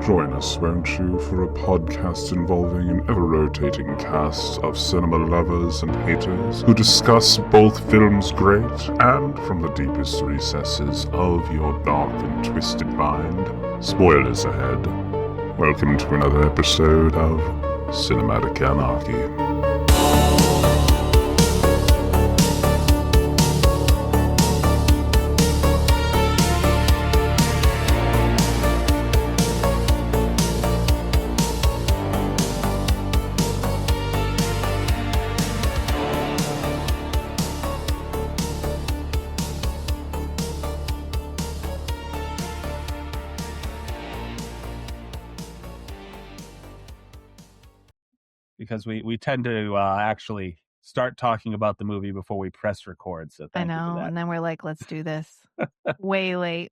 Join us, won't you, for a podcast involving an ever-rotating cast of cinema lovers and haters who discuss both films great and from the deepest recesses of your dark and twisted mind. Spoilers ahead. Welcome to another episode of Cinematic Anarchy. Because we tend to actually start talking about the movie before we press record. So thank you for that. And then we're like, let's do this. Way late.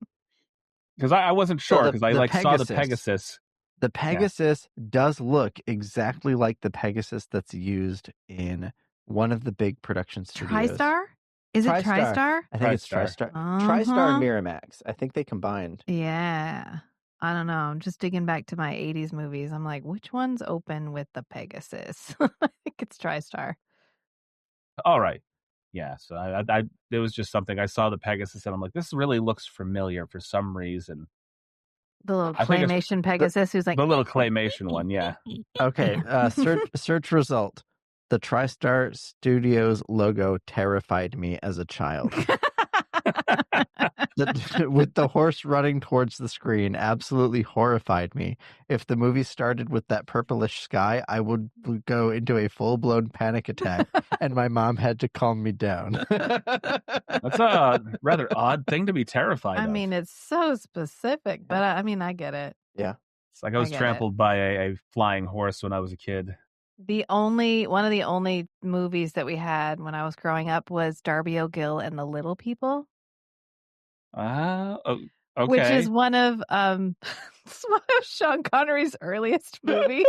Because I wasn't sure because I saw the Pegasus. The Pegasus does look exactly like the Pegasus that's used in one of the big production studios. TriStar? Is it TriStar? I think it's TriStar. TriStar and Miramax. I think they combined. Yeah. I don't know. I'm just digging back to my 80s movies. I'm like, which one's open with the Pegasus? I think it's TriStar. All right. Yeah. So I it was just something. I saw the Pegasus and I'm like, this really looks familiar for some reason. The little claymation Pegasus who's like... The little claymation one, yeah. Okay. Search result. The TriStar Studios logo terrified me as a child. With the horse running towards the screen absolutely horrified me. If the movie started with that purplish sky, I would go into a full-blown panic attack, and my mom had to calm me down. That's a rather odd thing to be terrified of. I mean, it's so specific, but I mean, I get it. Yeah. It's like I was trampled by a flying horse when I was a kid. One of the only movies that we had when I was growing up was Darby O'Gill and the Little People. Okay. Which is one of Sean Connery's earliest movies.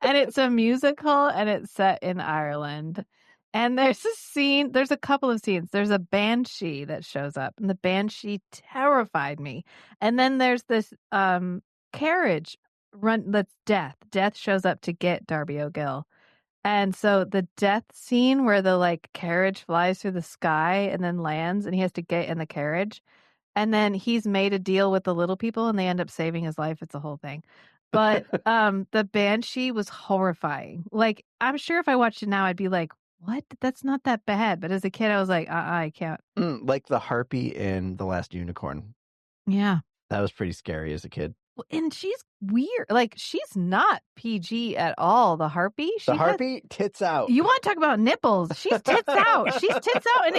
And it's a musical and it's set in Ireland. And there's a couple of scenes. There's a banshee that shows up, and the banshee terrified me. And then there's this carriage that's Death. Death shows up to get Darby O'Gill. And so the death scene where the carriage flies through the sky and then lands and he has to get in the carriage. And then he's made a deal with the little people and they end up saving his life. It's a whole thing. But the banshee was horrifying. I'm sure if I watched it now, I'd be like, what? That's not that bad. But as a kid, I was like, I can't. Like the harpy in The Last Unicorn. Yeah. That was pretty scary as a kid. And she's weird. She's not PG at all. The harpy. The harpy tits out. You want to talk about nipples? She's tits out. She's tits out in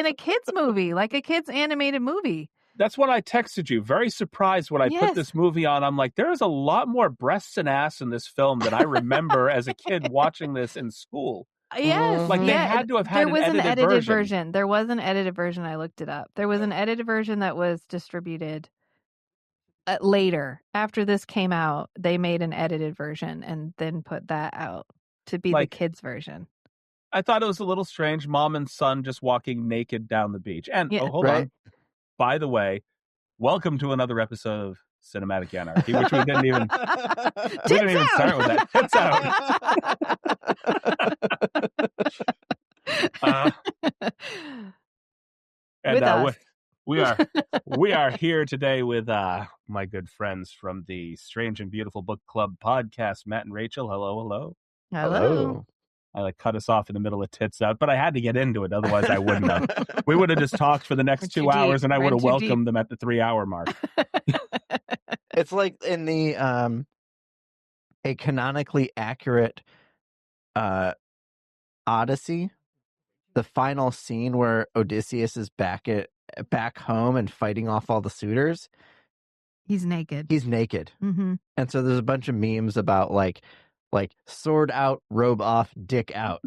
a kids movie, like a kids animated movie. That's what I texted you. Very surprised when I put this movie on. I'm like, there's a lot more breasts and ass in this film than I remember as a kid watching this in school. Yes. They had to have had an edited version. There was an edited version. I looked it up. There was an edited version that was distributed later. After this came out, they made an edited version and then put that out to be the kids' version. I thought it was a little strange. Mom and son just walking naked down the beach. And hold on. By the way, welcome to another episode of Cinematic Anarchy, which we didn't even start with that. Tits out. We are here today with my good friends from the Strange and Beautiful Book Club podcast, Matt and Rachel. Hello. I cut us off in the middle of tits out, but I had to get into it. Otherwise, I wouldn't have. We would have just talked for the next 2 hours, and I would have welcomed them at the 3-hour mark. It's like in the a canonically accurate Odyssey, the final scene where Odysseus is back home and fighting off all the suitors. He's naked. Mm-hmm. And so there's a bunch of memes about like sword out, robe off, dick out.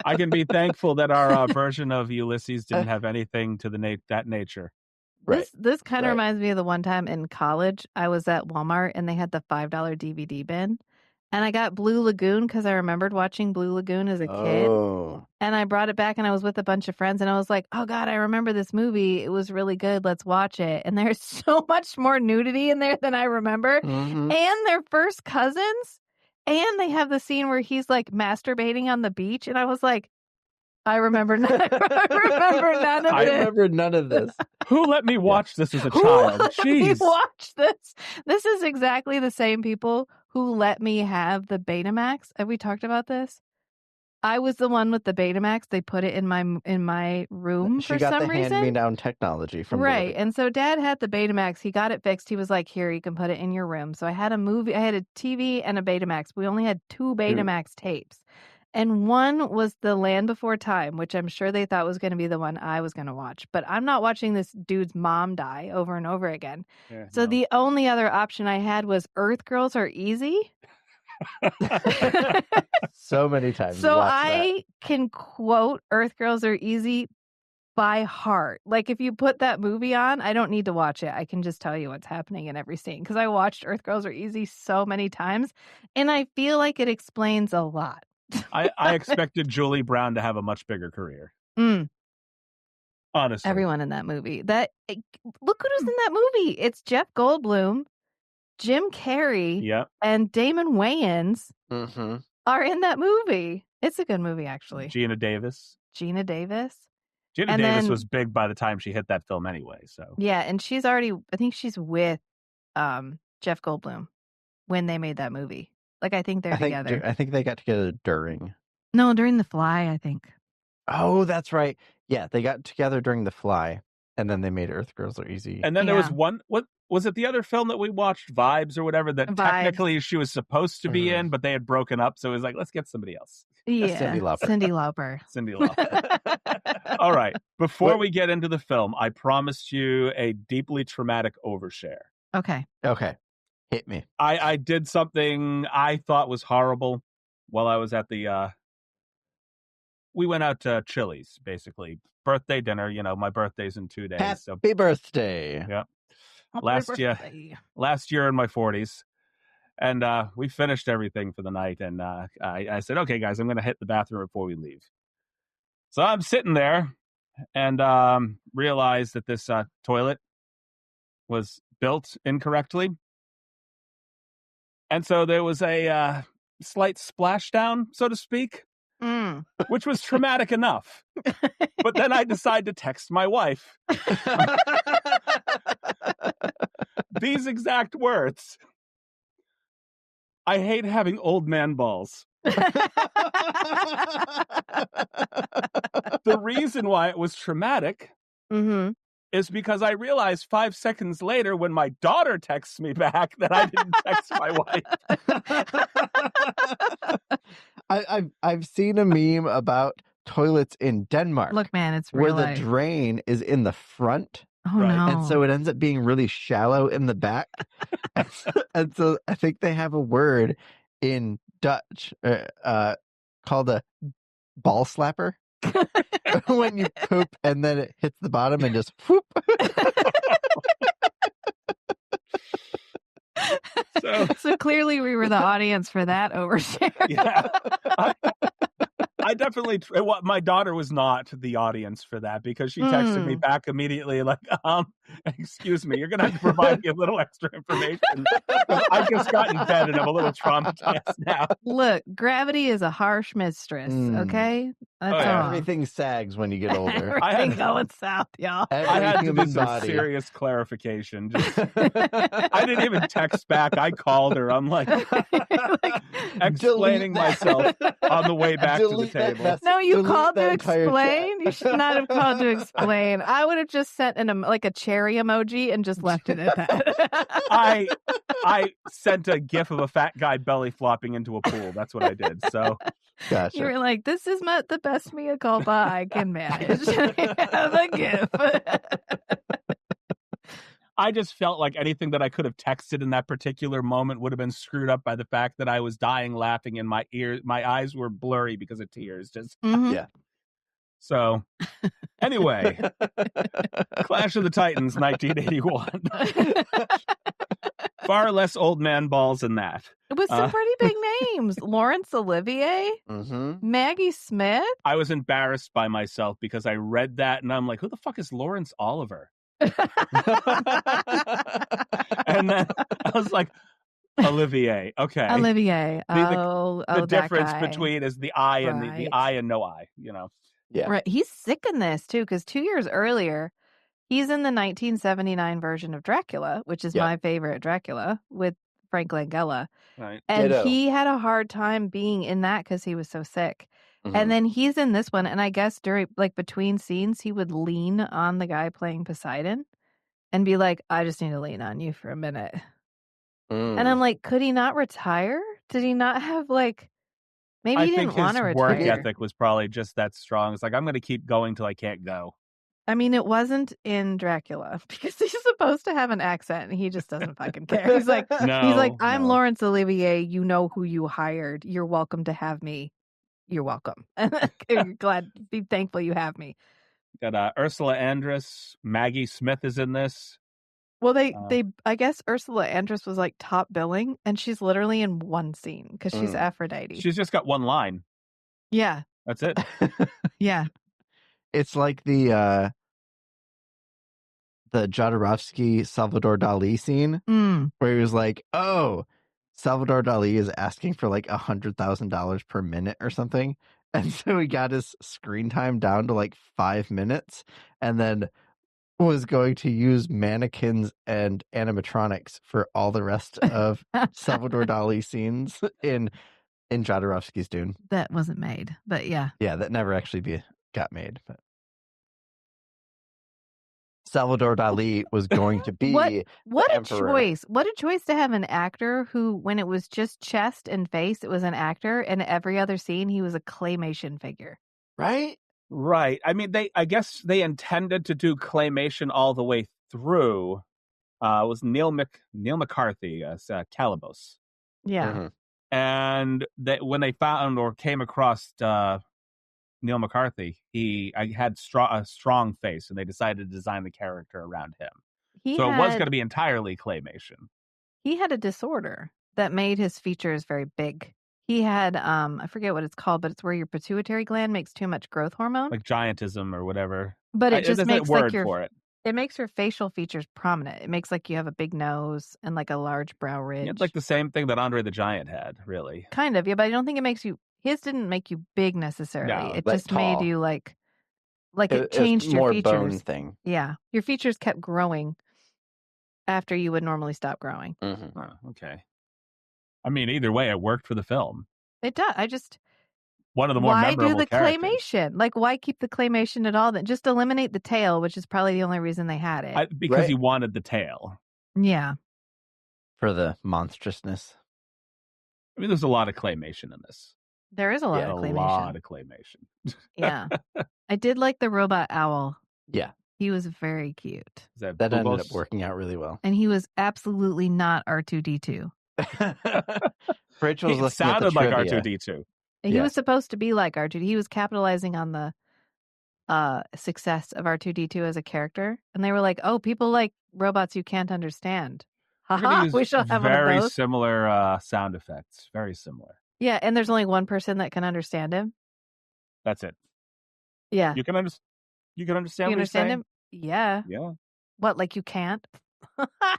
I can be thankful that our version of Ulysses didn't have anything to that nature. Right. This kind of reminds me of the one time in college I was at Walmart and they had the $5 DVD bin. And I got Blue Lagoon because I remembered watching Blue Lagoon as a kid. Oh. And I brought it back and I was with a bunch of friends and I was like, oh God, I remember this movie. It was really good. Let's watch it. And there's so much more nudity in there than I remember. Mm-hmm. And they're first cousins. And they have the scene where he's like masturbating on the beach. And I was like, I remember none of I this. remember none of this. Who let me watch this as a child? Jeez. Watch this. This is exactly the same people who let me have the Betamax. Have we talked about this? I was the one with the Betamax. They put it in my room She for got some the reason. hand-me-down technology from right. Lily. And so Dad had the Betamax. He got it fixed. He was like, "Here, you can put it in your room." So I had a TV and a Betamax. We only had 2 Betamax tapes. And one was The Land Before Time, which I'm sure they thought was going to be the one I was going to watch. But I'm not watching this dude's mom die over and over again. Yeah, so the only other option I had was Earth Girls Are Easy. So many times. So I can quote Earth Girls Are Easy by heart. Like if you put that movie on, I don't need to watch it. I can just tell you what's happening in every scene because I watched Earth Girls Are Easy so many times and I feel like it explains a lot. I expected Julie Brown to have a much bigger career. Honestly. Everyone in that movie. Look who's in that movie. It's Jeff Goldblum, Jim Carrey, and Damon Wayans are in that movie. It's a good movie, actually. Gina Davis. Gina Davis was big by the time she hit that film anyway. So yeah, and she's already, I think she's with Jeff Goldblum when they made that movie. Like, I think they're together. I think they got together during. No, during The Fly, I think. Oh, that's right. Yeah, they got together during The Fly, and then they made Earth Girls Are Easy. And then there was one, what was it, the other film that we watched, Vibes or whatever, that technically she was supposed to be in, but they had broken up, so it was like, let's get somebody else. Yeah, Cyndi Lauper. Cyndi Lauper. All right, before we get into the film, I promised you a deeply traumatic overshare. Okay. Hit me. I did something I thought was horrible while I was at the we went out to Chili's, basically. Birthday dinner, my birthday's in 2 days. Happy birthday. Yeah. Last year in my 40s. And we finished everything for the night. And I said, okay, guys, I'm going to hit the bathroom before we leave. So I'm sitting there and realized that this toilet was built incorrectly. And so there was a slight splashdown, so to speak, which was traumatic enough. But then I decided to text my wife. These exact words. I hate having old man balls. The reason why it was traumatic is because I realized 5 seconds later when my daughter texts me back that I didn't text my wife. I've seen a meme about toilets in Denmark. Look, man, it's real where life. The drain is in the front. Oh, no. And so it ends up being really shallow in the back. And so I think they have a word in Dutch called a ball slapper. When you poop and then it hits the bottom and just whoop. So clearly we were the audience for that overshare. Yeah. I definitely, my daughter was not the audience for that because she texted me back immediately like, excuse me, you're going to have to provide me a little extra information. I've just got in bed and I'm a little traumatized now. Look, gravity is a harsh mistress, okay? That's all. Everything sags when you get older. Everything going south, y'all. I had to do some serious clarification. I didn't even text back. I called her. I'm like explaining myself on the way back to the table. No, you called to explain. You should not have called to explain. I would have just sent a cherry emoji and just left it at that. I sent a gif of a fat guy belly flopping into a pool. That's what I did. So gotcha. You were like, this is the best mea culpa I can manage. The gif. I just felt like anything that I could have texted in that particular moment would have been screwed up by the fact that I was dying laughing and my eyes were blurry because of tears. Just yeah. So, anyway, Clash of the Titans, 1981. Far less old man balls than that. With some pretty big names. Laurence Olivier, Maggie Smith. I was embarrassed by myself because I read that and I'm like, who the fuck is Lawrence Oliver? And then I was like, Olivier. Okay. Olivier. The difference guy. between is the eye and the eye and no eye, Yeah. Right. He's sick in this too, because 2 years earlier, he's in the 1979 version of Dracula, which is my favorite Dracula with Frank Langella. Right. And he had a hard time being in that because he was so sick. And then he's in this one, and I guess during between scenes, he would lean on the guy playing Poseidon and be like, I just need to lean on you for a minute. And I'm like, could he not retire? Did he not have maybe he didn't want to retire? I think his work ethic was probably just that strong. It's like, I'm going to keep going till I can't go. I mean, it wasn't in Dracula because he's supposed to have an accent and he just doesn't fucking care. He's like, I'm Laurence Olivier. You know who you hired. You're welcome to have me. You're welcome. You're be thankful you have me. Got Ursula Andress. Maggie Smith is in this. Well, I guess Ursula Andress was top billing, and she's literally in one scene because she's Aphrodite. She's just got one line. Yeah. That's it. Yeah. It's like the Jodorowsky Salvador Dali scene where he was like, oh, Salvador Dali is asking for $100,000 per minute or something. And so he got his screen time down to 5 minutes and then was going to use mannequins and animatronics for all the rest of Salvador Dali scenes in Jodorowsky's Dune. That wasn't made, but yeah. Yeah, that never actually got made. But Salvador Dali was going to be what the a emperor. choice. What a choice to have an actor who, when it was just chest and face, it was an actor, and every other scene he was a claymation figure. Right? Right. I mean, I guess they intended to do claymation all the way through. It was Neil McCarthy as Calibos. Yeah. And when they found or came across Neil McCarthy, I had a strong face, and they decided to design the character around him. It was going to be entirely claymation. He had a disorder that made his features very big. He had, I forget what it's called, but it's where your pituitary gland makes too much growth hormone. Like giantism or whatever. But it just makes for it. It makes your facial features prominent. It makes you have a big nose and a large brow ridge. It's like the same thing that Andre the Giant had, really. Kind of, yeah, but I don't think it makes you, his didn't make you big necessarily. No, it just made you it changed your more features. Bone thing. Yeah. Your features kept growing after you would normally stop growing. Oh, okay. I mean, either way, it worked for the film. It does. One of the more memorable Why do the characters. claymation? Why keep the claymation at all? Just eliminate the tail, which is probably the only reason they had it. Because he wanted the tail. Yeah. For the monstrousness. I mean, there's a lot of claymation in this. There is a lot of claymation. A lot of claymation. Yeah. I did like the robot owl. Yeah. He was very cute. That ended up working out really well. And he was absolutely not R2-D2. Rachel was he sounded like R2-D2. He was supposed to be like R2. He was capitalizing on the success of R2-D2 as a character. And they were like, oh, people like robots you can't understand. Haha, we shall have one of those. Very similar sound effects. Very similar. Yeah, and there's only one person that can understand him. That's it. Yeah. You can understand what he's saying? Him? Yeah. Yeah. What, you can't? That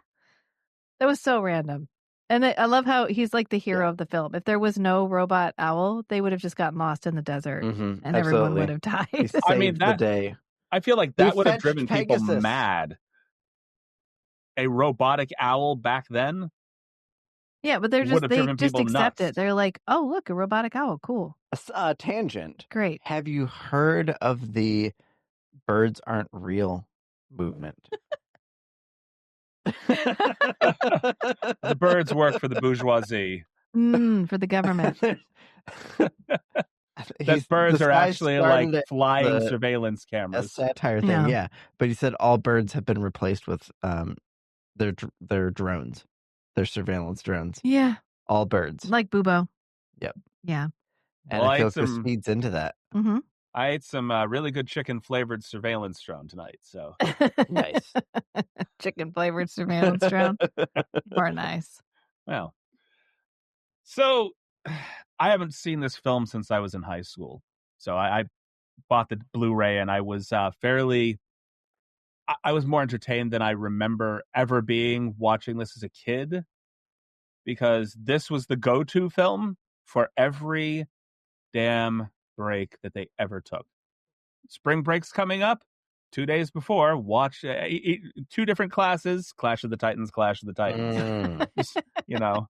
was so random. And I love how he's like the hero of the film. If there was no robot owl, they would have just gotten lost in the desert and everyone would have died. He saved the day. I feel like that would have driven people mad. A robotic owl back then? Yeah, but they just accept nuts. it. They're like, oh, look, a robotic owl. Cool. A tangent. Great. Have you heard of the birds aren't real movement? The birds work for the bourgeoisie. For the government. That birds are actually flying surveillance cameras. A satire thing, yeah. But he said all birds have been replaced with their drones, their surveillance drones. Yeah. All birds. Like Bubo. Yep. Yeah. And I feel Chris feeds into that. Mm-hmm. I ate some really good chicken-flavored surveillance drone tonight, so. Nice. Chicken-flavored surveillance drone. Or nice. Well. So, I haven't seen this film since I was in high school. So I bought the Blu-ray, and I was I was more entertained than I remember ever being watching this as a kid, because this was the go-to film for every damn break that they ever took. Spring break's coming up. 2 days before, watch 2 different classes, Clash of the Titans, Clash of the Titans. You know,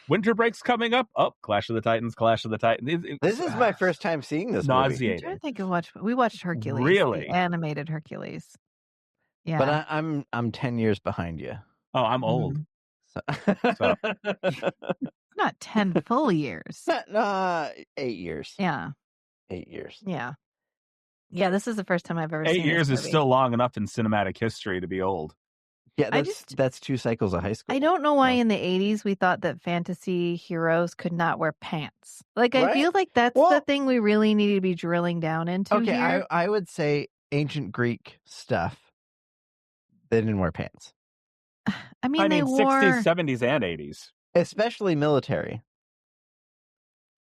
winter break's coming up. Oh, Clash of the Titans, Clash of the Titans. This is my first time seeing this nauseating. I'm trying to think of we watched Hercules. Really? The animated Hercules. Yeah. But I'm 10 years behind you. Oh, I'm old. So. Not 10 full years. 8 years. Yeah. 8 years. Yeah. Yeah, this is the first time I've ever seen 8 years this is movie. still long enough in cinematic history to be old. Yeah, that's 2 cycles of high school. I don't know why in the 80s we thought that fantasy heroes could not wear pants. Like, I feel like that's the thing we really need to be drilling down into here. I would say ancient Greek stuff, they didn't wear pants. I mean, they wore 60s, 70s, and 80s. Especially military.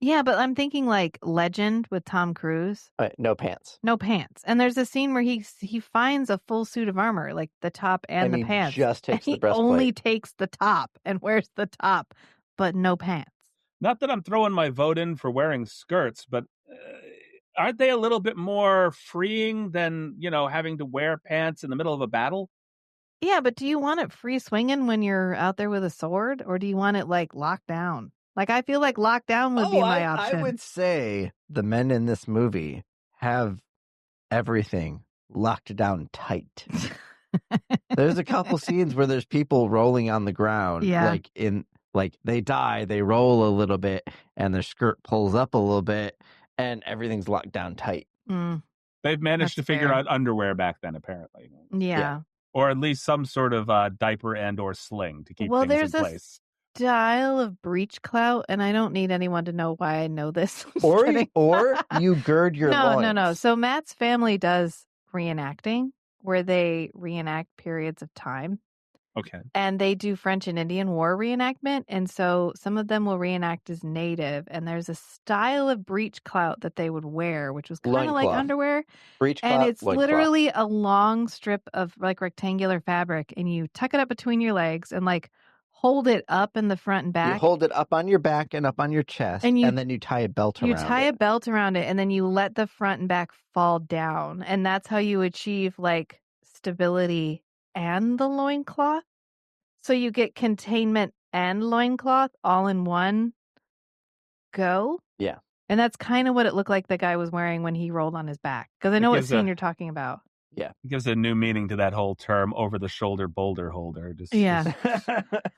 Yeah, but I'm thinking like Legend with Tom Cruise. No pants. No pants. And there's a scene where he finds a full suit of armor, like the top and the pants. Just takes and the breastplate. He only takes the top and wears the top, but no pants. Not that I'm throwing my vote in for wearing skirts, but aren't they a little bit more freeing than, having to wear pants in the middle of a battle? Yeah, but do you want it free swinging when you're out there with a sword, or do you want it like locked down? Like, I feel like lockdown would be my option. I would say the men in this movie have everything locked down tight. There's a couple scenes where there's people rolling on the ground. Yeah. Like they die, they roll a little bit, and their skirt pulls up a little bit, and everything's locked down tight. Mm. They've managed to figure out underwear back then, apparently. Yeah. Or at least some sort of diaper and or sling to keep things in place. Style of breech clout, and I don't need anyone to know why I know this. Or you gird your loins. No. So Matt's family does reenacting, where they reenact periods of time. Okay. And they do French and Indian War reenactment, and so some of them will reenact as native, and there's a style of breech clout that they would wear, which was kind of like underwear. Breech clout, and it's literally a long strip of like rectangular fabric, and you tuck it up between your legs and like hold it up in the front and back. You hold it up on your back and up on your chest, and then you tie a belt around it. You tie a belt around it, and then you let the front and back fall down. And that's how you achieve like stability and the loincloth. So you get containment and loincloth all in one go. Yeah. And that's kind of what it looked like the guy was wearing when he rolled on his back. Because I know what scene you're talking about. Yeah. It gives a new meaning to that whole term, over-the-shoulder boulder holder. Yeah.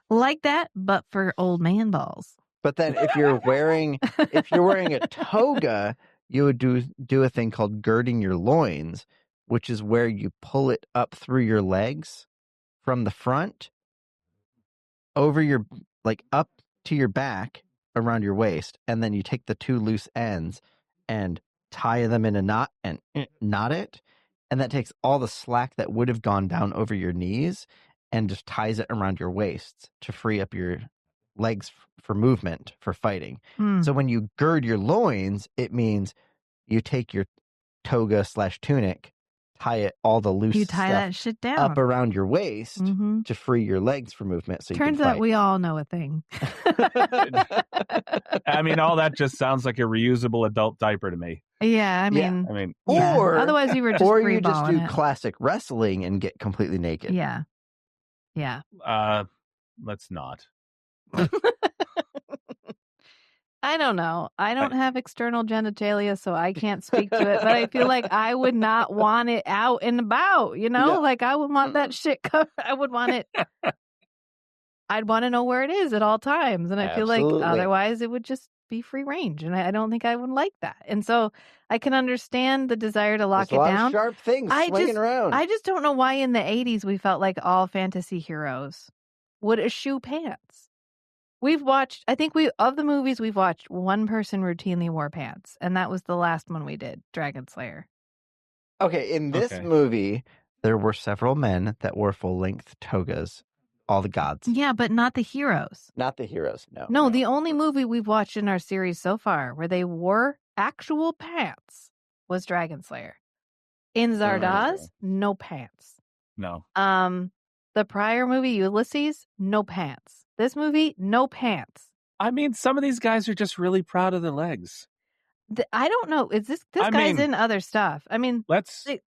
Like that, but for old man balls. But then if you're wearing a toga, you would do a thing called girding your loins, which is where you pull it up through your legs from the front over your, like up to your back around your waist, and then you take the 2 loose ends and tie them in a knot and knot it. And that takes all the slack that would have gone down over your knees and just ties it around your waists to free up your legs for movement, for fighting. So when you gird your loins, it means you take your toga / tunic, tie it all the loose you tie stuff that shit down up around your waist to free your legs for movement. So turns you can out we all know a thing. I mean, all that just sounds like a reusable adult diaper to me. Yeah, I mean, or otherwise you were just or you just do classic wrestling and get completely naked. Yeah. Let's not. I don't know. I don't have external genitalia, so I can't speak to it. But I feel like I would not want it out and about. No. Like I would want that shit covered. I would want it. I'd want to know where it is at all times, and I feel like otherwise it would just be free range, and I don't think I would like that. And so I can understand the desire to lock it down. A lot of sharp things swinging around. I just don't know why in the 80s we felt like all fantasy heroes would eschew pants. I think of the movies we've watched, one person routinely wore pants, and that was the last one we did, Dragon Slayer. Okay, in this movie, there were several men that wore full-length togas, all the gods. Yeah, but not the heroes. Not the heroes, no. No, the only movie we've watched in our series so far where they wore actual pants was Dragon Slayer. In Zardoz, no pants. No. The prior movie, Ulysses, no pants. This movie, no pants. I mean, some of these guys are just really proud of their legs. I don't know. Is this guy's in other stuff? I mean,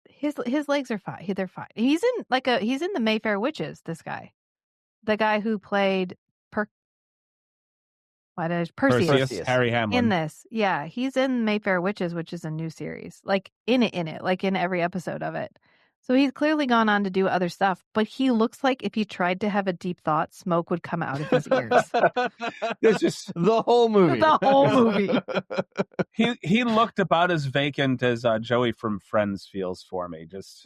his legs are fine. They're fine. He's in the Mayfair Witches. This guy, the guy who played Perseus, Harry Hamlin. In this, yeah, he's in Mayfair Witches, which is a new series. Like in it, like in every episode of it. So he's clearly gone on to do other stuff, but he looks like if he tried to have a deep thought, smoke would come out of his ears. It's just the whole movie. The whole movie. He looked about as vacant as Joey from Friends feels for me. Just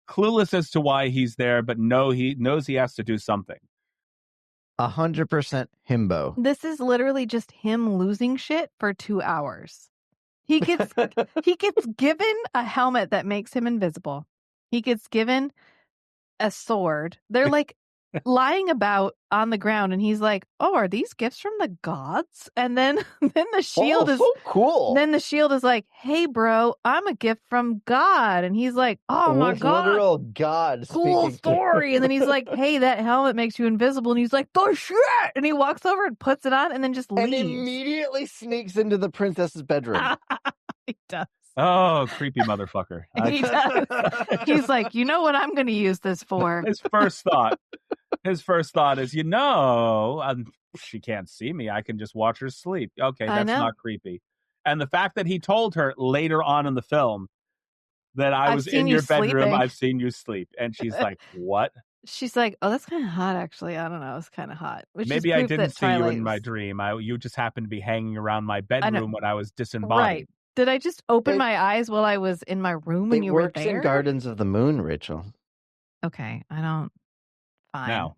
clueless as to why he's there, but he knows he has to do something. 100% himbo. This is literally just him losing shit for 2 hours. He gets given a helmet that makes him invisible. He gets given a sword. They're like lying about on the ground, and he's like, "Oh, are these gifts from the gods?" And then the shield is so cool. Then the shield is like, "Hey, bro, I'm a gift from God," and he's like, "Oh my god, literal God, cool story." And then he's like, "Hey, that helmet makes you invisible," and he's like, "The shit!" And he walks over and puts it on, and then just leaves. And immediately sneaks into the princess's bedroom. He does. Oh, creepy motherfucker. He does. He's like, "You know what I'm going to use this for?" His first thought is, she can't see me. I can just watch her sleep. Okay, that's not creepy. And the fact that he told her later on in the film that I was in your bedroom, sleeping. I've seen you sleep. And she's like, what? She's like, "Oh, that's kind of hot, actually. I don't know. It's kind of hot." Maybe I didn't see you in my dream. You just happened to be hanging around my bedroom when I was disembodied. Right. Did I just open my eyes while I was in my room when you were there? It works in Gardens of the Moon, Rachel. Okay, I don't. Fine. Now,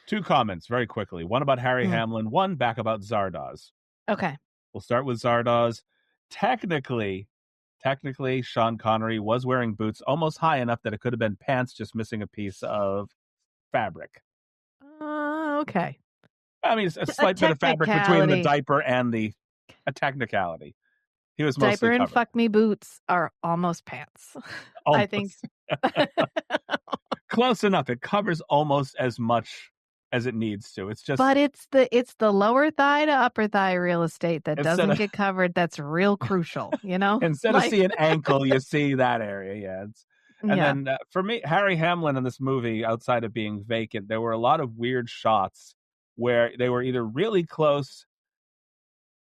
2 comments very quickly. One about Harry Hamlin, one back about Zardoz. Okay. We'll start with Zardoz. Technically, Sean Connery was wearing boots almost high enough that it could have been pants just missing a piece of fabric. Okay. I mean, a slight bit of fabric between the diaper and a technicality. He was mostly diaper and covered. Fuck Me boots are almost pants. Almost. I think. Close enough. It covers almost as much as it needs to. It's just. But it's the lower thigh to upper thigh real estate that doesn't get covered. That's real crucial. You know. Instead of seeing ankle, you see that area. Yeah. Then for me, Harry Hamlin in this movie, outside of being vacant, there were a lot of weird shots where they were either really close.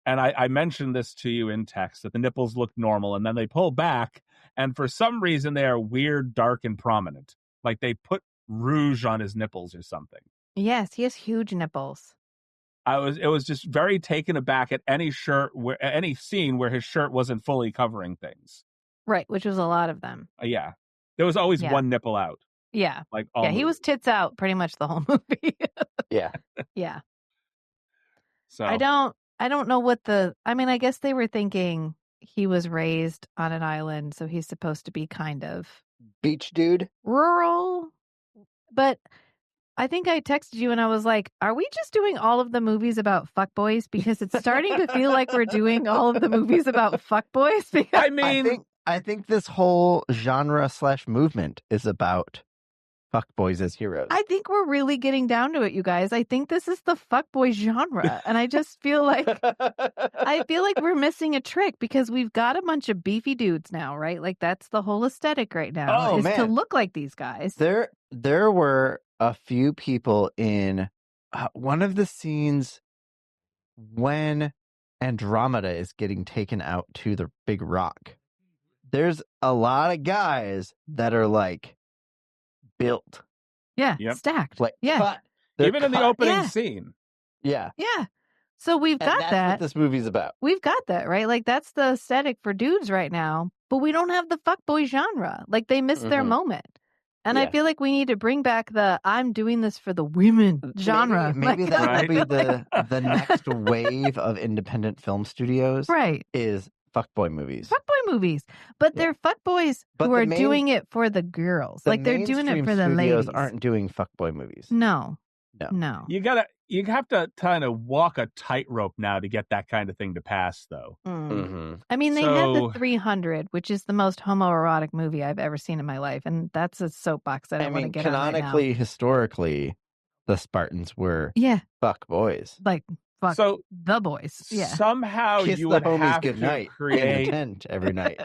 And I mentioned this to you in text, that the nipples look normal, and then they pull back, and for some reason they are weird, dark, and prominent. Like they put rouge on his nipples or something. Yes, he has huge nipples. It was just very taken aback at any scene where his shirt wasn't fully covering things. Right, which was a lot of them. Yeah. There was always one nipple out. Yeah. Like he was tits out pretty much the whole movie. Yeah. Yeah. So I don't know what I guess they were thinking he was raised on an island, so he's supposed to be kind of beach dude, rural. But I think I texted you and I was like, "Are we just doing all of the movies about fuckboys? Because it's starting to feel like we're doing all of the movies about fuckboys." Because I mean, I think this whole genre / movement is about fuckboys as heroes. I think we're really getting down to it, you guys. I think this is the fuckboy genre, and I just feel like we're missing a trick because we've got a bunch of beefy dudes now, right? Like that's the whole aesthetic right now to look like these guys. There were a few people in one of the scenes when Andromeda is getting taken out to the big rock. There's a lot of guys that are like built. Yeah, stacked. Like, cut. Even in the opening scene. Yeah. Yeah. So we've got that's what this movie's about. We've got that, right? Like that's the aesthetic for dudes right now, but we don't have the fuckboy genre. Like they missed their moment. And I feel like we need to bring back the "I'm doing this for the women" genre. Maybe that will be the next wave of independent film studios. Right. Is fuckboy movies. Fuckboy movies. But they're fuckboys who are doing it for the girls. Like they're doing it for the ladies. Aren't doing fuckboy movies. No. You have to kind of walk a tightrope now to get that kind of thing to pass, though. Mm. I mean, they had the 300, which is the most homoerotic movie I've ever seen in my life, and that's a soapbox that I want to get on right now. Canonically, historically, the Spartans were fuck boys. Like fuck the boys. Yeah. Somehow Kiss you the would homies have good to night create in the tent every night.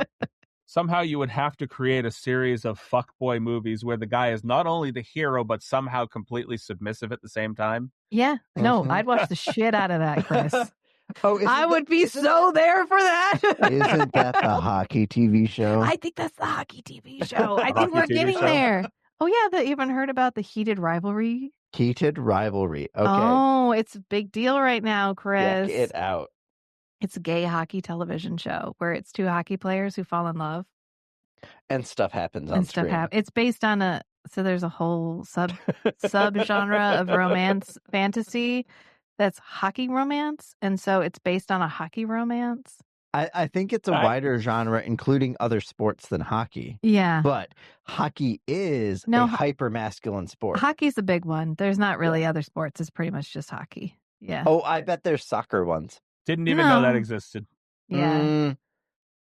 Somehow you would have to create a series of fuckboy movies where the guy is not only the hero, but somehow completely submissive at the same time. Yeah. No, I'd watch the shit out of that, Chris. I would be so there for that. Isn't that the hockey TV show? I think that's the hockey TV show. I think we're getting there. Oh, yeah. You haven't heard about the Heated Rivalry? Heated Rivalry. Okay. Oh, it's a big deal right now, Chris. Check it out. It's a gay hockey television show where it's two hockey players who fall in love. And stuff happens on screen. It's based on there's a whole sub-genre of romance fantasy that's hockey romance. And so it's based on a hockey romance. I think it's a wider genre, including other sports than hockey. Yeah. But hockey is a hyper-masculine sport. Hockey's a big one. There's not really other sports. It's pretty much just hockey. Yeah. Oh, I bet there's soccer ones. Didn't even know that existed. Yeah.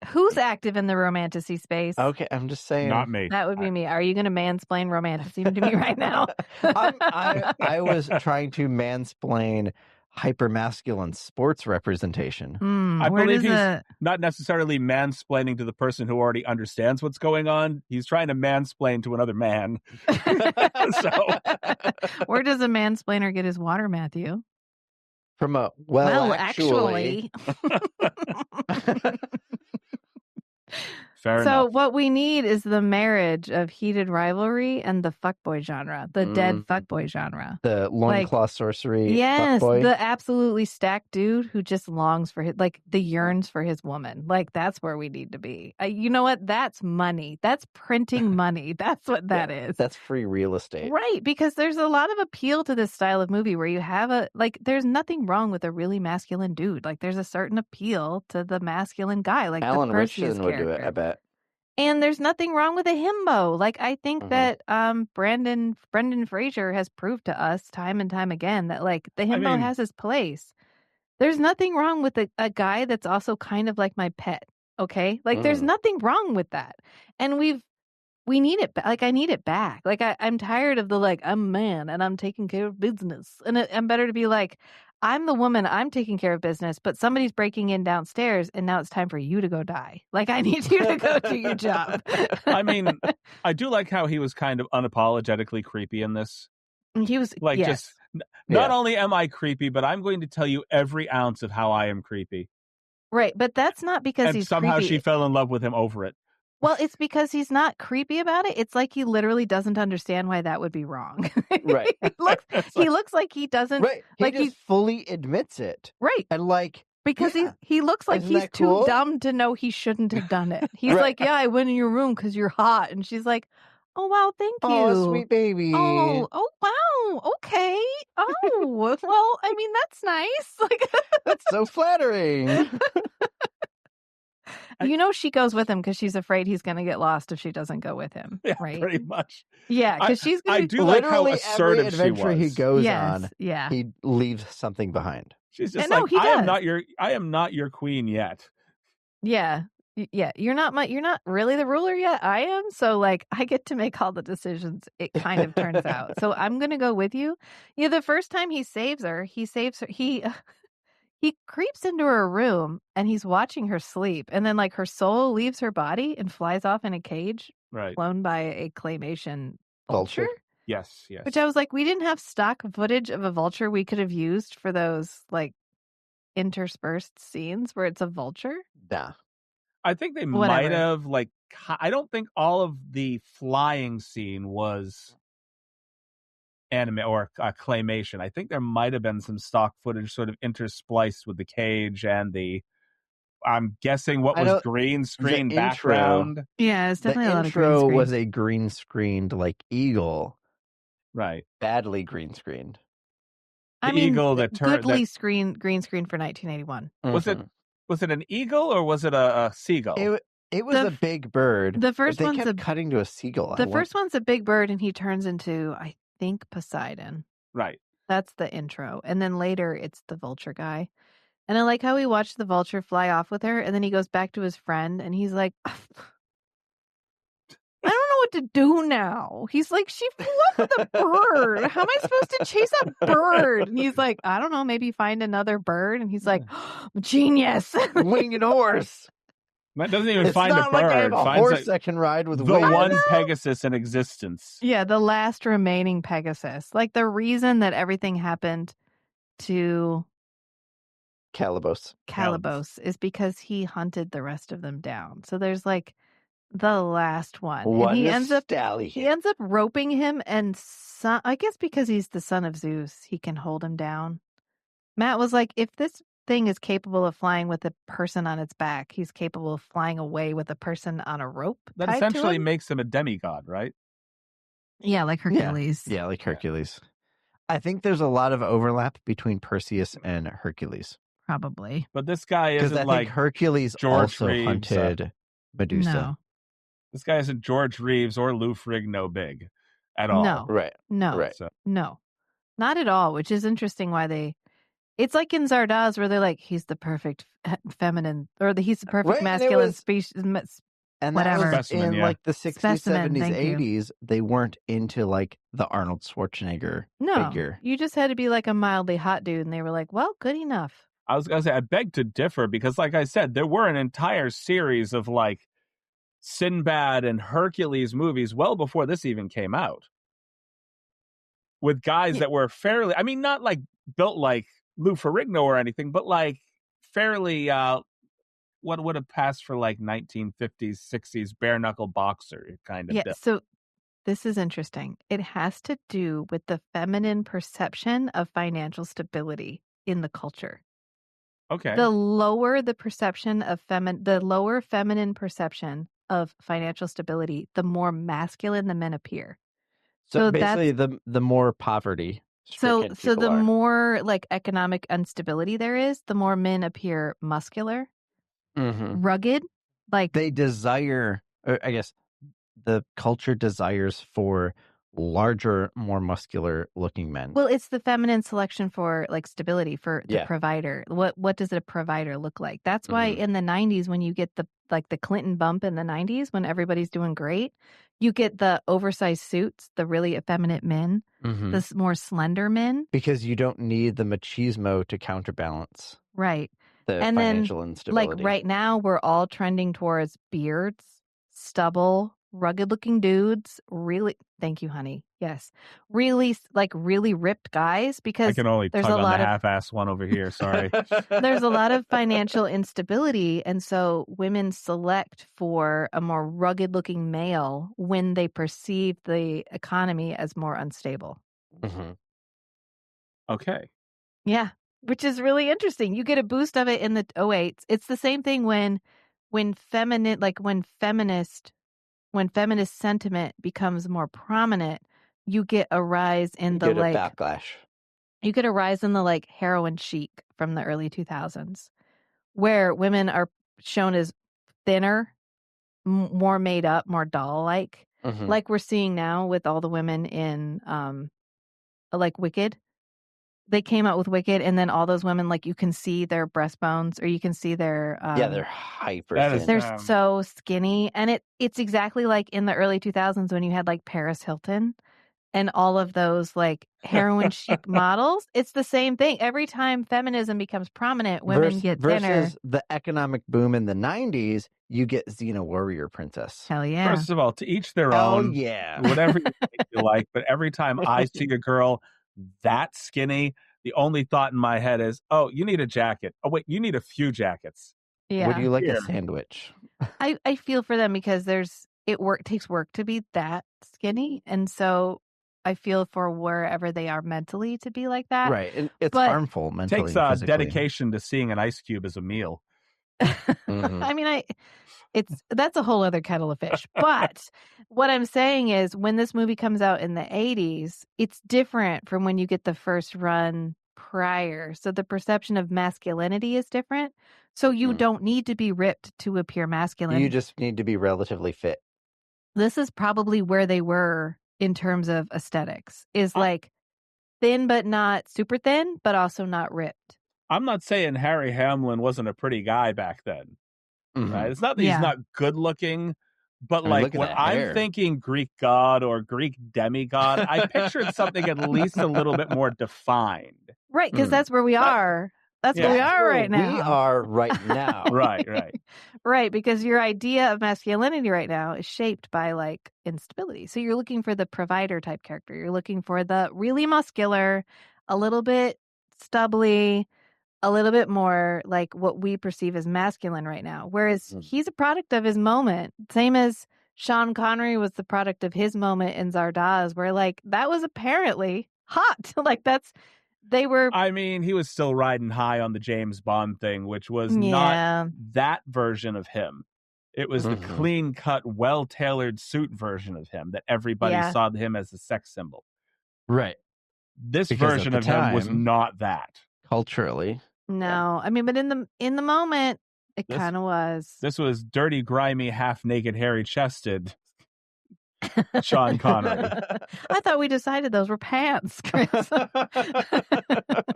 Who's active in the romanticy space? Okay, I'm just saying. Not me. That would be me. Are you going to mansplain romanticism to me right now? I was trying to mansplain hyper-masculine sports representation. I believe he's not necessarily mansplaining to the person who already understands what's going on. He's trying to mansplain to another man. Where does a mansplainer get his water, Matthew? From a actually. Fair enough. So what we need is the marriage of Heated Rivalry and the fuckboy genre, the dead fuckboy genre. The loincloth sorcery Yes, fuckboy. the absolutely stacked dude who just longs for yearns for his woman. Like, that's where we need to be. You know what? That's money. That's printing money. That's what that is. That's free real estate. Right, because there's a lot of appeal to this style of movie where you have there's nothing wrong with a really masculine dude. Like, there's a certain appeal to the masculine guy, like Alan the Perseus Richardson would character. do it, I bet. And there's nothing wrong with a himbo. Like, I think that Brendan Fraser has proved to us time and time again that, like, the himbo has his place. There's nothing wrong with a guy that's also kind of like my pet, okay? Like, there's nothing wrong with that. And we need it. Like, I need it back. Like, I'm tired of I'm a man and I'm taking care of business. And I'm better to be like, I'm the woman, I'm taking care of business, but somebody's breaking in downstairs and now it's time for you to go die. Like, I need you to go do your job. I mean, I do like how he was kind of unapologetically creepy in this. He was like, just not only am I creepy, but I'm going to tell you every ounce of how I am creepy. Right. But that's not because he's somehow creepy. She fell in love with him over it. Well, it's because he's not creepy about it. It's like he literally doesn't understand why that would be wrong. Right. he looks like he doesn't. Right. He fully admits it. Right. And because he looks like he's too dumb to know he shouldn't have done it. He's like, yeah, I went in your room because you're hot. And she's like, oh, wow, thank you. Oh, sweet baby. Oh, wow. Okay. Oh, well, I mean, that's nice. That's so flattering. You know, she goes with him because she's afraid he's going to get lost if she doesn't go with him. Yeah, right? Pretty much. Yeah, because she's going to I do like how assertive every adventure she was. he goes on, yeah. he leaves something behind. She's just like, I am not your queen yet. Yeah. Yeah, you're not really the ruler yet. I am. So, like, I get to make all the decisions, it kind of turns out. So I'm going to go with you. Yeah, the first time he saves her, he creeps into her room and he's watching her sleep. And then, like, her soul leaves her body and flies off in a cage flown by a claymation vulture. Yes. Which I was like, we didn't have stock footage of a vulture we could have used for those, like, interspersed scenes where it's a vulture. Nah. I think they might have, like, I don't think all of the flying scene was anime or claymation. I think there might have been some stock footage sort of interspliced with the cage and the I'm guessing what was green screen background. Yeah, it's definitely a lot of green intro screen. was a green screened like eagle. Right. Badly green screened. Eagle that turned green screen for 1981. Was it an eagle or was it a seagull? It was a big bird. The first but they one's kept cutting to a seagull. The first one's a big bird, and he turns into, I think, Poseidon. Right. That's the intro, and then later it's the vulture guy. And I like how he watched the vulture fly off with her, and then he goes back to his friend, and he's like, I don't know what to do now. He's like, she flew up with a bird. How am I supposed to chase a bird? And he's like, I don't know, maybe find another bird. And he's like, genius. Winged horse. That doesn't even find a bird. Like I have a horse that can ride with the one Pegasus in existence. Yeah, the last remaining Pegasus. Like the reason that everything happened to Calibos is because he hunted the rest of them down. So there's like the last one. What and he a ends up stallion. He ends up roping him, and I guess because he's the son of Zeus, he can hold him down. Matt was like, if this thing is capable of flying with a person on its back, he's capable of flying away with a person on a rope. That essentially makes him a demigod, right? Yeah, like Hercules. Yeah, like Hercules. I think there's a lot of overlap between Perseus and Hercules. Probably. But this guy isn't like Hercules George also Reeves, hunted Medusa. No. This guy isn't George Reeves or Lou Ferrigno big at all. No. Right. No. Right. No. Not at all, which is interesting why it's like in Zardoz where they're like, he's the perfect feminine, or he's the perfect masculine species. And whatever. That was in like the 60s, Specimen, 70s, 80s. They weren't into like the Arnold Schwarzenegger figure. You just had to be like a mildly hot dude, and they were like, well, good enough. I was going to say, I beg to differ because, like I said, there were an entire series of like Sinbad and Hercules movies well before this even came out. With guys that were fairly, I mean, not like built like Lou Ferrigno or anything, but like fairly, what would have passed for like 1950s, 60s bare knuckle boxer kind of. Yeah, so this is interesting. It has to do with the feminine perception of financial stability in the culture. Okay. The lower the perception of the lower feminine perception of financial stability, the more masculine the men appear. So basically, the more poverty. So the more like economic instability there is, the more men appear muscular, rugged. Like they desire, I guess, the culture desires for larger, more muscular looking men. Well, it's the feminine selection for like stability for the provider. What does a provider look like? That's why in the 90s, when you get the Clinton bump in the 90s, when everybody's doing great, you get the oversized suits, the really effeminate men, the more slender men. Because you don't need the machismo to counterbalance. Right. The financial instability. Like right now, we're all trending towards beards, stubble, rugged looking dudes, really, thank you, honey. Yes. Really, like really ripped guys, because I can only there's tug a on lot the of half-ass one over here. Sorry. There's a lot of financial instability. And so women select for a more rugged looking male when they perceive the economy as more unstable. Okay. Yeah. Which is really interesting. You get a boost of it in the 08s. It's the same thing when feminist sentiment becomes more prominent, you get a rise in the backlash. You get a rise in the like heroin chic from the early 2000s, where women are shown as thinner, more made up, more doll-like, like we're seeing now with all the women in like Wicked. They came out with Wicked, and then all those women, like you can see their breastbones, or you can see their they're hyper thin. They're so skinny, and it's exactly like in the early 2000s when you had like Paris Hilton and all of those like heroin chic models. It's the same thing. Every time feminism becomes prominent, women get thinner. Versus the economic boom in the 90s, you get Xena Warrior Princess. Hell yeah. First of all, to each their own. Yeah. Whatever you like, but every time I see a girl that skinny, the only thought in my head is, oh, you need a jacket. Oh, wait, you need a few jackets. Yeah. Would you like a sandwich? I feel for them because it takes work to be that skinny. And so I feel for wherever they are mentally to be like that. Right. And it's harmful mentally. It takes dedication to seeing an ice cube as a meal. I mean, that's a whole other kettle of fish. But what I'm saying is when this movie comes out in the 80s, it's different from when you get the first run prior. So the perception of masculinity is different. So you don't need to be ripped to appear masculine. You just need to be relatively fit. This is probably where they were in terms of aesthetics, is like thin but not super thin, but also not ripped. I'm not saying Harry Hamlin wasn't a pretty guy back then. Right? It's not that he's not good looking, but like when I'm thinking Greek god or Greek demigod, I pictured something at least a little bit more defined. Right, because that's where we are. That's where we are right now. We are right now. Right. Right, because your idea of masculinity right now is shaped by like instability. So you're looking for the provider type character. You're looking for the really muscular, a little bit stubbly, a little bit more like what we perceive as masculine right now. Whereas he's a product of his moment. Same as Sean Connery was the product of his moment in Zardoz, where like that was apparently hot. Like I mean, he was still riding high on the James Bond thing, which was not that version of him. It was the clean-cut, well-tailored suit version of him that everybody saw him as a sex symbol. Right. This version of him was not that. Culturally. No. I mean, but in the moment, it kind of was. This was dirty, grimy, half-naked, hairy-chested Sean Connery. I thought we decided those were pants, Chris.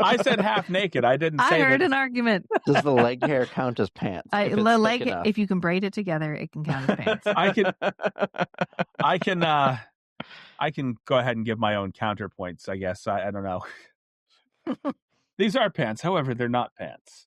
I said half naked. I didn't say I heard an argument. Does the leg hair count as pants? If you can braid it together, it can count as pants. I can go ahead and give my own counterpoints, I guess. I don't know. These are pants. However, they're not pants.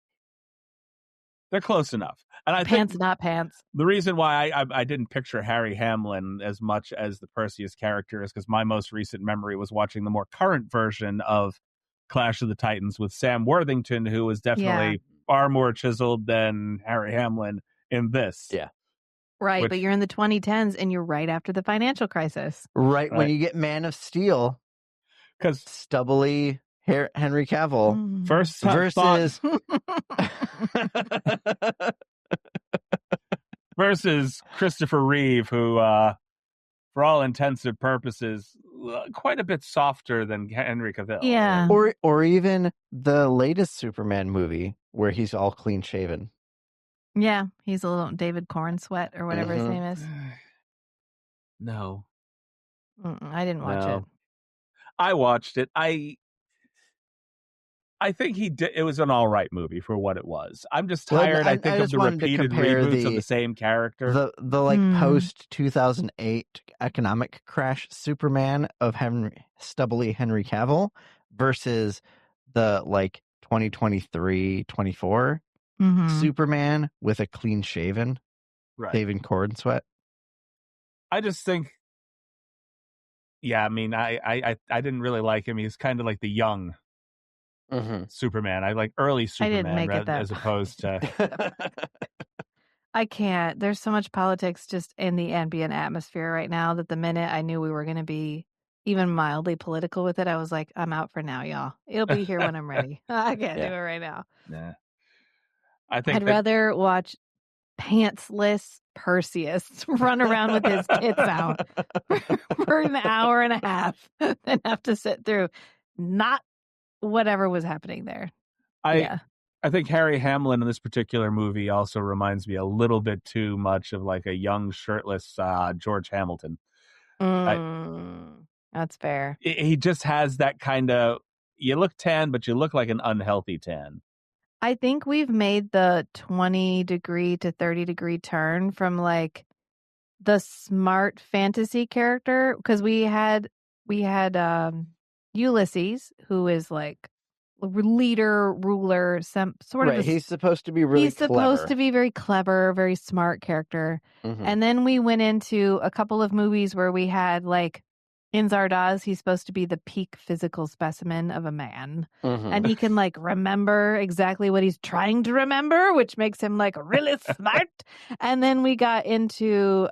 They're close enough. And I pants, think not pants. The reason why I didn't picture Harry Hamlin as much as the Perseus character is because my most recent memory was watching the more current version of Clash of the Titans with Sam Worthington, who is definitely far more chiseled than Harry Hamlin in this. Yeah. Right, but you're in the 2010s and you're right after the financial crisis. Right. When you get Man of Steel. Because stubbly Henry Cavill versus Christopher Reeve, who, for all intensive purposes, quite a bit softer than Henry Cavill. Yeah. Or even the latest Superman movie where he's all clean shaven. Yeah, he's a little David Cornsweat or whatever his name is. No. I didn't watch it. I watched it. I think he did. It was an all right movie for what it was. I'm just tired. I think of the repeated reboots of the same character. The like post 2008 economic crash Superman of stubbly Henry Cavill versus the like 2023, 24 Superman with a clean shaven David Cornsweat. I just think, I mean, I didn't really like him. He's kind of like the young Superman. I like early Superman as opposed to. I can't. There's so much politics just in the ambient atmosphere right now that the minute I knew we were going to be even mildly political with it, I was like, I'm out for now, y'all. It'll be here when I'm ready. I can't do it right now. Nah. I'd rather watch pantsless Perseus run around with his tits out for an hour and a half than have to sit through not whatever was happening there. I think Harry Hamlin in this particular movie also reminds me a little bit too much of like a young shirtless George Hamilton. That's fair. He just has that kind of, you look tan, but you look like an unhealthy tan. I think we've made the 20 degree to 30 degree turn from like the smart fantasy character, because we had Ulysses, who is like leader, ruler, some sort of. He's supposed to be really clever. Supposed to be very clever, very smart character. And then we went into a couple of movies where we had like in Zardoz, he's supposed to be the peak physical specimen of a man. And he can like remember exactly what he's trying to remember, which makes him like really smart. And then we got into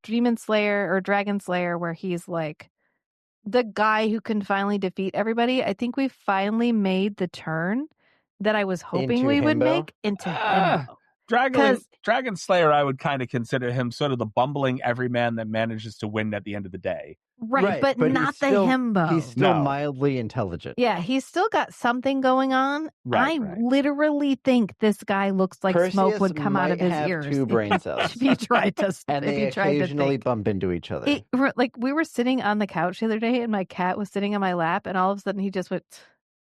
Demon Slayer or Dragon Slayer, where he's like the guy who can finally defeat everybody. I think we finally made the turn that I was hoping we would make into himbo. Dragon Slayer, I would kind of consider him sort of the bumbling everyman that manages to win at the end of the day. Right, but not the himbo. He's still mildly intelligent. Yeah, he's still got something going on. Right, I literally think this guy looks like Perseus smoke would come out of his ears. Two brain cells. If he tried to, and they occasionally bump into each other. Like we were sitting on the couch the other day, and my cat was sitting on my lap, and all of a sudden he just went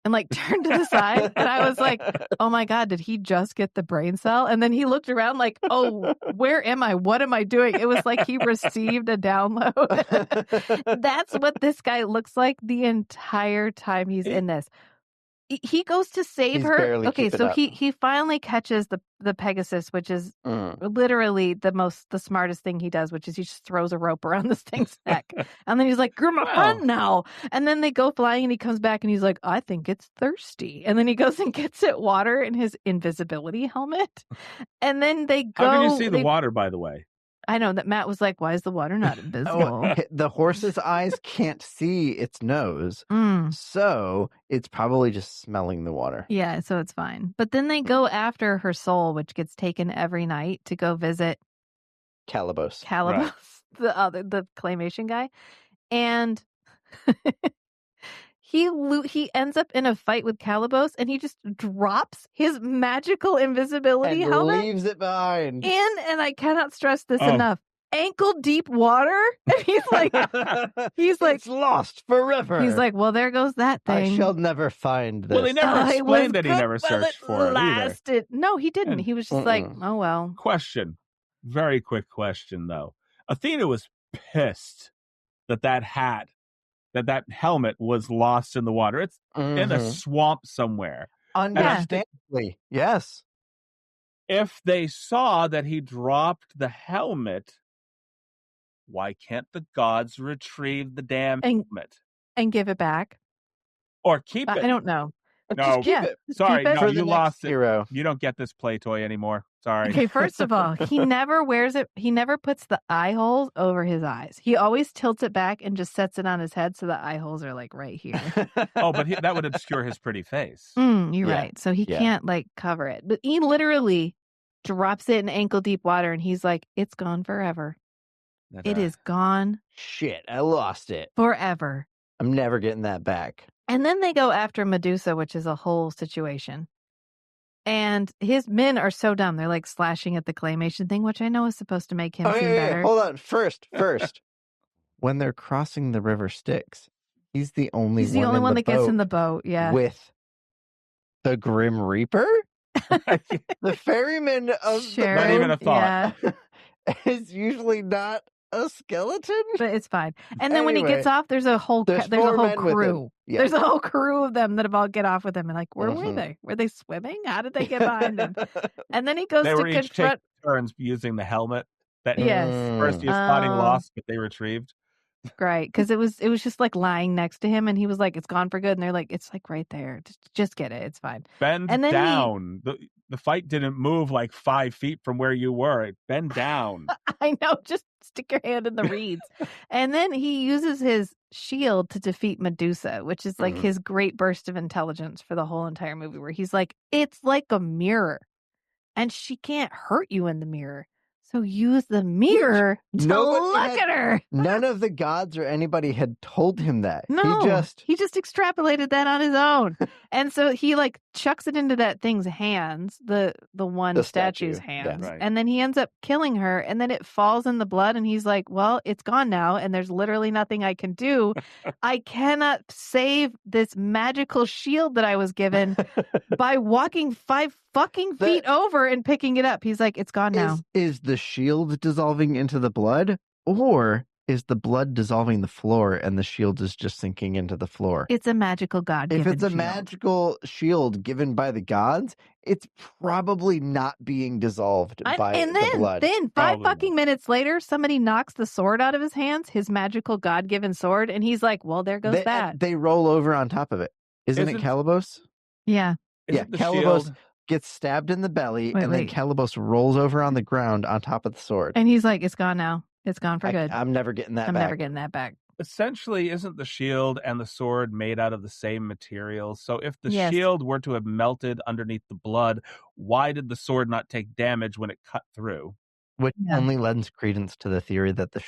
and like turned to the side, and I was like, "Oh my god, did he just get the brain cell?" And then he looked around like, "Oh, where am I? What am I doing?" It was like he received a download. That's what this guy looks like the entire time he's in this. He goes to save her. Okay, so he finally catches the Pegasus, which is literally the smartest thing he does, which is he just throws a rope around this thing's neck. And then he's like, "You're my friend now." And then they go flying and he comes back and he's like, "I think it's thirsty." And then he goes and gets it water in his invisibility helmet. And then they go. How can you see the water, by the way? I know that Matt was like, "Why is the water not invisible?" The horse's eyes can't see its nose, so it's probably just smelling the water. Yeah, so it's fine. But then they go after her soul, which gets taken every night to go visit Calibos, right. the claymation guy, and he ends up in a fight with Calibos, and he just drops his magical invisibility and helmet, leaves it behind. And I cannot stress this enough. Ankle deep water, and he's like, it's lost forever. He's like, "Well, there goes that thing. I shall never find this." Well, they never explained that he never searched for it either. No, he didn't. He was just like, "Oh well." Question, very quick question though. Athena was pissed that helmet was lost in the water. It's in a swamp somewhere. Understandably, yes. If they saw that he dropped the helmet, why can't the gods retrieve the damn helmet and give it back, or keep it? I don't know. No, keep it. Sorry, keep it. No, you lost it. Hero. You don't get this play toy anymore. Sorry. Okay, first of all, he never wears it. He never puts the eye holes over his eyes. He always tilts it back and just sets it on his head so the eye holes are like right here. But that would obscure his pretty face. You're right. So he can't like cover it. But he literally drops it in ankle deep water, and he's like, "It's gone forever. It is gone. Shit, I lost it forever. I'm never getting that back." And then they go after Medusa, which is a whole situation. And his men are so dumb. They're like slashing at the claymation thing, which I know is supposed to make him seem better. Hold on. First. When they're crossing the river Styx, he's the only one that gets in the boat. Yeah. With the Grim Reaper? The ferryman of not even a thought. Yeah. Is usually not a skeleton, but it's fine. And then when he gets off, there's a whole crew. Yeah. There's a whole crew of them that all get off with him. And like, where were they? Were they swimming? How did they get behind him? And then he goes to confront. Turns using the helmet that Perseus thought he lost, but they retrieved. Right, because it was just like lying next to him, and he was like, "It's gone for good," and they're like, "It's like right there. Just get it. It's fine." Bend down. The fight didn't move like 5 feet from where you were. Bend down. I know. Just stick your hand in the reeds. And then he uses his shield to defeat Medusa, which is like his great burst of intelligence for the whole entire movie, where he's like, "It's like a mirror, and she can't hurt you in the mirror. So use the mirror to look at her." None of the gods or anybody had told him that. No, he just extrapolated that on his own. And so he like chucks it into that thing's hands, the statue's hands. Yeah, right. And then he ends up killing her, and then it falls in the blood, and he's like, "Well, it's gone now, and there's literally nothing I can do. I cannot save this magical shield that I was given by walking 5 fucking feet over and picking it up." He's like, "It's gone now." Is the shield dissolving into the blood, or is the blood dissolving the floor and the shield is just sinking into the floor? It's a magical god-given shield. If it's a magical shield given by the gods, it's probably not being dissolved by the blood. Then 5 fucking minutes later, somebody knocks the sword out of his hands, his magical god-given sword, and he's like, "Well, there goes that." They roll over on top of it. Isn't it Calibos? Yeah. Calibos gets stabbed in the belly, then Calibos rolls over on the ground on top of the sword. And he's like, "It's gone now. It's gone for good. I'm never getting that back. I'm never getting that back." essentially, isn't the shield and the sword made out of the same material? So if the Yes. shield were to have melted underneath the blood, why did the sword not take damage when it cut through? Which Yeah. only lends credence to the theory that the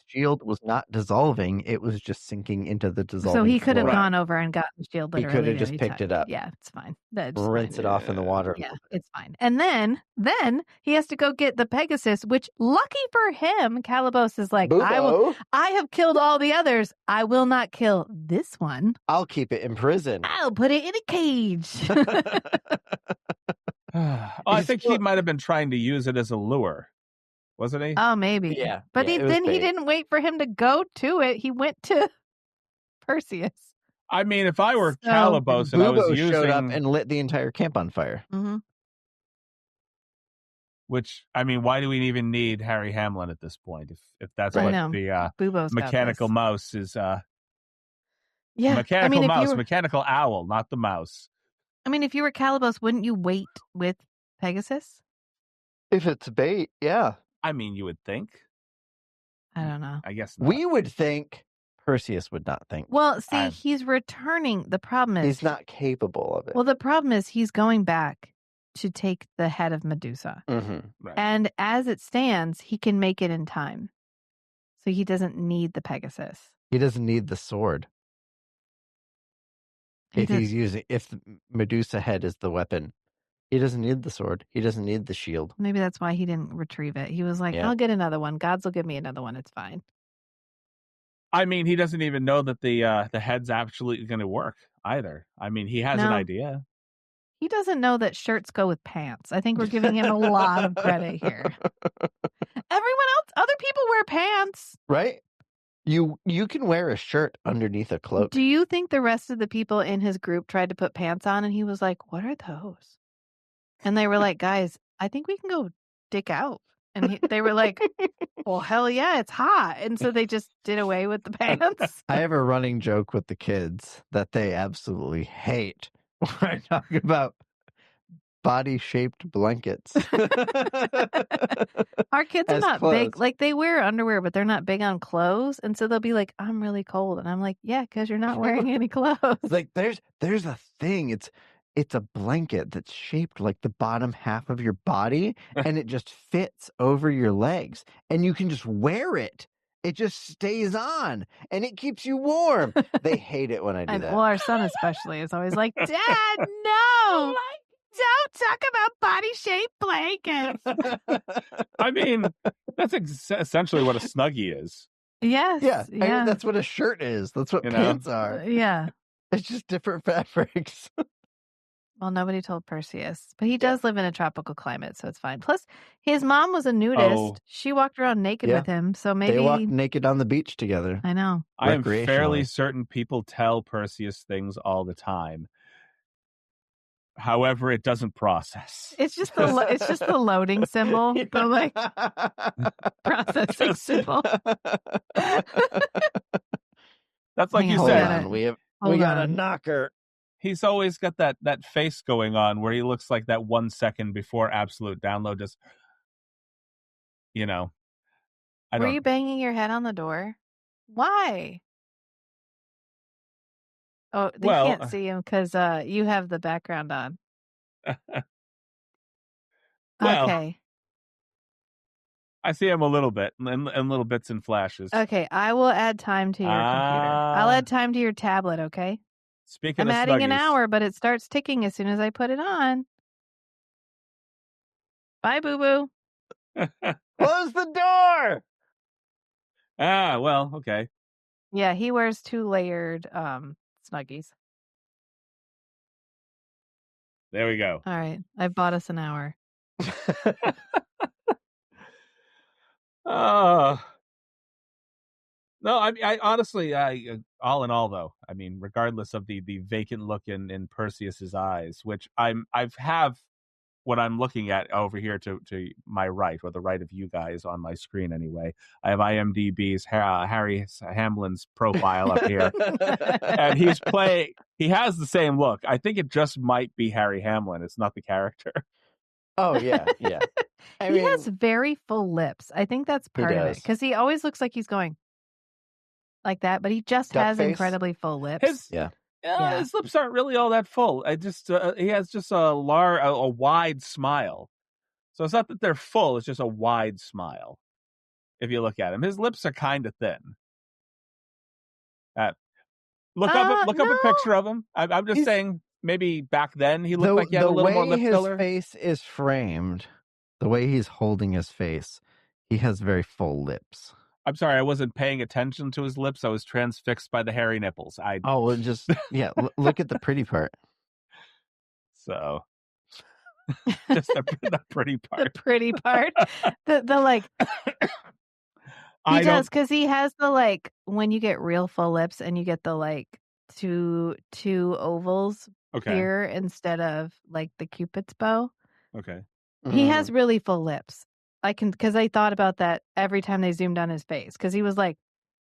shield was not dissolving; it was just sinking into the dissolving. So he could have fluid. gone over and gotten the shield. He Literally, could have at just any picked time. it up. Yeah, it's fine. That's Rinse fine. it off in the water. Yeah, it's fine. And then he has to go get the Pegasus, which, lucky for him, Calibos is like, I have killed all the others. I will not kill this one. I'll keep it in prison. I'll put it in a cage. I think he might have been trying to use it as a lure, wasn't he? Oh, maybe. Yeah. But he didn't wait for him to go to it. He went to Perseus. I mean, if I were Calibos and I was showed up and lit the entire camp on fire. Mm-hmm. Which, I mean, why do we even need Harry Hamlin at this point? If that's what the mechanical mouse is. Mechanical owl, not the mouse. I mean, if you were Calibos, wouldn't you wait with Pegasus? If it's bait, yeah. I mean, you would think. I don't know. I guess not. We would think. Perseus would not think. Well, see, he's returning. The problem is he's not capable of it. Well, the problem is he's going back to take the head of Medusa. Mm-hmm. Right. And as it stands, he can make it in time. So he doesn't need the Pegasus. He doesn't need the sword. If the Medusa head is the weapon, he doesn't need the sword. He doesn't need the shield. Maybe that's why he didn't retrieve it. He was like, I'll get another one. Gods will give me another one. It's fine. I mean, he doesn't even know that the head's absolutely going to work either. I mean, he has an idea. He doesn't know that shirts go with pants. I think we're giving him a lot of credit here. Everyone else, other people wear pants. Right? You can wear a shirt underneath a cloak. Do you think the rest of the people in his group tried to put pants on and he was like, what are those? And they were like, guys, I think we can go dick out. And they were like, well, hell yeah, it's hot. And so they just did away with the pants. I have a running joke with the kids that they absolutely hate when I talk about body-shaped blankets. Our kids are not big. Like, they wear underwear, but they're not big on clothes. And so they'll be like, I'm really cold. And I'm like, yeah, because you're not wearing any clothes. Like, there's a thing. It's a blanket that's shaped like the bottom half of your body, and it just fits over your legs, and you can just wear it. It just stays on, and it keeps you warm. They hate it when I do that. Well, our son especially is always like, Dad, no, don't talk about body-shaped blankets. I mean, that's essentially what a Snuggie is. Yes. Yeah. I mean, that's what a shirt is. That's what pants are. Yeah. It's just different fabrics. Well, nobody told Perseus, but he does live in a tropical climate, so it's fine. Plus, his mom was a nudist. Oh. She walked around naked with him, so maybe they walked naked on the beach together. I know. I am fairly certain people tell Perseus things all the time. However, it doesn't process. It's just the loading symbol, the like processing symbol. That's like you said. We got a knocker. He's always got that face going on where he looks like that 1 second before absolute download. Just, Were you banging your head on the door? Why? Oh, they can't see him because you have the background on. Okay. I see him a little bit, and little bits and flashes. Okay, I will add time to your computer. I'll add time to your tablet, okay? I'm adding Snuggies. an hour, but it starts ticking as soon as I put it on. Bye, boo-boo. Close the door! Well, okay. Yeah, he wears 2-layered Snuggies. There we go. All right, I bought us an hour. No, I honestly, all in all, though, I mean, regardless of the vacant look in Perseus's eyes, which I've what I'm looking at over here to my right, or the right of you guys on my screen anyway. I have IMDb's Harry Hamlin's profile up here, and he has the same look. I think it just might be Harry Hamlin. It's not the character. Oh, yeah. I mean, he has very full lips. I think that's part of it, because he always looks like he's going. like that, but he just Duck has face? incredibly full lips. His lips aren't really all that full. I just he has just a wide smile. So it's not that they're full; it's just a wide smile. If you look at him, his lips are kind of thin. Look up a picture of him. I'm just saying, maybe back then he looked like he had a little more lip filler. The way his face is framed, the way he's holding his face, he has very full lips. I'm sorry, I wasn't paying attention to his lips. I was transfixed by the hairy nipples. Just look at the pretty part. So, just the pretty part. The pretty part. The like. He does, because he has the like, when you get real full lips and you get the like two ovals here instead of like the Cupid's bow. Okay. He has really full lips. Because I thought about that every time they zoomed on his face, because he was like,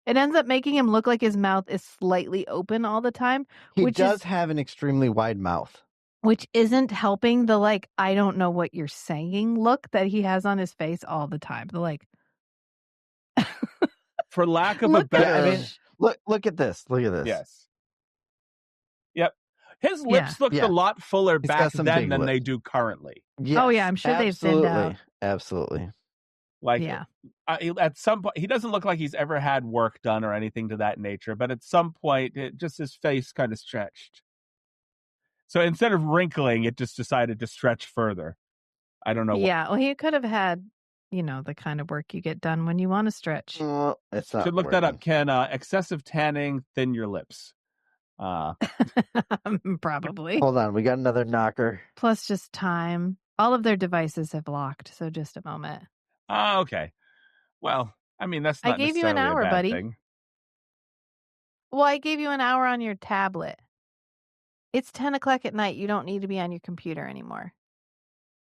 it ends up making him look like his mouth is slightly open all the time. He does have an extremely wide mouth. Which isn't helping the like, I don't know what you're saying look that he has on his face all the time. The like, for lack of a better, look at this. Look at this. Yes. Yep. His lips looked a lot fuller back then than they do currently. Yes, oh yeah, I'm sure they've thinned out. Absolutely. Like, at some point, he doesn't look like he's ever had work done or anything to that nature. But at some point, just his face kind of stretched. So instead of wrinkling, it just decided to stretch further. I don't know. Well, he could have had, the kind of work you get done when you want to stretch. Well, it's not. Should look that up. Can excessive tanning thin your lips? Probably. Hold on, we got another knocker. Plus just time. All of their devices have locked, so just a moment. Okay. Well, I mean, that's not I gave you an hour, buddy. Thing. Well, I gave you an hour on your tablet. It's 10 o'clock at night. You don't need to be on your computer anymore.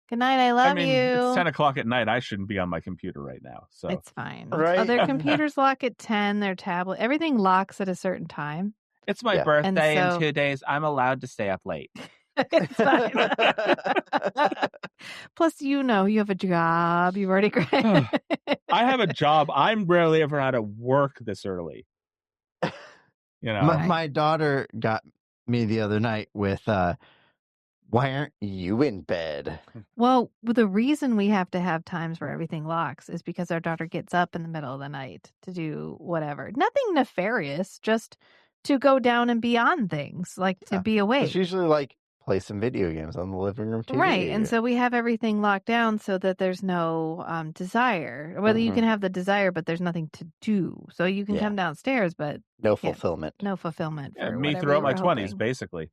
Good night. I love you. It's 10 o'clock at night. I shouldn't be on my computer right now. So it's fine. Right? Their computers lock at 10. Their tablet, everything locks at a certain time. It's my birthday in 2 days. I'm allowed to stay up late. It's fine. Plus, you have a job. You've already graduated. I have a job. I'm rarely ever out of work this early. My daughter got me the other night with, why aren't you in bed? Well, the reason we have to have times where everything locks is because our daughter gets up in the middle of the night to do whatever. Nothing nefarious, just to go down and beyond things, like to be awake. It's usually like play some video games on the living room TV. Right, and so we have everything locked down so that there's no desire. Whether you can have the desire, but there's nothing to do. So you can come downstairs, but no fulfillment. No fulfillment. Yeah, me throughout my 20s, basically.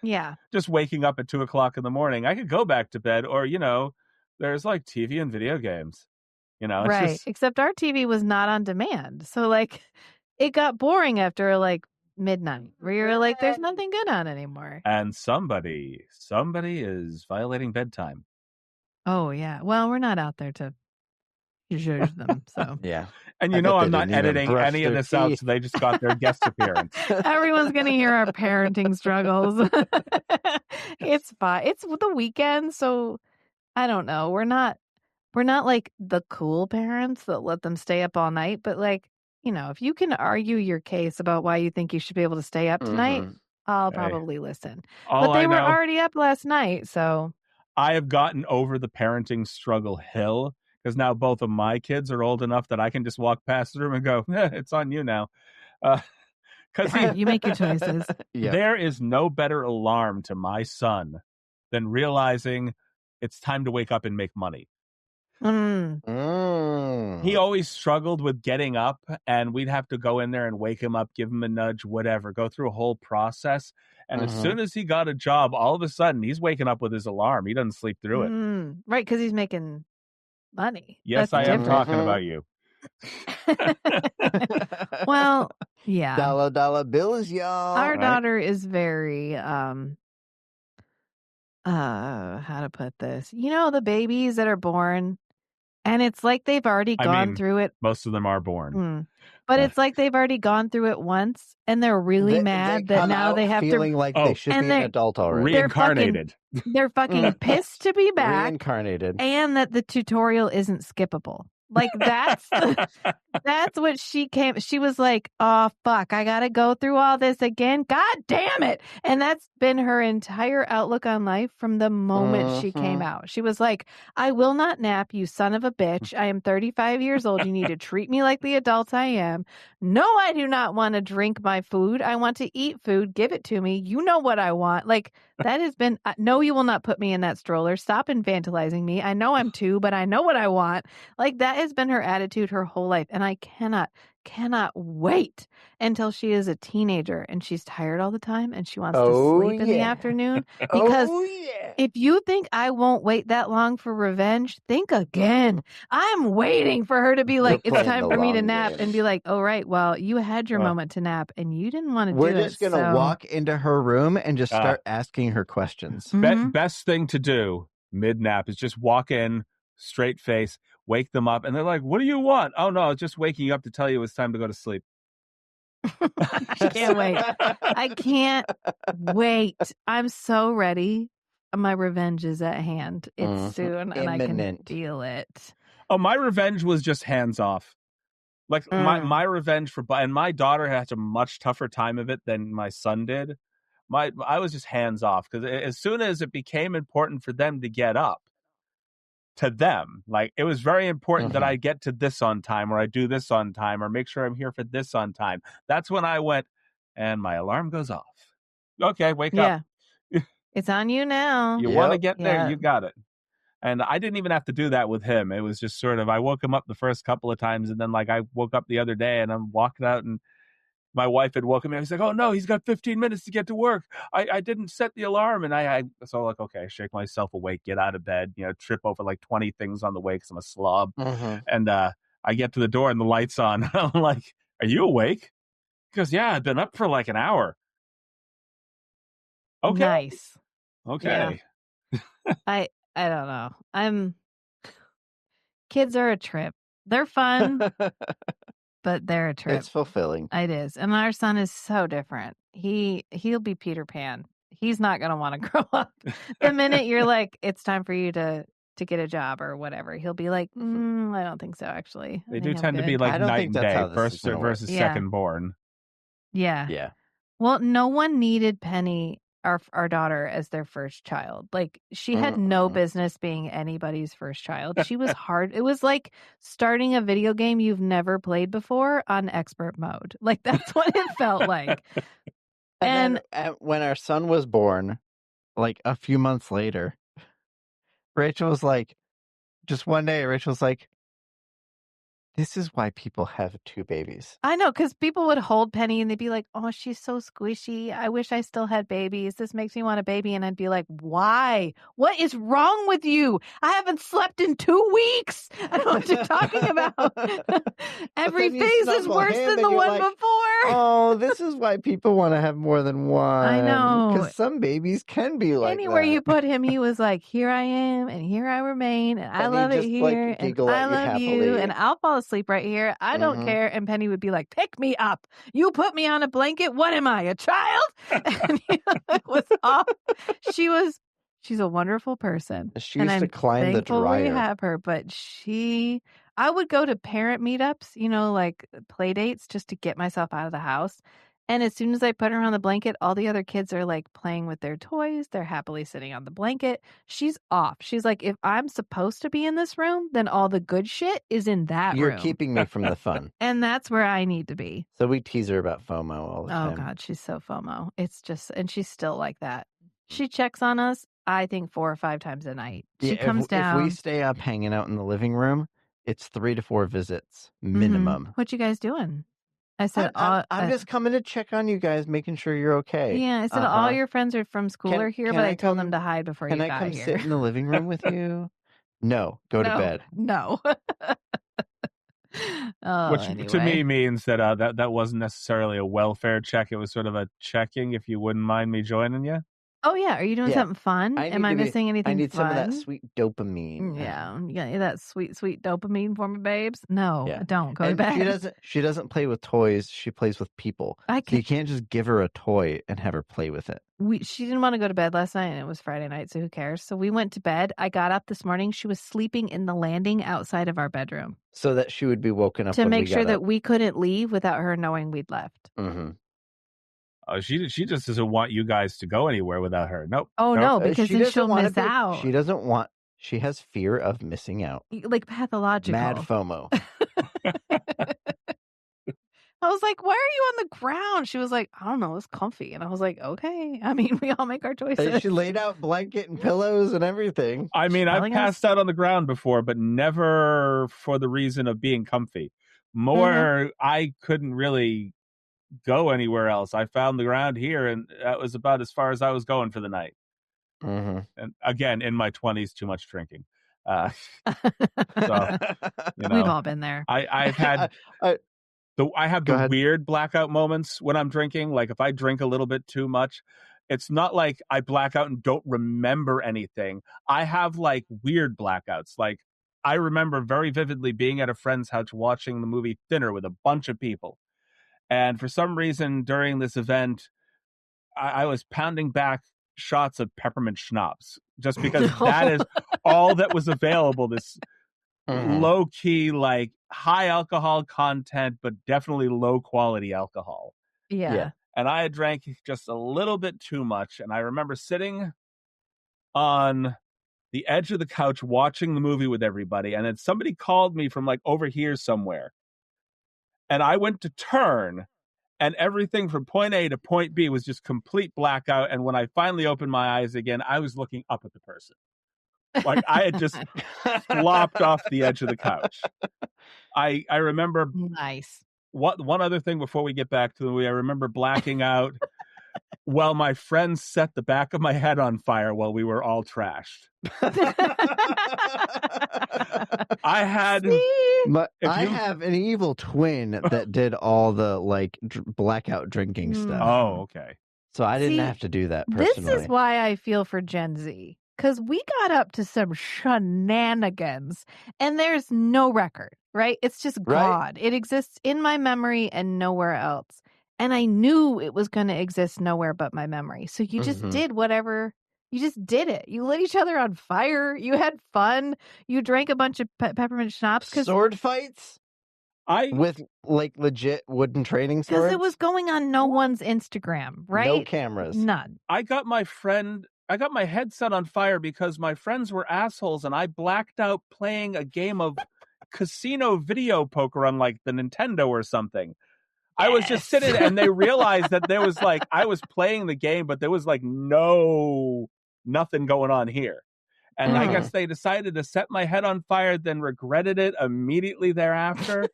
Yeah. Just waking up at 2 o'clock in the morning. I could go back to bed, or, there's like TV and video games. It's right. Except our TV was not on demand. So, like, it got boring after, like, midnight, where you're like, there's nothing good on anymore. And somebody is violating bedtime. Oh, yeah. Well, we're not out there to judge them, so. Yeah. And I'm not editing any of this out, so they just got their guest appearance. Everyone's going to hear our parenting struggles. It's fine. It's the weekend, so I don't know. We're not like the cool parents that let them stay up all night, but like, if you can argue your case about why you think you should be able to stay up tonight, I'll probably listen. But they were already up last night, so. I have gotten over the parenting struggle hill. Because now both of my kids are old enough that I can just walk past the room and go, it's on you now. Because you make your choices. There is no better alarm to my son than realizing it's time to wake up and make money. He always struggled with getting up, and we'd have to go in there and wake him up, give him a nudge, whatever, go through a whole process. And as soon as he got a job, all of a sudden, he's waking up with his alarm. He doesn't sleep through it. Right, because he's making money. Yes, that's I am talking about you. Well, yeah. Dollar bills, y'all. Our daughter is very how to put this? The babies that are born, and it's like they've already gone through it. Most of them are born. But it's like they've already gone through it once, and they're really mad that now they have feeling like they should be an adult already. Reincarnated. They're fucking pissed to be back. Reincarnated. And that the tutorial isn't skippable. Like that's what she was like, oh fuck, I gotta go through all this again. God damn it. And that's been her entire outlook on life from the moment she came out. She was like, I will not nap, you son of a bitch. I am 35 years old. You need to treat me like the adult I am. No, I do not want to drink my food. I want to eat food. Give it to me. You know what I want. Like that has been, no, you will not put me in that stroller. Stop infantilizing me. I know I'm 2, but I know what I want. Like that has been her attitude her whole life. And I cannot wait until she is a teenager and she's tired all the time and she wants to sleep in the afternoon. Because if you think I won't wait that long for revenge, think again. I'm waiting for her to be like, it's time for me to nap and be like, oh, right. Well, you had your moment to nap and you didn't want to do it. We're just going to walk into her room and just start asking her questions. Best thing to do mid-nap is just walk in, straight face, wake them up, and they're like, what do you want? Oh, no, I was just waking you up to tell you it's time to go to sleep. I can't wait. I can't wait. I'm so ready. My revenge is at hand. It's soon, and I can feel it. Oh, my revenge was just hands off. Like my revenge and my daughter had a much tougher time of it than my son did. I was just hands off because as soon as it became important for them to get up, to them, like it was very important that I get to this on time, or I do this on time, or make sure I'm here for this on time. That's when I went, and my alarm goes off. Okay, wake up. It's on you now. You want to get there, you got it. And I didn't even have to do that with him. It was just sort of, I woke him up the first couple of times, and then like I woke up the other day and I'm walking out and my wife had woken me. I was like, oh no, he's got 15 minutes to get to work. I didn't set the alarm. And so like, okay, shake myself awake, get out of bed, trip over like 20 things on the way because I'm a slob. And I get to the door and the light's on. I'm like, are you awake? He goes, yeah, I've been up for like an hour. Okay. Nice. Okay. Yeah. I don't know. Kids are a trip. They're fun. But they're a trip. It's fulfilling. It is. And our son is so different. He'll be Peter Pan. He's not going to want to grow up. The minute you're like, it's time for you to get a job or whatever, he'll be like, I don't think so, actually. They do tend to be like night and day, first versus second born. Yeah. Yeah. Well, no one needed Penny, our daughter, as their first child. Like she had no business being anybody's first child. She was hard. It was like starting a video game you've never played before on expert mode. Like that's what it felt like. And then, when our son was born, like a few months later, Rachel was like, just one day, Rachel was like, this is why people have 2 babies. I know, because people would hold Penny and they'd be like, oh, she's so squishy. I wish I still had babies. This makes me want a baby. And I'd be like, why? What is wrong with you? I haven't slept in 2 weeks. I don't know what you're talking about. Every phase is worse than the one before. Oh, this is why people want to have more than one. I know. Because some babies can be like Anywhere that. you put him, he was like, here I am and here I remain. And I love it here. And I love you. And I'll fall asleep right here. I don't care. And Penny would be like, pick me up. You put me on a blanket. What am I, a child? And it was off. She's a wonderful person. She used to climb the dryer. We have her, but I would go to parent meetups, like play dates, just to get myself out of the house. And as soon as I put her on the blanket, all the other kids are like playing with their toys. They're happily sitting on the blanket. She's off. She's like, if I'm supposed to be in this room, then all the good shit is in that room. You're keeping me from the fun. And that's where I need to be. So we tease her about FOMO all the time. Oh, God, she's so FOMO. It's just, and she's still like that. She checks on us, I think, 4 or 5 times a night. She comes down. If we stay up hanging out in the living room, it's 3 to 4 visits minimum. What you guys doing? I said, I'm just coming to check on you guys, making sure you're okay. Yeah, I said, all your friends are from school are here, but I told them to hide before you got here. Can I come sit in the living room with you? No, go to bed. No. Which to me means that wasn't necessarily a welfare check. It was sort of a checking, if you wouldn't mind me joining you. Oh, yeah. Are you doing something fun? Am I missing anything I need fun? some of that sweet dopamine. Yeah. You got that sweet, sweet dopamine for me, babes? No, I don't. Go to And bed. she doesn't play with toys. She plays with people. So you can't just give her a toy and have her play with it. She didn't want to go to bed last night, and it was Friday night, so who cares? So we went to bed. I got up this morning. She was sleeping in the landing outside of our bedroom. So that she would be woken up to when make we got sure that up. we couldn't leave without her knowing we'd left. Mm-hmm. She just doesn't want you guys to go anywhere without her. Nope. Oh, no, because then she'll miss out. She doesn't want. She has fear of missing out. Like pathological. Mad FOMO. I was like, why are you on the ground? She was like, I don't know, it's comfy. And I was like, okay. I mean, we all make our choices. And she laid out blanket and pillows and everything. I mean, I've passed out on the ground before, but never for the reason of being comfy. More, I couldn't really go anywhere else. I found the ground here, and that was about as far as I was going for the night. Mm-hmm. And again, in my 20s, too much drinking. So, we've all been there. I've had... I have the weird blackout moments when I'm drinking. Like if I drink a little bit too much, it's not like I black out and don't remember anything. I have like weird blackouts. Like I remember very vividly being at a friend's house watching the movie Thinner with a bunch of people. And for some reason during this event, I was pounding back shots of peppermint schnapps just because that is all that was available. This low key, like high alcohol content, but definitely low quality alcohol. Yeah. And I had drank just a little bit too much. And I remember sitting on the edge of the couch watching the movie with everybody. And then somebody called me from like over here somewhere. And I went to turn, and everything from point A to point B was just complete blackout. And when I finally opened my eyes again, I was looking up at the person. Like I had just flopped off the edge of the couch. I remember. Nice. One other thing before we get back to the movie, I remember blacking out while my friends set the back of my head on fire while we were all trashed. I had. I have an evil twin that did all the like blackout drinking stuff. Oh, okay. So I didn't have to do that personally. This is why I feel for Gen Z. Because we got up to some shenanigans, and there's no record, right? It's just God. It exists in my memory and nowhere else. And I knew it was going to exist nowhere but my memory. So you just did whatever. You just did it. You lit each other on fire. You had fun. You drank a bunch of peppermint schnapps. Sword fights? With like legit wooden training swords? Because it was going on no one's Instagram, right? No cameras. None. I got my headset on fire because my friends were assholes and I blacked out playing a game of casino video poker on like the Nintendo or something. I was just sitting and they realized that there was like, I was playing the game, but there was like nothing going on here. And I guess they decided to set my head on fire, then regretted it immediately thereafter.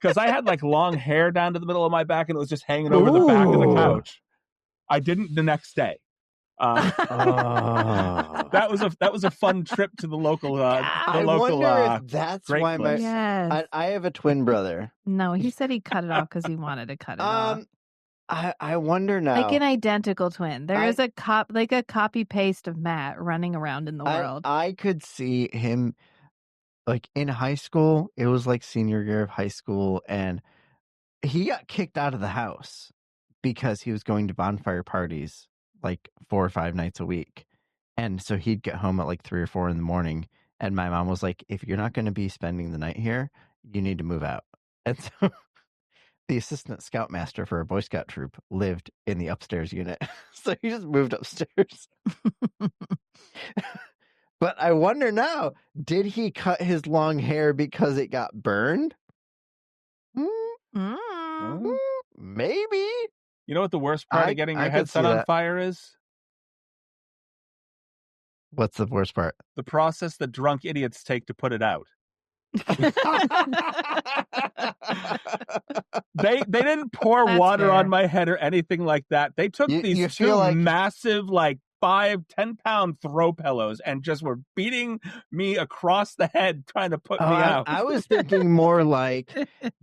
Because I had like long hair down to the middle of my back and it was just hanging over the back of the couch. I didn't the next day. That was a fun trip to the local. I wonder if that's why I have a twin brother. No, he said he cut it off because he wanted to cut it off. I wonder now. Like an identical twin. There is a copy paste of Matt running around in the world. I could see him like in high school. It was like senior year of high school, and he got kicked out of the house because he was going to bonfire parties like 4 or 5 nights a week. And so he'd get home at like 3 or 4 in the morning. And my mom was like, if you're not going to be spending the night here, you need to move out. And so the assistant scoutmaster for a Boy Scout troop lived in the upstairs unit. So he just moved upstairs. But I wonder now, did he cut his long hair because it got burned? Maybe. You know what the worst part of getting your head set on fire is? What's the worst part? The process that drunk idiots take to put it out. They didn't pour water on my head or anything like that. They took these two massive like 10-pound throw pillows and just were beating me across the head trying to put me out. I was thinking more like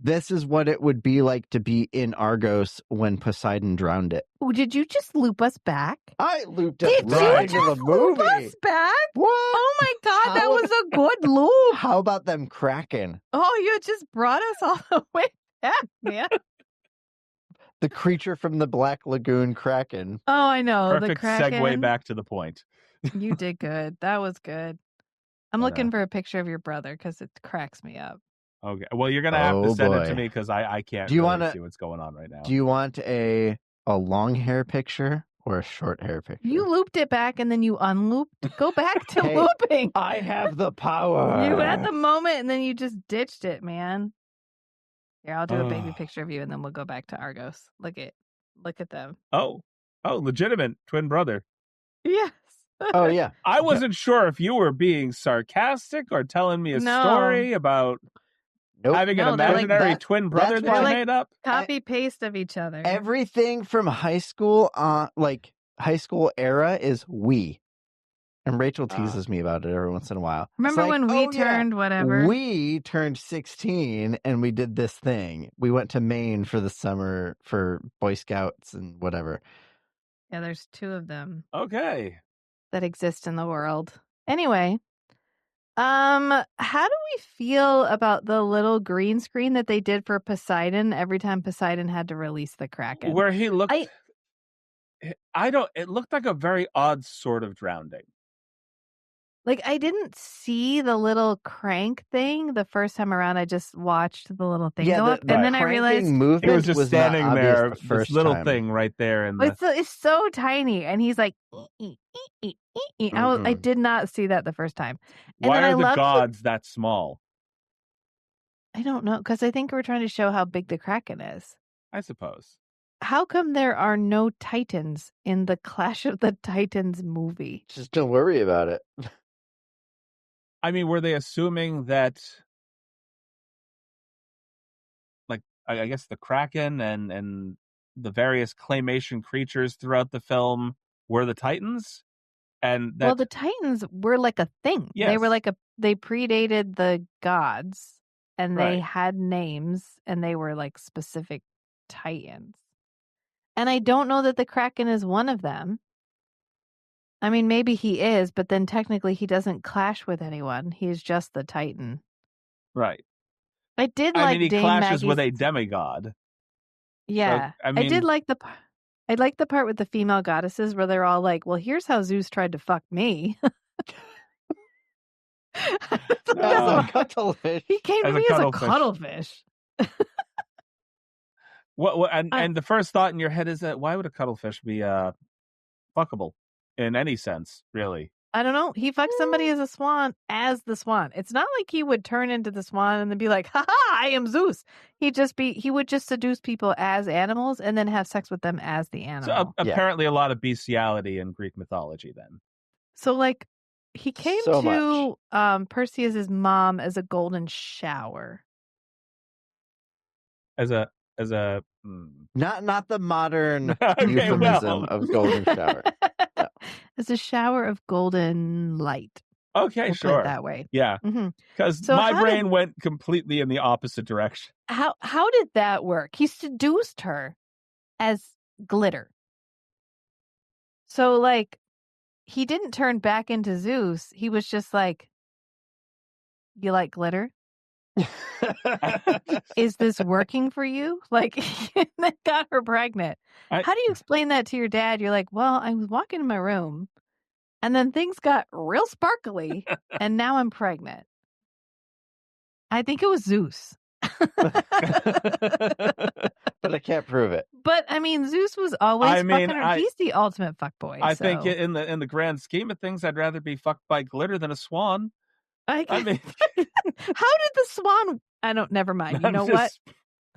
this is what it would be like to be in Argos when Poseidon drowned it. Oh, did you just loop us back? I looped Did us right you into the just loop movie. us back? What? Oh my God, that How- was a good loop. How about them Kraken? Oh, you just brought us all the way back, man. The creature from the Black Lagoon Kraken. Oh, I know. Perfect the Kraken. segue back to the point. You did good. That was good. I'm looking for a picture of your brother because it cracks me up. Okay. Well, you're going to have to send it to me because I can't see what's going on right now. Do you want a long hair picture or a short hair picture? You looped it back and then you unlooped. Go back to Hey, looping. I have the power. You had the moment and then you just ditched it, man. Here, I'll do a baby picture of you and then we'll go back to Argos. Look at them. Oh, legitimate twin brother. Yes. Oh, yeah. I wasn't sure if you were being sarcastic or telling me a story about having an imaginary twin brother that you made up. Copy paste of each other. Everything from high school, like high school era, is we. And Rachel teases me about it every once in a while. Remember when we turned whatever? We turned 16 and we did this thing. We went to Maine for the summer for Boy Scouts and whatever. Yeah, there's 2 of them. Okay. That exist in the world. Anyway, how do we feel about the little green screen that they did for Poseidon every time Poseidon had to release the Kraken? Where he looked, it looked like a very odd sort of drowning. Like, I didn't see the little crank thing the first time around. I just watched the little thing go up. And then I realized he was just standing there, the this little thing right there. And it's so tiny. And he's like, I did not see that the first time. And why then are the gods that small? I don't know, because I think we're trying to show how big the Kraken is. I suppose. How come there are no Titans in the Clash of the Titans movie? Just don't worry about it. I mean, were they assuming that, like, I guess the Kraken and the various claymation creatures throughout the film were the Titans? And that... Well, the Titans were like a thing. Yes. They were they predated the gods, and they had names, and they were like specific Titans. And I don't know that the Kraken is one of them. I mean, maybe he is, but then technically he doesn't clash with anyone. He is just the Titan. Right. I mean, he clashes with a demigod. Yeah. So, I mean, I did like the part with the female goddesses where they're all like, well, here's how Zeus tried to fuck me. As a cuttlefish. He came to me as a cuttlefish. And the first thought in your head is that why would a cuttlefish be fuckable in any sense, really? I don't know. He fucked somebody as the swan. It's not like he would turn into the swan and then be like, ha ha, I am Zeus. He would just seduce people as animals and then have sex with them as the animal. So apparently a lot of bestiality in Greek mythology then. So like he came to Perseus's mom as a golden shower. Not the modern euphemism of golden shower. No. As a shower of golden light. Okay, we'll sure. put it that way. Yeah. Because my brain went completely in the opposite direction. How did that work? He seduced her as glitter. So like he didn't turn back into Zeus. He was just like, you like glitter? Is this working for you? Like, that got her pregnant. How do you explain that to your dad? You're like, well, I was walking in my room and then things got real sparkly and now I'm pregnant. I think it was Zeus. But I can't prove it. But I mean, Zeus was always fucking her. He's the ultimate fuckboy. I think in the grand scheme of things, I'd rather be fucked by glitter than a swan. I mean, how did the swan? Never mind. You know what?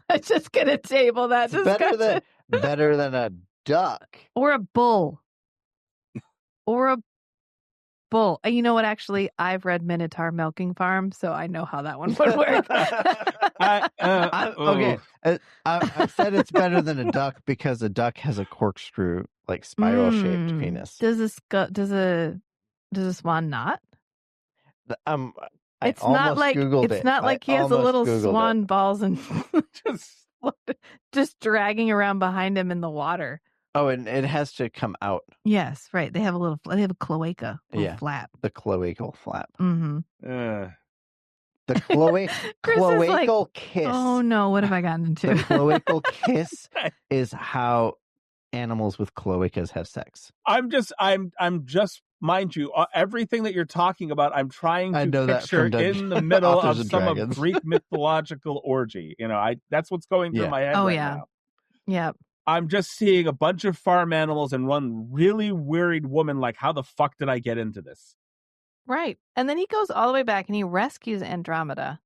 I'm just gonna table that discussion. Better than a duck or a bull, You know what? Actually, I've read Minotaur Milking Farm, so I know how that one would work. Okay, I said it's better than a duck because a duck has a corkscrew like spiral-shaped penis. Does a swan not? I It's almost not like Googled it's it. not like he has a almost little Googled swan it. balls and just dragging around behind him in the water. Oh, and it has to come out. Yes, right. They have a cloaca, flap. The cloacal flap. Mm-hmm. The cloacal kiss. Oh no, what have I gotten into? The cloacal kiss is how animals with cloacas have sex. I'm just, mind you, everything that you're talking about, I'm trying to picture in the middle of some Greek mythological orgy. That's what's going through my head now. Yeah. I'm just seeing a bunch of farm animals and one really worried woman like, how the fuck did I get into this? Right. And then he goes all the way back and he rescues Andromeda,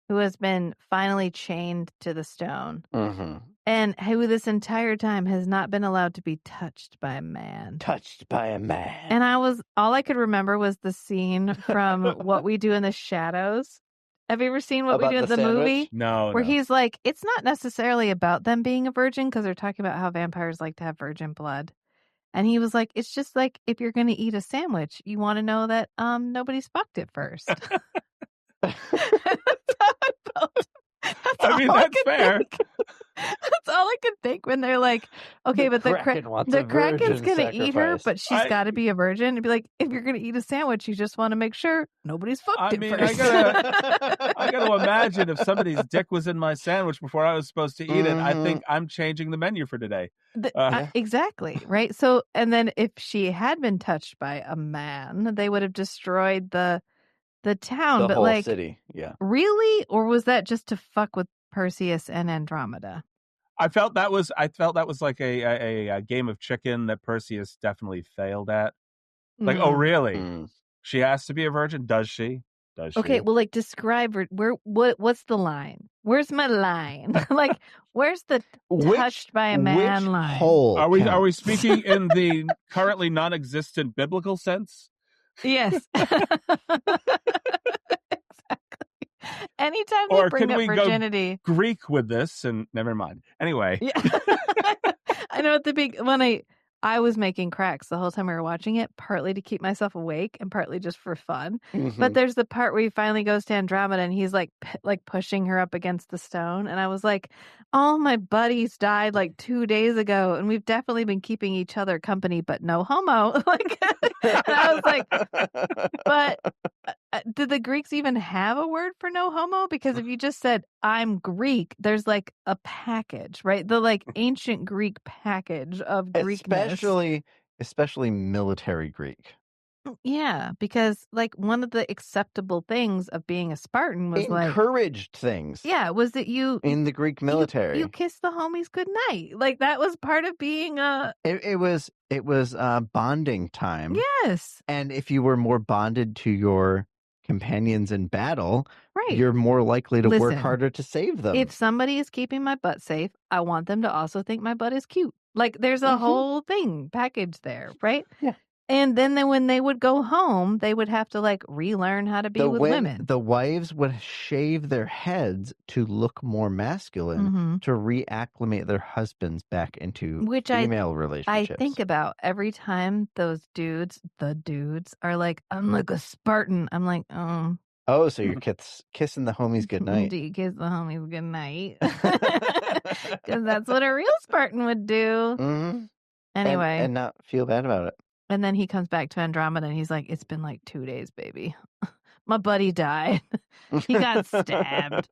who has been finally chained to the stone. Mm-hmm. And who this entire time has not been allowed to be touched by a man. And all I could remember was the scene from What We Do in the Shadows. Have you ever seen What We Do in the movie? No. Where he's like, it's not necessarily about them being a virgin, because they're talking about how vampires like to have virgin blood. And he was like, it's just like if you're going to eat a sandwich, you want to know that nobody's fucked it first. That's how I felt. That's fair. That's all I could think when they're like, okay, but the Kraken's going to eat her, but she's got to be a virgin. It'd be like, if you're going to eat a sandwich, you just want to make sure nobody's fucked it first. I got to imagine if somebody's dick was in my sandwich before I was supposed to eat it, I think I'm changing the menu for today. Exactly, right? So, and then if she had been touched by a man, they would have destroyed the town, the whole city. Yeah. Really? Or was that just to fuck with Perseus and Andromeda? I felt that was like a game of chicken that Perseus definitely failed at. Like, oh really? She has to be a virgin? Does she? Okay, well, like, describe what's the line? Where's my line? Like, where's the touched by a man line? Hole are we speaking in the currently non-existent biblical sense? Yes. Exactly. Anytime they bring up virginity. Go Greek with this, and never mind. Anyway. Yeah. I know when I was making cracks the whole time we were watching it, partly to keep myself awake and partly just for fun. Mm-hmm. But there's the part where he finally goes to Andromeda and he's like pushing her up against the stone. And I was like, all my buddies died like 2 days ago, and we've definitely been keeping each other company, but no homo. And I was like, but did the Greeks even have a word for no homo? Because if you just said, I'm Greek, there's like a package, right? The like ancient Greek package of Greekness. Especially military Greek. Yeah, because like one of the acceptable things of being a Spartan was encouraged things. Yeah, was that you in the Greek military you kiss the homies goodnight. Like that was part of being a. It was bonding time. Yes, and if you were more bonded to your companions in battle, right, you're more likely to work harder to save them. If somebody is keeping my butt safe, I want them to also think my butt is cute. Like there's a whole thing package there, right? Yeah. And then when they would go home, they would have to like relearn how to be with women. The wives would shave their heads to look more masculine, to reacclimate their husbands back into female relationships. I think about every time those dudes, are like, I'm like a Spartan. I'm like, oh. Oh, so you're kissing the homies goodnight. Do you kiss the homies goodnight? Because that's what a real Spartan would do. Mm-hmm. Anyway. And not feel bad about it. And then he comes back to Andromeda and he's like, it's been like 2 days, baby. My buddy died. He got stabbed.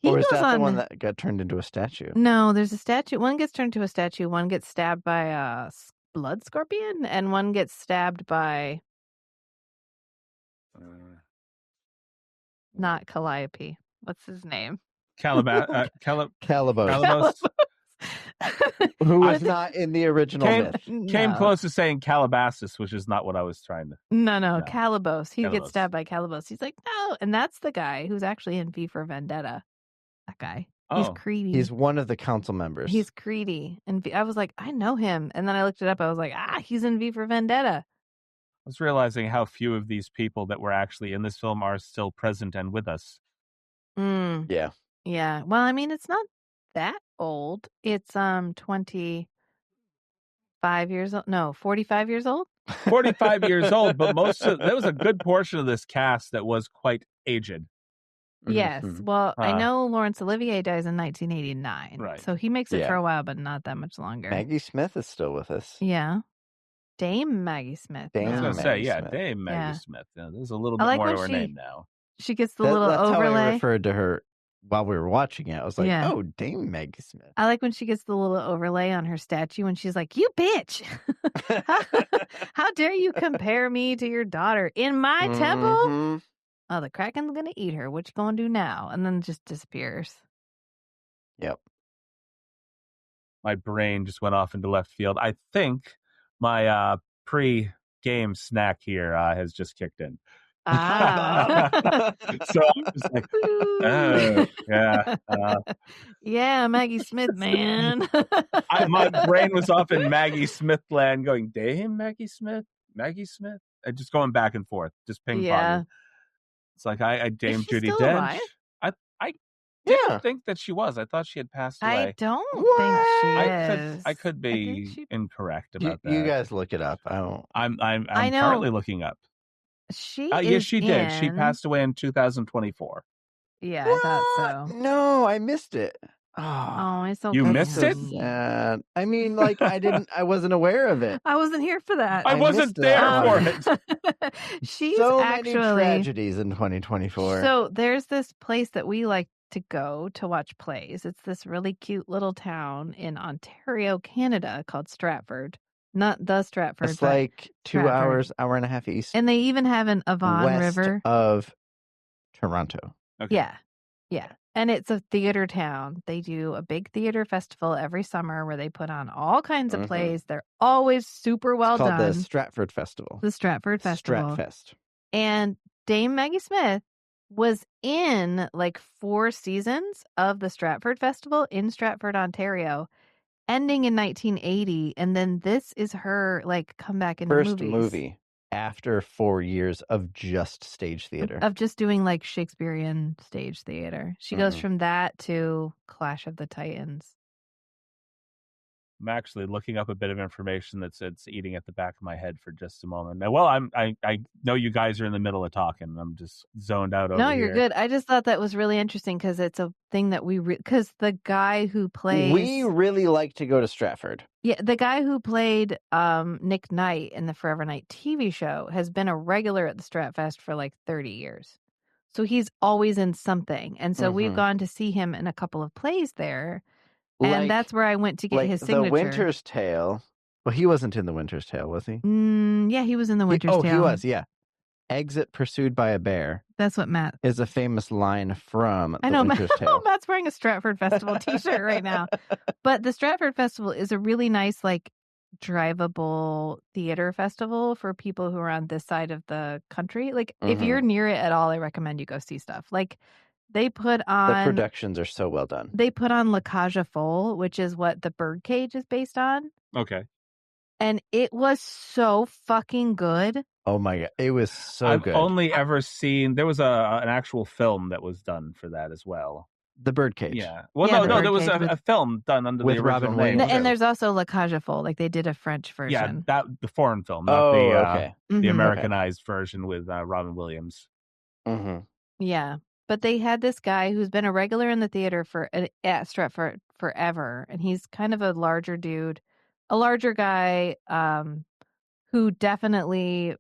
Or is that the one that got turned into a statue? No, there's a statue. One gets turned into a statue. One gets stabbed by a blood scorpion. And one gets stabbed by... Not Calliope. What's his name? Calabos. Who was not in the original myth. Came close to saying Calabasas, which is not what I was trying to... No. Calabos. He gets stabbed by Calabos. He's like, no. And that's the guy who's actually in V for Vendetta. That guy. Oh. He's Creedy. He's one of the council members. He's Creedy. And I was like, I know him. And then I looked it up. I was like, he's in V for Vendetta. I was realizing how few of these people that were actually in this film are still present and with us. Yeah. Yeah. Well, I mean, it's not that old. It's 20. 5 years old. No, 45 years old. 45 years old, but there was a good portion of this cast that was quite aged. Yes. Well, I know Laurence Olivier dies in 1989. Right. So he makes it for a while, but not that much longer. Maggie Smith is still with us. Yeah. Dame Maggie Smith. I was going to say, Smith. Dame Maggie Smith. There's a little bit like more when to her name now. She gets the little that's overlay. How I referred to her while we were watching it. I was like, oh, Dame Maggie Smith. I like when she gets the little overlay on her statue and she's like, you bitch. How dare you compare me to your daughter in my temple? Oh, the Kraken's going to eat her. What you going to do now? And then just disappears. Yep. My brain just went off into left field. I think my pre-game snack here has just kicked in. So I'm just like, oh, yeah. Yeah, Maggie Smith, man. My brain was off in Maggie Smith land going, Dame Maggie Smith? And just going back and forth, just ping-ponging. Yeah. It's like I Dame Judi still Dench. alive? I didn't think that she was. I thought she had passed away. I don't think she is. I could be incorrect about that. You guys look it up. I'm currently looking up. Yes, she did. She passed away in 2024. Yeah, I thought so. No, I missed it. Oh, it's okay. You missed it? I mean, like I wasn't aware of it. I wasn't here for that. I wasn't there for it. She's so actually many tragedies in 2024. So there's this place that we like to go to watch plays. It's this really cute little town in Ontario, Canada called Stratford. Not the Stratford. It's like 2 hours, hour and a half east. And they even have an Avon west River of Toronto. Okay. Yeah. And it's a theater town. They do a big theater festival every summer where they put on all kinds of plays. They're always super well done. It's called the Stratford Festival. The Stratford Festival. Stratfest. And Dame Maggie Smith was in like 4 seasons of the Stratford Festival in Stratford, Ontario, ending in 1980. And then this is her like comeback into movies. First movie after 4 years of just stage theater. Of just doing like Shakespearean stage theater. She goes from that to Clash of the Titans. I'm actually looking up a bit of information that's eating at the back of my head for just a moment. Now, well, I know you guys are in the middle of talking. I'm just zoned out over here. No, you're good. I just thought that was really interesting because it's a thing that because the guy who plays... We really like to go to Stratford. Yeah, the guy who played Nick Knight in the Forever Knight TV show has been a regular at the Stratfest for like 30 years. So he's always in something. And so we've gone to see him in a couple of plays there. And that's where I went to get his signature. The Winter's Tale. Well, he wasn't in The Winter's Tale, was he? Yeah, he was in The Winter's Tale. Oh, he was, yeah. Exit pursued by a bear. That's what Matt... is a famous line from The Winter's Tale. Matt's wearing a Stratford Festival t-shirt right now. But the Stratford Festival is a really nice, like, drivable theater festival for people who are on this side of the country. Like, if you're near it at all, I recommend you go see stuff. Like, they put on... The productions are so well done. They put on La Cage aux Folles, which is what The Birdcage is based on. Okay. And it was so fucking good. Oh my God. It was so good. I've only ever seen... There was an actual film that was done for that as well. The Birdcage. Yeah. Well, no, there was a film done under the original Robin name. Williams. And there's also La Cage aux Folles. Like, they did a French version. Yeah, the foreign film, not the Americanized version with Robin Williams. Yeah. But they had this guy who's been a regular in the theater at Stratford forever. And he's kind of a larger dude, a larger guy who definitely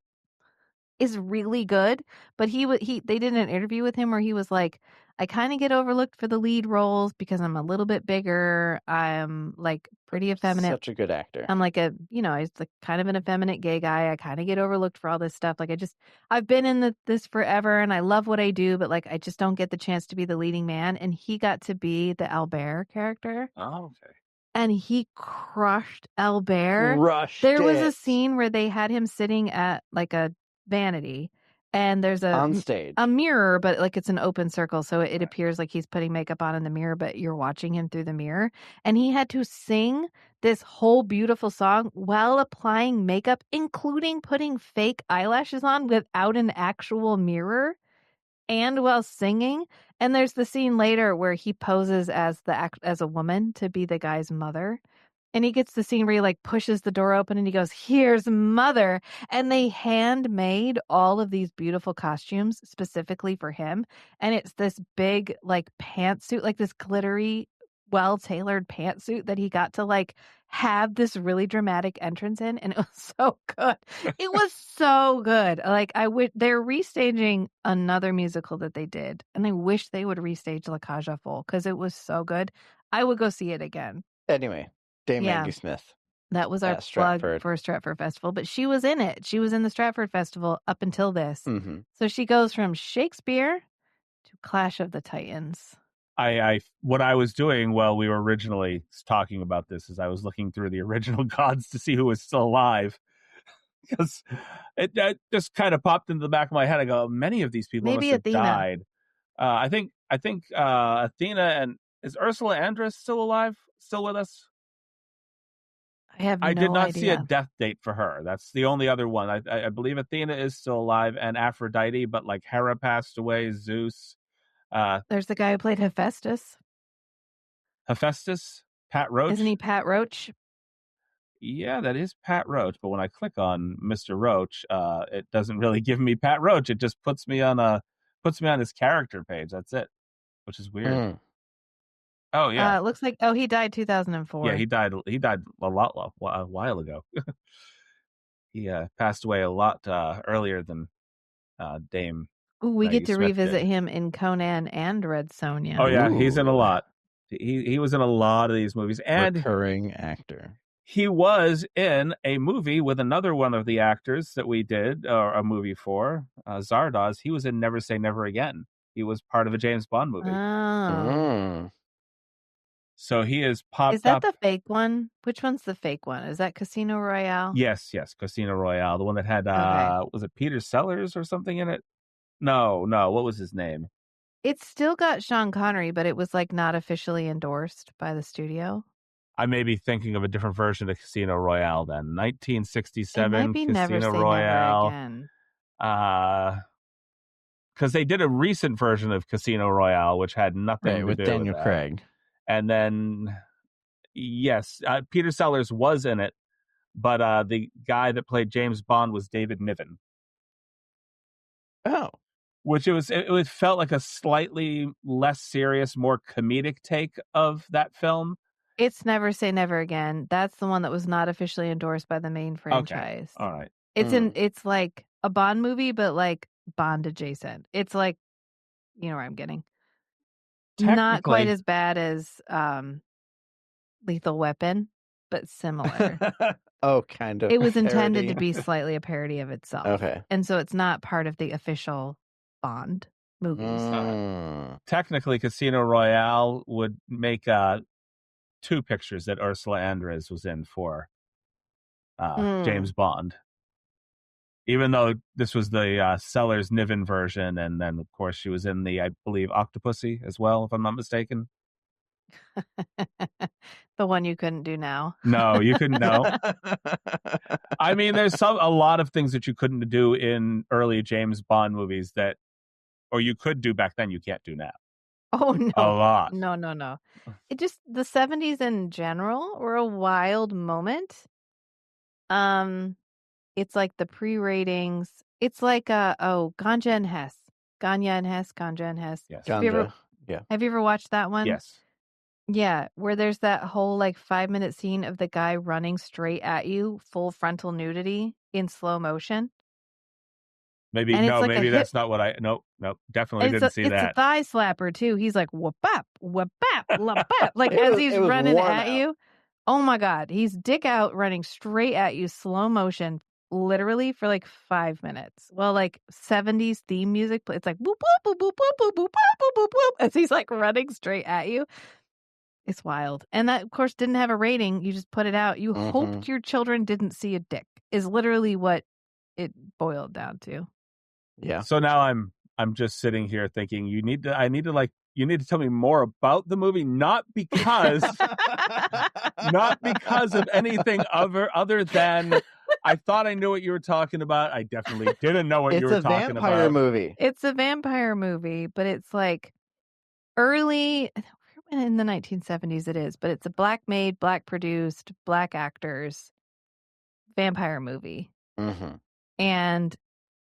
is really good. But they did an interview with him where he was like, I kind of get overlooked for the lead roles because I'm a little bit bigger. I'm like pretty effeminate. Such a good actor. I'm like he's like kind of an effeminate gay guy. I kind of get overlooked for all this stuff. Like I've been in this forever and I love what I do, but like I just don't get the chance to be the leading man. And he got to be the Albert character. Oh, okay. And he crushed Albert. There was a scene where they had him sitting at like a vanity. And there's on stage a mirror, but like it's an open circle. So it appears like he's putting makeup on in the mirror, but you're watching him through the mirror. And he had to sing this whole beautiful song while applying makeup, including putting fake eyelashes on without an actual mirror and while singing. And there's the scene later where he poses as a woman to be the guy's mother. And he gets the scene where he like pushes the door open and he goes, "Here's Mother." And they handmade all of these beautiful costumes specifically for him. And it's this big like pantsuit, like this glittery, well-tailored pantsuit that he got to like have this really dramatic entrance in. And it was so good. It was so good. Like they're restaging another musical that they did. And I wish they would restage La Cage aux Folles because it was so good. I would go see it again. Anyway. Dame Yeah. Maggie Smith. That was our plug for Stratford Festival, but she was in it. She was in the Stratford Festival up until this. Mm-hmm. So she goes from Shakespeare to Clash of the Titans. What I was doing while we were originally talking about this is I was looking through the original gods to see who was still alive. Because it just kind of popped into the back of my head. I go, many of these people must have died. I think Athena and is Ursula Andress still alive? Still with us? I did not see a death date for her. That's the only other one. I believe Athena is still alive and Aphrodite, but like Hera passed away, Zeus. There's the guy who played Hephaestus. Hephaestus? Pat Roach? Isn't he Pat Roach? Yeah, that is Pat Roach. But when I click on Mr. Roach, it doesn't really give me Pat Roach. It just puts me on his character page. That's it, which is weird. Mm. Oh yeah, it looks like he died 2004. Yeah, he died a while ago. He passed away a lot earlier than Dame. Ooh, we Maggie get to Smith revisit did. him in Conan and Red Sonja. Oh yeah, he's in a lot. He was in a lot of these movies, and recurring actor. He was in a movie with another one of the actors that we did a movie for, Zardoz. He was in Never Say Never Again. He was part of a James Bond movie. Oh. So he is popped up. Is that the fake one? Which one's the fake one? Is that Casino Royale? Yes, Casino Royale. The one that had, was it Peter Sellers or something in it? No. What was his name? It's still got Sean Connery, but it was like not officially endorsed by the studio. I may be thinking of a different version of Casino Royale then. 1967 it might be Casino Never Say Royale. Never Again. Because they did a recent version of Casino Royale, which had nothing to with do Daniel with that. Craig. And then, yes, Peter Sellers was in it, but the guy that played James Bond was David Niven. Oh. Which it felt like a slightly less serious, more comedic take of that film. It's Never Say Never Again. That's the one that was not officially endorsed by the main franchise. Okay. All right. It's like a Bond movie, but like Bond adjacent. It's like, you know where I'm getting. Not quite as bad as Lethal Weapon, but similar. Oh, kind of. It was intended to be slightly a parody of itself. Okay. And so it's not part of the official Bond movies. Technically, Casino Royale would make 2 pictures that Ursula Andress was in for James Bond. Even though this was the Sellers Niven version, and then of course she was in the, I believe, Octopussy as well, if I'm not mistaken. The one you couldn't do now. No, you couldn't. No. I mean, there's a lot of things that you couldn't do in early James Bond movies that, or you could do back then, you can't do now. Oh no, a lot. No. It just, the 70s in general were a wild moment. It's like the pre-ratings. It's like Ganja and Hess. Yes. Ganja. Have you ever watched that one? Yes. Yeah, where there's that whole like 5-minute scene of the guy running straight at you, full frontal nudity in slow motion. Maybe that's not what I. Nope. Definitely didn't see that. It's a thigh slapper too. He's like whoop bap, like as he's running at you. Oh my God, he's dick out running straight at you, slow motion, literally for like 5 minutes. Well, like 70s theme music, it's like boop boop boop boop boop boop boop boop boop boop as he's like running straight at you. It's wild. And that, of course, didn't have a rating. You just put it out. You hoped your children didn't see a dick, is literally what it boiled down to. Yeah. So now I'm just sitting here thinking you need to tell me more about the movie, not because of anything other than I thought I knew what you were talking about. I definitely didn't know what you were talking about. It's a vampire movie. It's a vampire movie, but it's like early. in the 1970s it is, but it's a black made, black produced, black actors vampire movie. Mm-hmm. And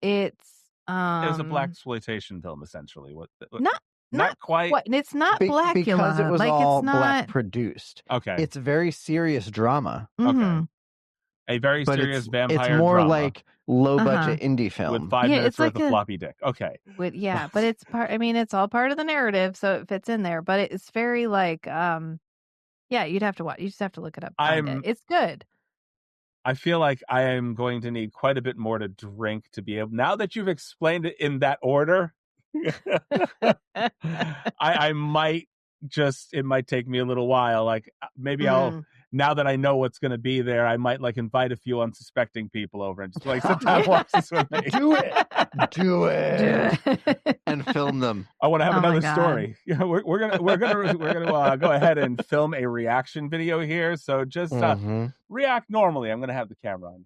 it's it was a black exploitation film, essentially. Not quite. It's not Blackula. Because it was like, all it's not black produced. Okay. It's very serious drama. Okay. A very serious vampire It's more drama like low budget indie film with 5 minutes worth of floppy dick. Okay. But it's part. I mean, it's all part of the narrative, so it fits in there. But it's very like, you'd have to watch. You just have to look it up. It's good. I feel like I am going to need quite a bit more to drink to be able. Now that you've explained it in that order, I might just. It might take me a little while. Like maybe I'll. Now that I know what's going to be there, I might like invite a few unsuspecting people over and just like sit down and watch this with me. Do it, and film them. I want to have another story. We're gonna go ahead and film a reaction video here. So just react normally. I'm gonna have the camera on you.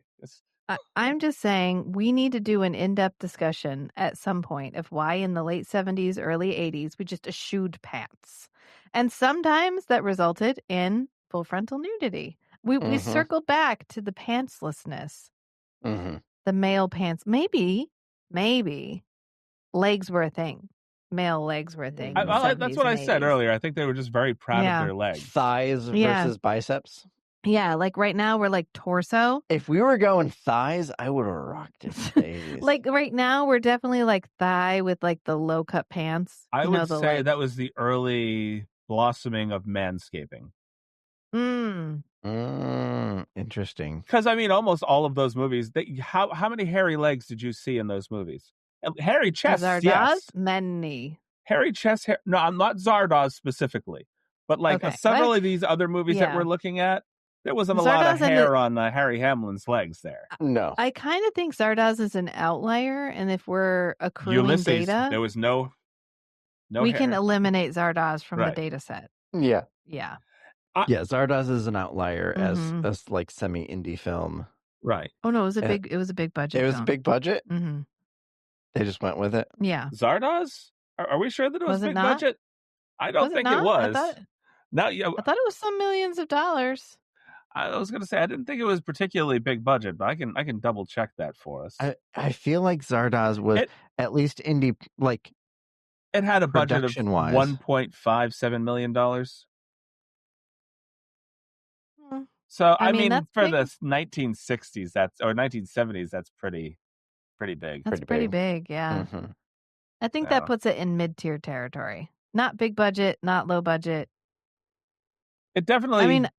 I'm just saying we need to do an in-depth discussion at some point of why in the late 70s, early 80s we just eschewed pants, and sometimes that resulted in full frontal nudity. We circled back to the pantslessness. The male pants. Maybe legs were a thing. Male legs were a thing. That's what I said earlier. I think they were just very proud of their legs. Thighs versus biceps. Yeah, like right now we're like torso. If we were going thighs, I would have rocked it. Like right now we're definitely like thigh with like the low cut pants. I would say that was the early blossoming of manscaping. Interesting. Because I mean, almost all of those movies. How many hairy legs did you see in those movies? Hairy chest, Zardoz? yes. Many. Hairy chest. No, I'm not Zardoz specifically, but like several of these other movies that we're looking at, there wasn't a lot of hair on Harry Hamlin's legs there. No, I kind of think Zardoz is an outlier, and if we're accruing data, there was no. We hair. can eliminate Zardoz from the data set. Yeah. Zardoz is an outlier as like semi-indie film. Right. Oh no, it was a big budget. It was film. a big budget? Mm-hmm. They just went with it? Yeah. Zardoz? Are we sure that it was big budget? I don't think it was. I thought it was some millions of dollars. I was going to say I didn't think it was particularly big budget, but I can double check that for us. I feel like Zardoz was at least indie, like it had a budget of $1.57 million. So I mean for the 1960s, or 1970s, that's pretty big. That's pretty big, yeah. I think that puts it in mid-tier territory. Not big budget, not low budget. It definitely. I mean,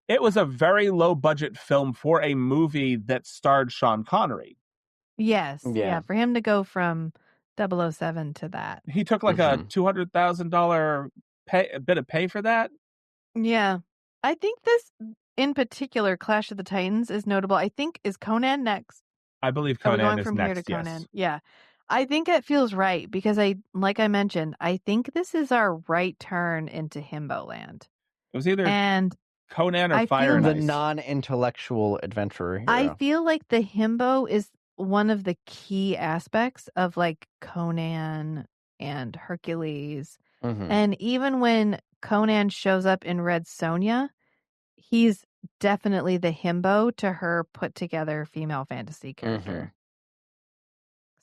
it was a very low budget film for a movie that starred Sean Connery. Yes, yeah. For him to go from 007 to that, he took like a $200,000 bit of pay for that. Yeah, I think this. In particular, Clash of the Titans is notable. I think is Conan next. I believe Conan is from next. Here to Conan. Yes. Yeah, I think it feels right because like I mentioned, I think this is our right turn into Himbo land. It was either Conan or Fire and Ice. The non-intellectual adventurer hero. I feel like the Himbo is one of the key aspects of like Conan and Hercules, and even when Conan shows up in Red Sonja, he's definitely the himbo to her put together female fantasy character.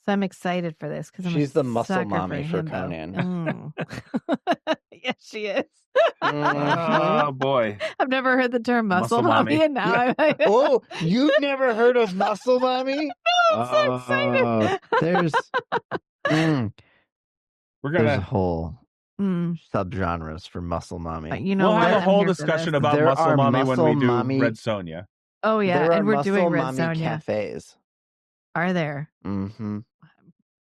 So I'm excited for this because she's the muscle mommy for Conan. Yes, she is. Oh boy, I've never heard the term muscle mommy, and now oh, you've never heard of muscle mommy? No, I'm so excited. There's there's a whole subgenres for muscle mommy. We'll have a whole discussion about muscle mommy when we do Red Sonja. Oh yeah, and we're doing Red Sonja cafes. Are there?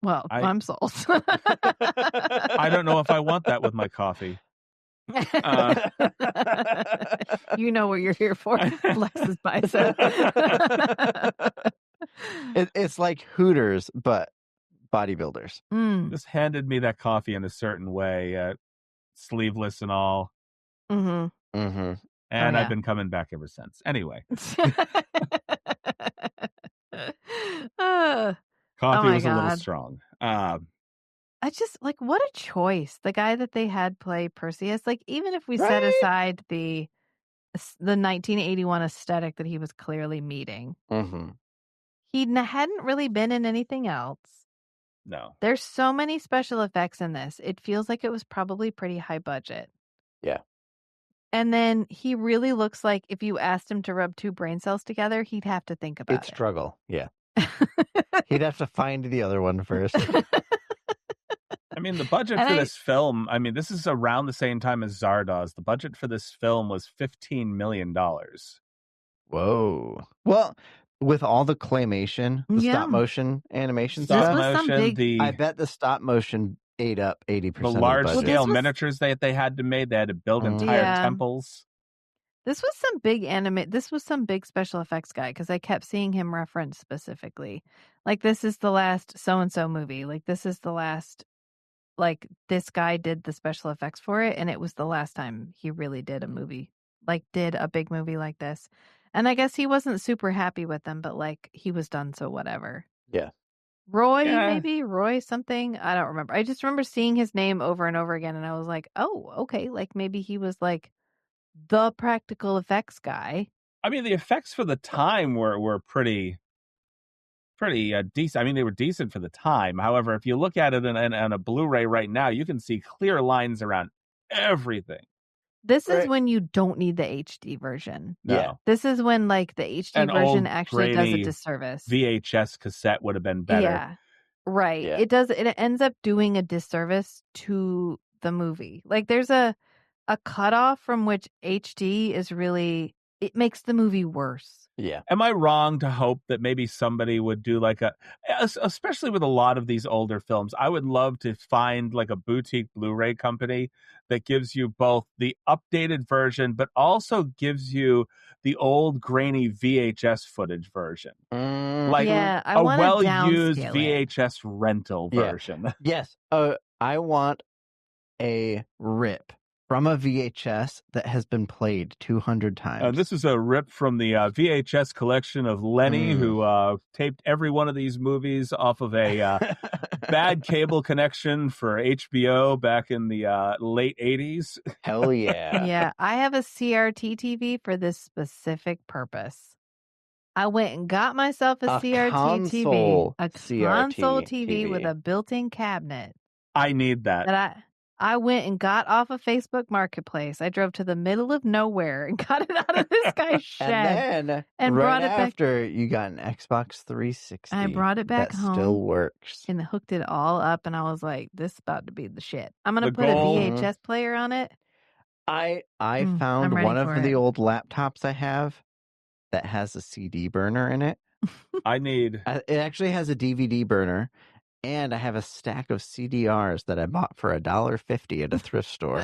Well, I'm sold. I don't know if I want that with my coffee. You know what you're here for. Lex's bicep. It's like Hooters, but bodybuilders. Just handed me that coffee in a certain way, sleeveless and all. And I've been coming back ever since. Anyway. Coffee was a little strong. I just like what a choice. The guy that they had play Perseus, like even if we set aside the 1981 aesthetic that he was clearly meeting, he hadn't really been in anything else. No. There's so many special effects in this. It feels like it was probably pretty high budget. Yeah. And then he really looks like if you asked him to rub two brain cells together, he'd have to think about It'd struggle. Yeah. He'd have to find the other one first. I mean, the budget for this film, I mean, this is around the same time as Zardoz. The budget for this film was $15 million. Whoa. Well, with all the claymation, the stop motion animation stuff, I bet the stop motion ate up 80% the large scale miniatures they had to make. They had to build entire temples. This was some big This was some big special effects guy because I kept seeing him referenced specifically. Like, this is the last so-and-so movie. Like, this is the last, like, this guy did the special effects for it. And it was the last time he really did a movie, like, did a big movie like this. And I guess he wasn't super happy with them, but, like, he was done, so whatever. Yeah. Roy something. I don't remember. I just remember seeing his name over and over again. And I was like, oh, okay. Like, maybe he was, like, the practical effects guy. I mean, the effects for the time were pretty decent. I mean, they were decent for the time. However, if you look at it on a Blu-ray right now, you can see clear lines around everything. This is when you don't need the HD version. No. Yeah. This is when, like, the HD version actually does a disservice. VHS cassette would have been better. Yeah. Right. Yeah. It ends up doing a disservice to the movie. Like, there's a cutoff from which HD is really, it makes the movie worse. Yeah. Am I wrong to hope that maybe somebody would do like especially with a lot of these older films, I would love to find like a boutique Blu-ray company that gives you both the updated version, but also gives you the old grainy VHS footage version. Like a well-used VHS rental version. Yes. I want a rip from a VHS that has been played 200 times. This is a rip from the VHS collection of Lenny, who taped every one of these movies off of a bad cable connection for HBO back in the late 80s. Hell yeah. Yeah, I have a CRT TV for this specific purpose. I went and got myself a CRT TV. A console TV with a built-in cabinet. I need that. I went and got off of Facebook Marketplace. I drove to the middle of nowhere and got it out of this guy's shed. And then, brought it back. After you got an Xbox 360. I brought it back home. Still works. And hooked it all up. And I was like, this is about to be the shit. I'm going to put a VHS player on it. I found one of the old laptops I have that has a CD burner in it. It actually has a DVD burner. And I have a stack of CDRs that I bought for $1.50 at a thrift store.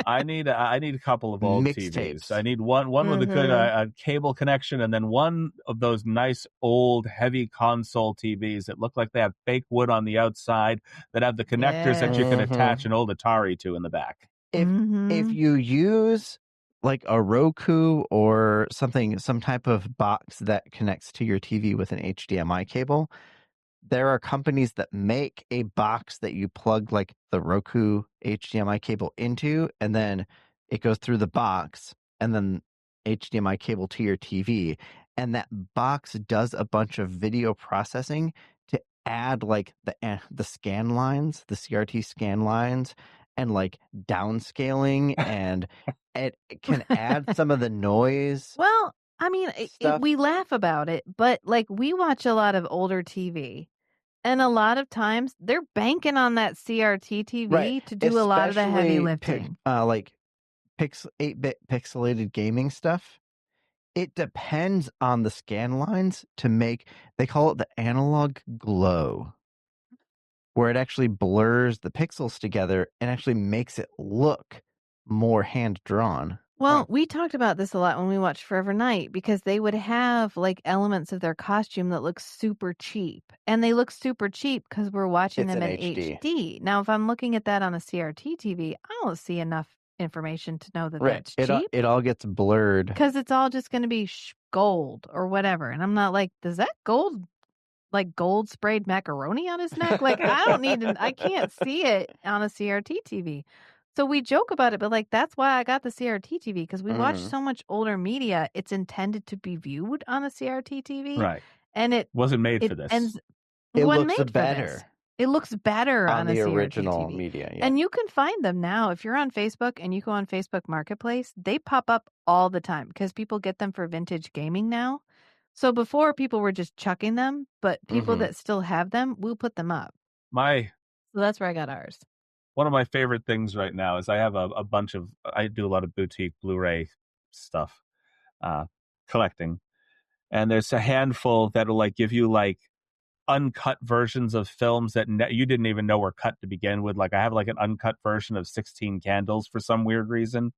I need a couple of old Mixed TVs. tapes. I need one with a good cable connection, and then one of those nice old heavy console TVs that look like they have fake wood on the outside that have the connectors that you can attach an old Atari to in the back. If you use like a Roku or something, some type of box that connects to your TV with an HDMI cable, there are companies that make a box that you plug like the Roku HDMI cable into, and then it goes through the box and then HDMI cable to your TV. And that box does a bunch of video processing to add like the scan lines, the CRT scan lines, and like downscaling, and it can add some of the noise. Well, I mean, we laugh about it, but like we watch a lot of older TV. And a lot of times they're banking on that CRT TV to do a lot of the heavy lifting. Like 8-bit pixelated gaming stuff. It depends on the scan lines to make, they call it the analog glow, where it actually blurs the pixels together and actually makes it look more hand-drawn. Well, we talked about this a lot when we watched Forever Night, because they would have like elements of their costume that look super cheap. And they look super cheap because we're watching them in HD. Now, if I'm looking at that on a CRT TV, I don't see enough information to know that that's cheap. It all gets blurred. Because it's all just going to be gold or whatever. And I'm not like, does that gold like gold sprayed macaroni on his neck. Like I can't see it on a CRT TV. So we joke about it, but like that's why I got the CRT TV, because we watch so much older media. It's intended to be viewed on a CRT TV, right? And it wasn't made for this. It looks better. It looks better on the a CRT original TV. media. Yeah. And you can find them now. If you're on Facebook and you go on Facebook Marketplace, they pop up all the time because people get them for vintage gaming now. So before, people were just chucking them, but people that still have them will put them up. So that's where I got ours. One of my favorite things right now is I have a bunch of, I do a lot of boutique Blu-ray stuff, collecting. And there's a handful that'll like give you like uncut versions of films that you didn't even know were cut to begin with. Like I have like an uncut version of 16 Candles for some weird reason.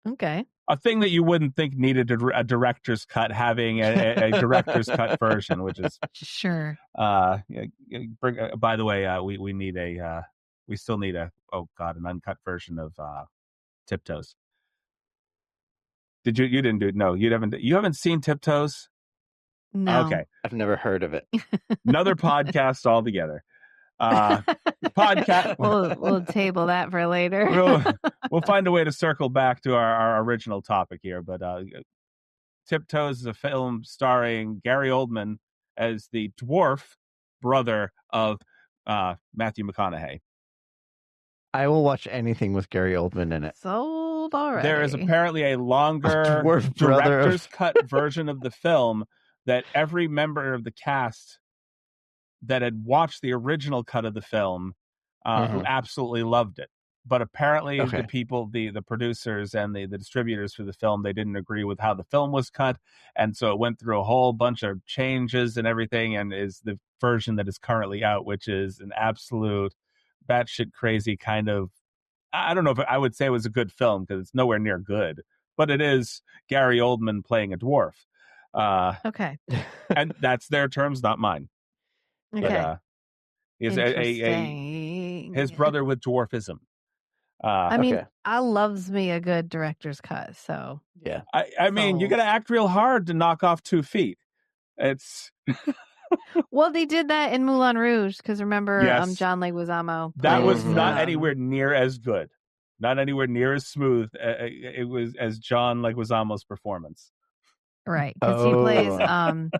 Okay. A thing that you wouldn't think needed a director's cut, having a director's cut version, which is sure. By the way, we need we still need an uncut version of Tiptoes. Did you didn't do it? No, you haven't seen Tiptoes? No. Okay. I've never heard of it. Another podcast altogether. Podcast. We'll table that for later. We'll find a way to circle back to our original topic here, but Tiptoes is a film starring Gary Oldman as the dwarf brother of Matthew McConaughey. I will watch anything with Gary Oldman in it. Sold already. There is apparently a longer director's cut version of the film that every member of the cast that had watched the original cut of the film who absolutely loved it. But apparently the people, the producers and the distributors for the film, they didn't agree with how the film was cut. And so it went through a whole bunch of changes and everything, and is the version that is currently out, which is an absolute batshit crazy kind of, I don't know if I would say it was a good film because it's nowhere near good, but it is Gary Oldman playing a dwarf. Okay. And that's their terms, not mine. Okay. But, his brother with dwarfism. I mean, I loves me a good director's cut, so yeah. I mean, you got to act real hard to knock off 2 feet. It's well, they did that in Moulin Rouge because remember, John Leguizamo. That was not anywhere near as good, not anywhere near as smooth. It was as John Leguizamo's performance, right? Because he plays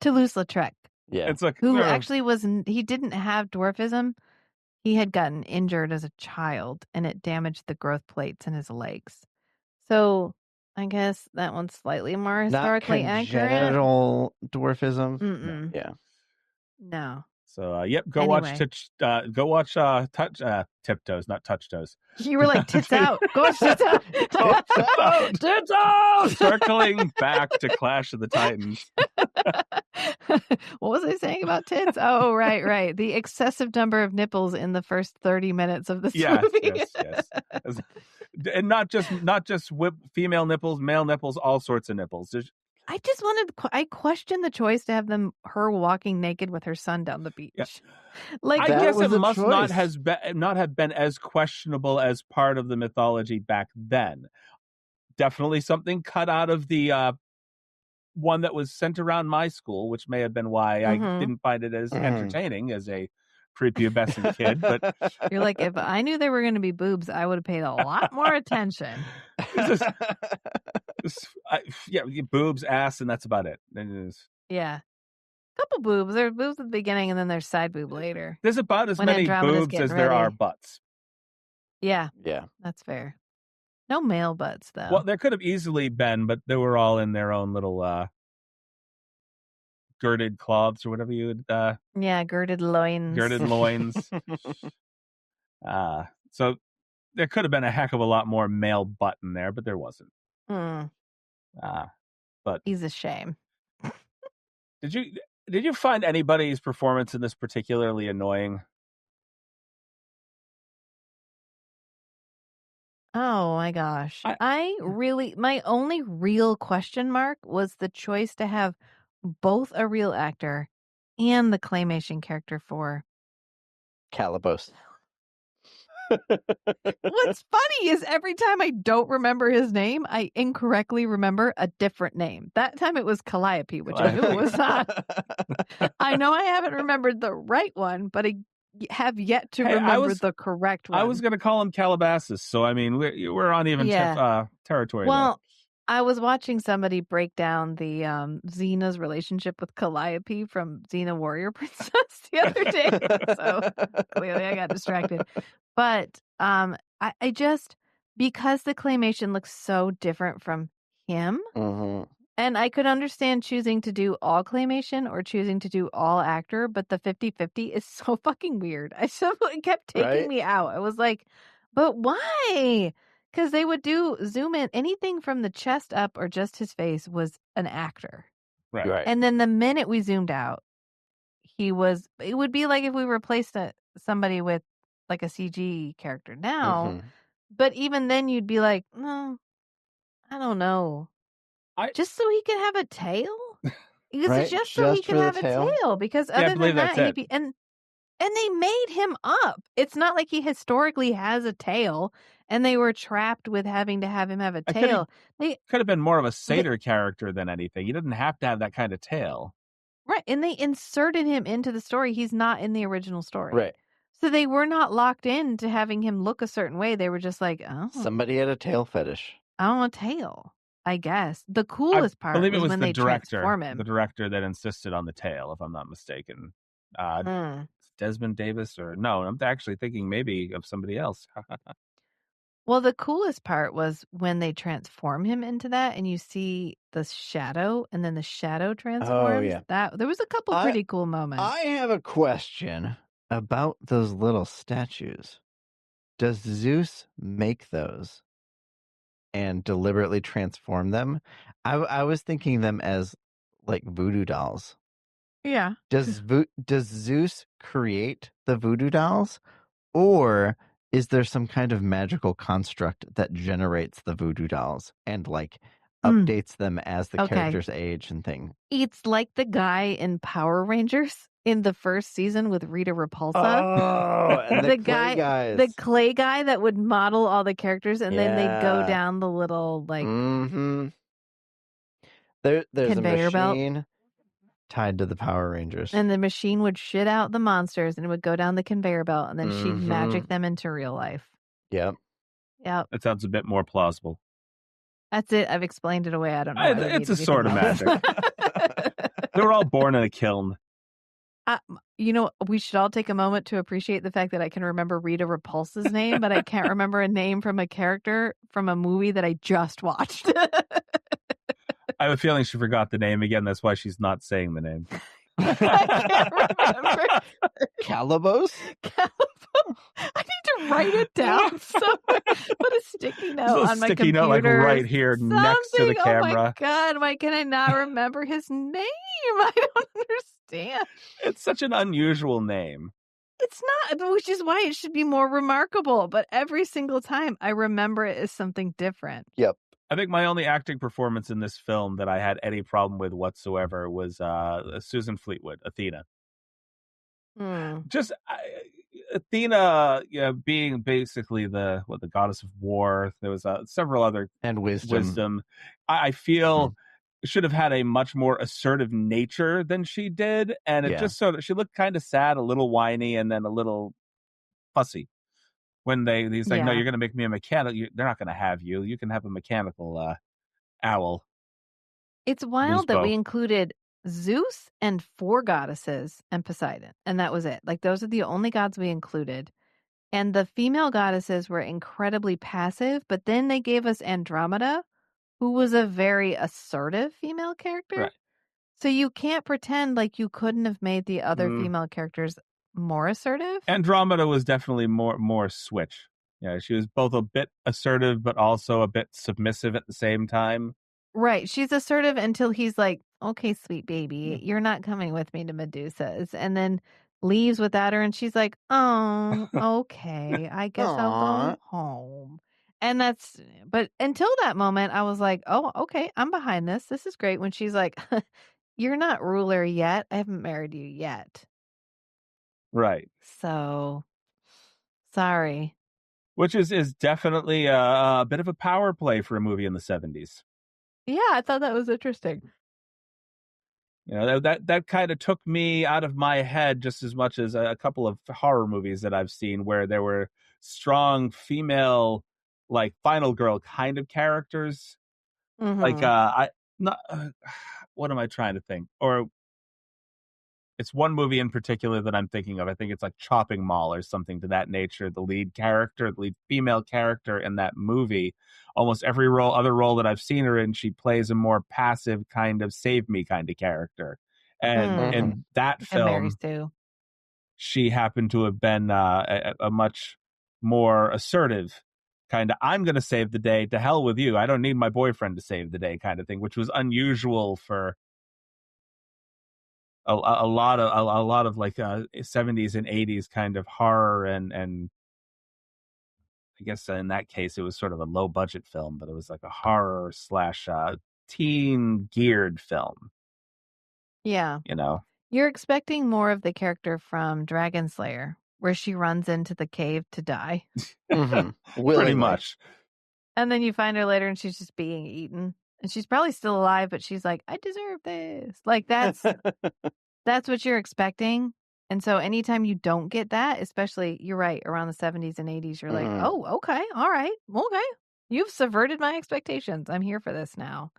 Toulouse-Lautrec. Yeah, it's like who actually he didn't have dwarfism. He had gotten injured as a child, and it damaged the growth plates in his legs. So I guess that one's slightly more historically accurate. Not congenital dwarfism. Mm-mm. Yeah. No. So go watch Tiptoes, not Touch Toes. You were like, tits out. Go watch Tits Out. Tits out. Circling back to Clash of the Titans. What was I saying about tits? Oh, right. The excessive number of nipples in the first 30 minutes of this movie. Yes. And not just female nipples, male nipples, all sorts of nipples. I questioned the choice to have her walking naked with her son down the beach. Yeah. Like I guess it must not have been as questionable as part of the mythology back then. Definitely something cut out of the one that was sent around my school, which may have been why I didn't find it as entertaining as a prepubescent kid. But you're like, if I knew there were going to be boobs, I would have paid a lot more attention. Boobs, ass, and that's about it. Yeah. Couple boobs. There's boobs at the beginning, and then there's side boob later. There's about as many boobs as there are butts. Yeah. Yeah. That's fair. No male butts, though. Well, there could have easily been, but they were all in their own little girded cloths or whatever you would... girded loins. Girded loins. So there could have been a heck of a lot more male butt in there, but there wasn't. But he's a shame. Did you find anybody's performance in this particularly annoying? Oh my gosh. My only real question mark was the choice to have both a real actor and the claymation character for Calabos. What's funny is every time I don't remember his name, I incorrectly remember a different name. That time it was Calliope, which I knew it was not. I know I haven't remembered the right one, but I have yet to remember the correct one. I was going to call him Calabasas, so I mean, we're on even territory there. I was watching somebody break down the Xena's relationship with Calliope from Xena Warrior Princess the other day, so clearly I got distracted. But I just, because the claymation looks so different from him, and I could understand choosing to do all claymation or choosing to do all actor, but the 50-50 is so fucking weird. I simply kept taking me out. I was like, but why? Because they would zoom in, anything from the chest up or just his face was an actor. Right. And then the minute we zoomed out, it would be like if we replaced somebody with like a CG character now. But even then you'd be like, no, I don't know. Just so he can have a tail? Because it's just so he can have a tail. Because other than that, and they made him up. It's not like he historically has a tail and they were trapped with having to have him have a tail. They could have been more of a satyr character than anything. He didn't have to have that kind of tail. Right. And they inserted him into the story. He's not in the original story. Right. So they were not locked in to having him look a certain way. They were just like, oh. Somebody had a tail fetish. I want a tail, I guess. The coolest part was when they transform him. The director that insisted on the tail, if I'm not mistaken. Desmond Davis no, I'm actually thinking maybe of somebody else. Well, the coolest part was when they transform him into that and you see the shadow and then the shadow transforms. Oh, yeah. There was a couple pretty cool moments. I have a question about those little statues. Does Zeus make those and deliberately transform them? I was thinking them as like voodoo dolls. Yeah. Does Zeus create the voodoo dolls, or is there some kind of magical construct that generates the voodoo dolls and like updates them as the characters age and thing? It's like the guy in Power Rangers in the first season with Rita Repulsa. Oh, and the clay guys. The clay guy that would model all the characters, and then they'd go down the little like there's conveyor a machine belt tied to the Power Rangers, and the machine would shit out the monsters, and it would go down the conveyor belt, and then she'd magic them into real life. Yep. That sounds a bit more plausible. That's it. I've explained it away. I don't know. It's a sort of magic. They were all born in a kiln. We should all take a moment to appreciate the fact that I can remember Rita Repulsa's name, but I can't remember a name from a character from a movie that I just watched. I have a feeling she forgot the name again. That's why she's not saying the name. I can't remember. Calabos? I need to write it down somewhere. Put a sticky note on my sticky computer. Note, like right here next to the camera. Oh my God, why can I not remember his name? I don't understand. It's such an unusual name. It's not, which is why it should be more remarkable. But every single time I remember it as something different. Yep. I think my only acting performance in this film that I had any problem with whatsoever was Susan Fleetwood, Athena. Just Athena, being basically the goddess of war. There was several other and wisdom. I feel should have had a much more assertive nature than she did, and it just sort of, she looked kind of sad, a little whiny, and then a little fussy. When he's like, no, you're going to make me a mechanic. They're not going to have you. You can have a mechanical owl. It's wild that we included Zeus and 4 goddesses and Poseidon, and that was it. Like, those are the only gods we included. And the female goddesses were incredibly passive, but then they gave us Andromeda, who was a very assertive female character. Right. So you can't pretend like you couldn't have made the other female characters more assertive. Andromeda was definitely more switch. Yeah, she was both a bit assertive, but also a bit submissive at the same time. Right. She's assertive until he's like, okay, sweet baby, you're not coming with me to Medusa's. And then leaves without her. And she's like, oh, okay, I guess I'll go home. And but until that moment, I was like, oh, okay, I'm behind this. This is great. When she's like, you're not ruler yet. I haven't married you yet. Right. So, sorry. Which is definitely a bit of a power play for a movie in the 70s. Yeah, I thought that was interesting. You know, that kind of took me out of my head just as much as a couple of horror movies that I've seen where there were strong female, like final girl kind of characters. Like I not what am I trying to think? Or it's one movie in particular that I'm thinking of. I think it's like Chopping Mall or something to that nature. The lead female character in that movie, almost every other role that I've seen her in, she plays a more passive kind of save me kind of character. And in that film, she happened to have been a much more assertive kind of, I'm going to save the day, to hell with you. I don't need my boyfriend to save the day kind of thing, which was unusual for a lot of like 70s and 80s kind of horror, and I guess in that case it was sort of a low budget film, but it was like a horror slash teen geared film. Yeah. You know, you're expecting more of the character from Dragon Slayer, where she runs into the cave to die. Pretty much. And then you find her later and she's just being eaten. And she's probably still alive, but she's like, I deserve this. Like, that's what you're expecting. And so anytime you don't get that, especially, you're right, around the 70s and 80s, you're like, oh, okay, all right, okay. You've subverted my expectations. I'm here for this now.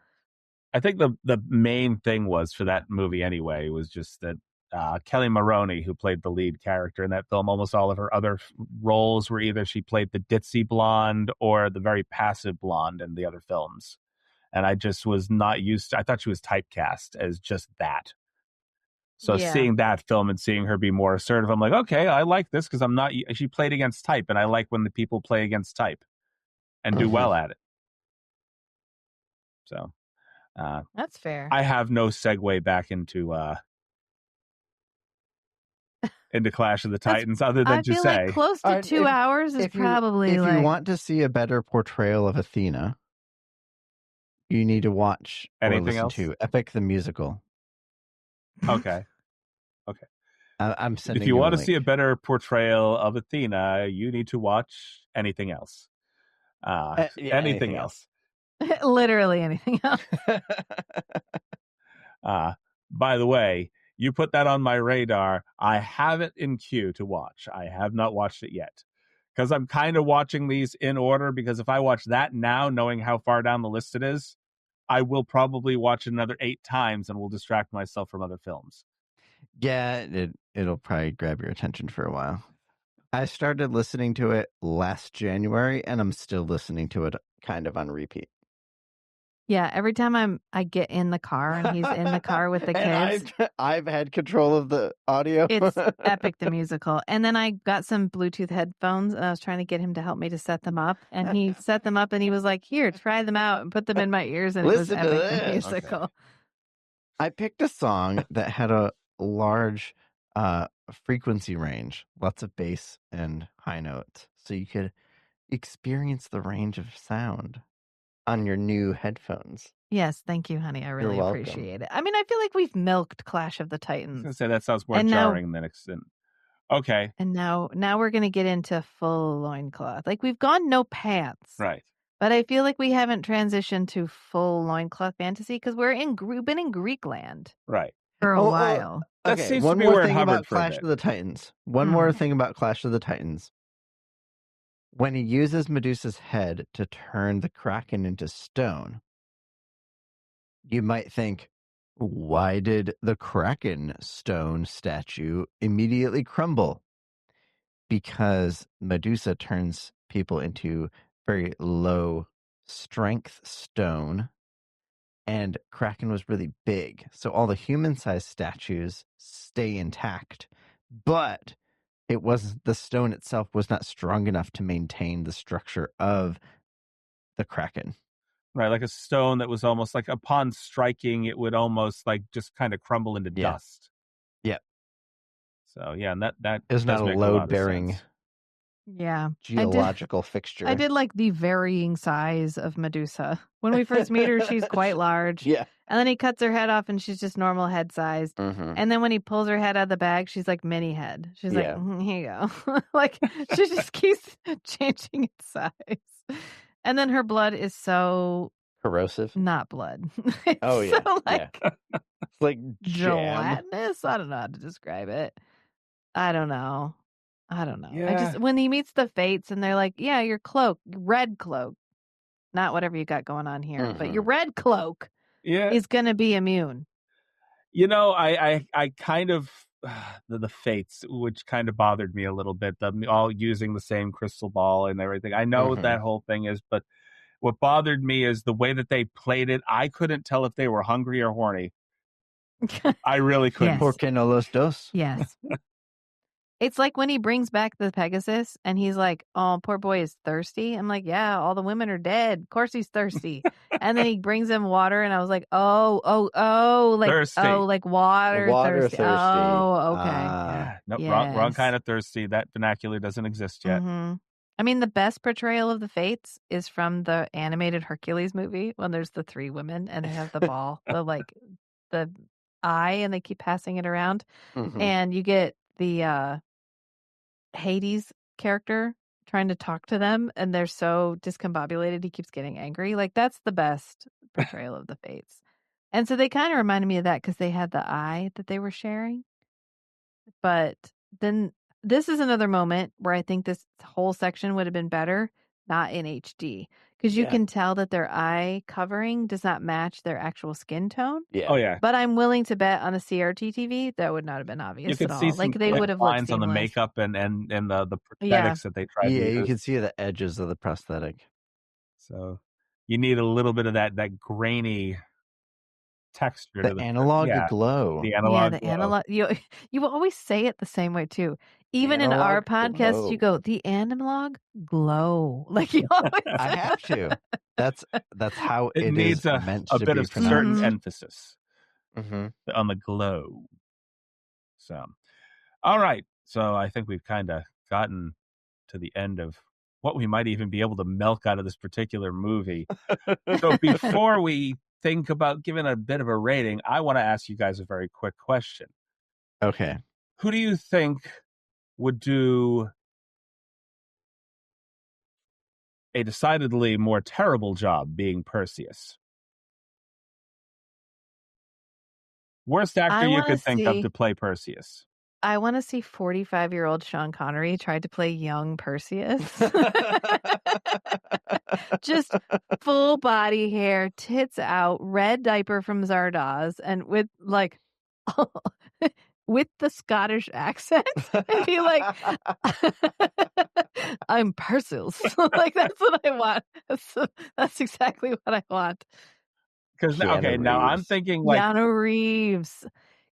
I think the main thing was for that movie anyway was just that Kelly Maroney, who played the lead character in that film, almost all of her other roles were either she played the ditzy blonde or the very passive blonde in the other films. And I just was not used to, I thought she was typecast as just that. So seeing that film and seeing her be more assertive, I'm like, okay, I like this because she played against type, and I like when the people play against type and do well at it. So that's fair. I have no segue back into Clash of the Titans other than to say like close to 2 hours is probably if you want to see a better portrayal of Athena, you need to watch anything else to Epic the Musical. Okay. I'm sending if you want to link. see a better portrayal of Athena, you need to watch anything else. Anything else. Literally anything else. By the way, you put that on my radar. I have it in queue to watch. I have not watched it yet because I'm kind of watching these in order, because if I watch that now, knowing how far down the list it is, I will probably watch it another 8 times and will distract myself from other films. Yeah, it'll probably grab your attention for a while. I started listening to it last January, and I'm still listening to it kind of on repeat. Yeah, every time I get in the car and he's in the car with the kids. I've had control of the audio. It's Epic the Musical. And then I got some Bluetooth headphones and I was trying to get him to help me to set them up. And he set them up and he was like, here, try them out, and put them in my ears. And Listen it was Epic the Musical. Okay. I picked a song that had a large frequency range, lots of bass and high notes. So you could experience the range of sound on your new headphones. Yes, thank you, honey. I really appreciate it. I mean, I feel like we've milked Clash of the Titans. I was going to say that sounds more jarring than extent. Okay. And now we're going to get into full loincloth. Like, we've gone no pants. Right. But I feel like we haven't transitioned to full loincloth fantasy because we've been in Greek land. Right. For a while. That seems one to be more where thing Hubbard about Clash of the Titans. One more thing about Clash of the Titans. When he uses Medusa's head to turn the Kraken into stone, you might think, why did the Kraken stone statue immediately crumble? Because Medusa turns people into very low strength stone, and Kraken was really big. So all the human-sized statues stay intact, but the stone itself was not strong enough to maintain the structure of the Kraken. Right, like a stone that was almost like upon striking, it would almost like just kind of crumble into dust. Yep. So yeah, and that is not a load-bearing Yeah. geological fixture. I did like the varying size of Medusa. When we first meet her, she's quite large. Yeah. And then he cuts her head off and she's just normal head size. Mm-hmm. And then when he pulls her head out of the bag, she's like mini head. She's like, Yeah. here you go. Like she just keeps changing its size. And then her blood is so Corrosive. not blood. It's Oh, yeah. so like It's like jam. gelatinous. I don't know how to describe it. I don't know. Yeah. I just when he meets the Fates and they're like, yeah, your cloak, red cloak, not whatever you got going on here, but your red cloak is going to be immune. You know, I kind of the Fates, which kind of bothered me a little bit. Them all using the same crystal ball and everything. I know what that whole thing is, but what bothered me is the way that they played it. I couldn't tell if they were hungry or horny. I really couldn't. Yes. Por qué no los dos? Yes. It's like when he brings back the Pegasus and he's like, oh, poor boy is thirsty. I'm like, yeah, all the women are dead. Of course he's thirsty. And then he brings him water and I was like, like thirsty. Like water thirsty. Oh, okay. Yeah. No, wrong kind of thirsty. That vernacular doesn't exist yet. Mm-hmm. I mean, the best portrayal of the Fates is from the animated Hercules movie when there's the three women and they have the ball, the eye, and they keep passing it around. Mm-hmm. And you get the Hades character trying to talk to them and they're so discombobulated he keeps getting angry. Like that's the best portrayal of the Fates. And so they kind of reminded me of that because they had the eye that they were sharing. But then this is another moment where I think this whole section would have been better not in HD because you can tell that their eye covering does not match their actual skin tone. Yeah. Oh yeah. But I'm willing to bet on a CRT TV that would not have been obvious You could at see all. some Like they would have looked lines on the makeup and the prosthetics that they tried to use. Yeah, you can see the edges of the prosthetic. So you need a little bit of that grainy texture the to the analog glow. The analog glow. Analog. You always say it the same way too. Even in our podcast, you go the analog glow. Like you always. I have to. That's how it needs is meant a to bit be of pronounced. certain emphasis on the glow. So, all right. So I think we've kind of gotten to the end of what we might even be able to milk out of this particular movie. So before we think about giving a bit of a rating, I want to ask you guys a very quick question. Okay. Who do you think would do a decidedly more terrible job being Perseus? Worst actor you could think of to play Perseus. I want to see 45-year-old Sean Connery try to play young Perseus. Just full body hair, tits out, red diaper from Zardoz, and with like with the Scottish accent, and be like, "I'm Perseus." Like that's what I want. That's exactly what I want. Because now I'm thinking like Keanu Reeves.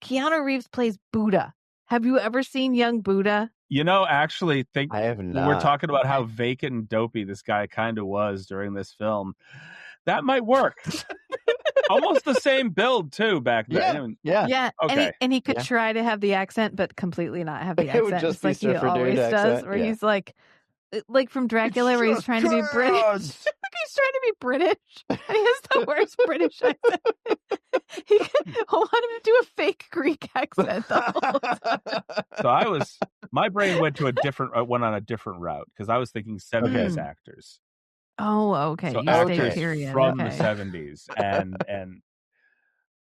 Keanu Reeves plays Buddha. Have you ever seen young Buddha? You know, actually, I have not. We're talking about how vacant and dopey this guy kind of was during this film. That might work. Almost the same build too back then. Yeah. Okay. And he could try to have the accent, but completely not have the accent. It would just be like he always does. Where he's like from Dracula, where he's trying to be British. He's trying to be British, and he has the worst British accent. He wanted to do a fake Greek accent the whole time. So my brain went on a different route because I was thinking 70s actors. Oh, okay. So you actors period. from the 70s, and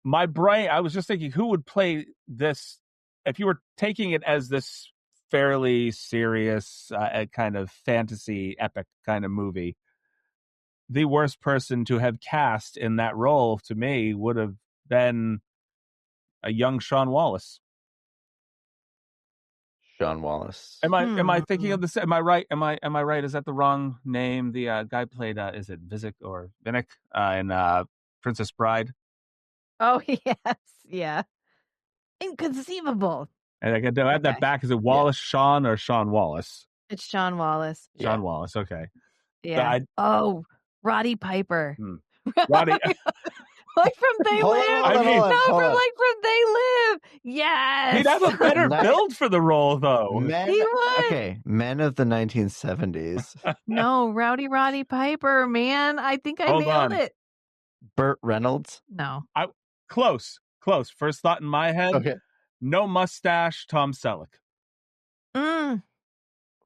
my brain, I was just thinking, who would play this if you were taking it as this fairly serious kind of fantasy epic kind of movie. The worst person to have cast in that role to me would have been a young Sean Wallace. Sean Wallace. Am I thinking of this? Am I right? Am I right? Is that the wrong name? The guy played is it Vizek or Vinnick in Princess Bride? Oh yes, yeah. Inconceivable. And I got to add that back. Is it Wallace Shawn or Sean Wallace? It's Sean Wallace. Sean Wallace. Okay. Yeah. Roddy Piper. Roddy. like from They Live. From They Live. Yes. He'd have a better build for the role, though. He would. Okay, men of the 1970s. No, Rowdy Roddy Piper, man. I think I nailed it. Burt Reynolds? No. Close. First thought in my head. Okay. No mustache, Tom Selleck. Ooh.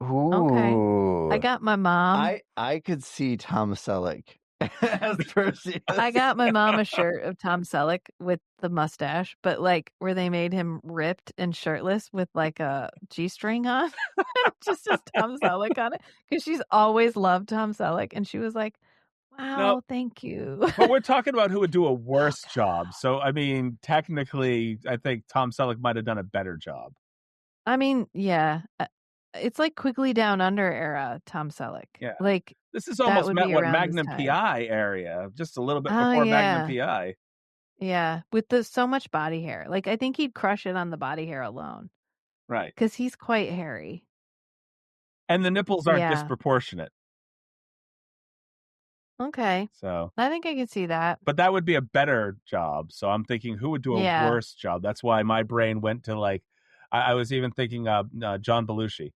Okay. I got my mom. I could see Tom Selleck as Perseus. I got my mom a shirt of Tom Selleck with the mustache, but like where they made him ripped and shirtless with like a G-string on. Just as Tom Selleck on it. Because she's always loved Tom Selleck. And she was like, wow, thank you. But we're talking about who would do a worse job. So, I mean, technically, I think Tom Selleck might have done a better job. I mean, yeah. It's like Quigley Down Under era Tom Selleck. Yeah. Like, this is almost Magnum PI area, just a little bit before Magnum PI. Yeah, with so much body hair. Like, I think he'd crush it on the body hair alone. Right. Because he's quite hairy. And the nipples aren't disproportionate. Okay. So I think I can see that. But that would be a better job. So I'm thinking who would do a worse job? That's why my brain went to like, I was even thinking John Belushi.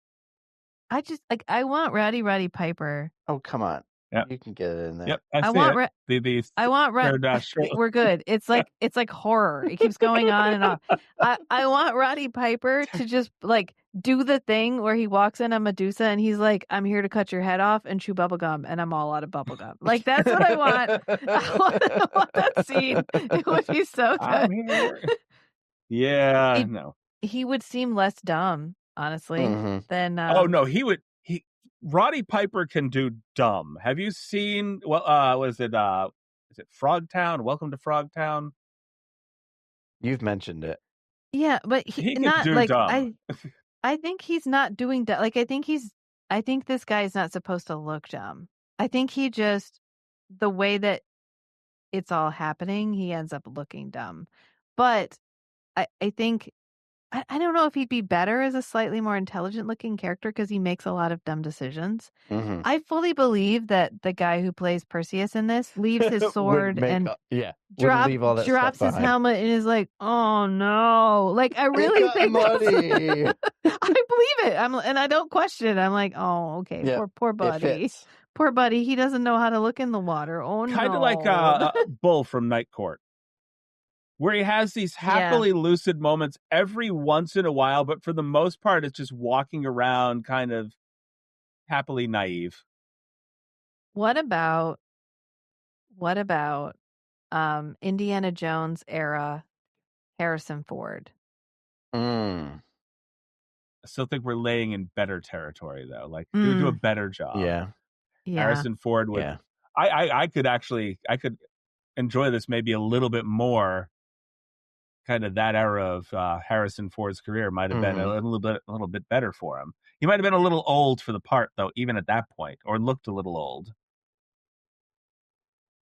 I want Roddy Piper. Oh, come on. Yep. You can get it in there. Yep. I want we're good. It's like horror. It keeps going on and on. I want Roddy Piper to just like do the thing where he walks in on Medusa and he's like, I'm here to cut your head off and chew bubblegum, and I'm all out of bubblegum. Like, that's what I want. I want that scene. It would be so good. He would seem less dumb, honestly, than Roddy Piper can do dumb. Have you seen is it Frogtown? Welcome to Frogtown? You've mentioned it. Yeah, but he not do like dumb. I think he's not doing dumb. Like, I think this guy is not supposed to look dumb. I think he just, the way that it's all happening, he ends up looking dumb. But I think, I don't know if he'd be better as a slightly more intelligent looking character because he makes a lot of dumb decisions. I fully believe that the guy who plays Perseus in this leaves his sword and drops his helmet and is like, oh no. Like, I really think I believe it. And I don't question it. I'm like, oh, okay. Yeah, poor buddy. Poor buddy. He doesn't know how to look in the water. Oh no. Kind of like Bull from Night Court, where he has these happily lucid moments every once in a while, but for the most part, it's just walking around kind of happily naive. What about Indiana Jones era Harrison Ford? I still think we're laying in better territory, though. Like, he would do a better job. Yeah. Harrison Ford would. Yeah. I could enjoy this maybe a little bit more. Kind of that era of Harrison Ford's career might have been a little bit better for him. He might have been a little old for the part, though, even at that point, or looked a little old.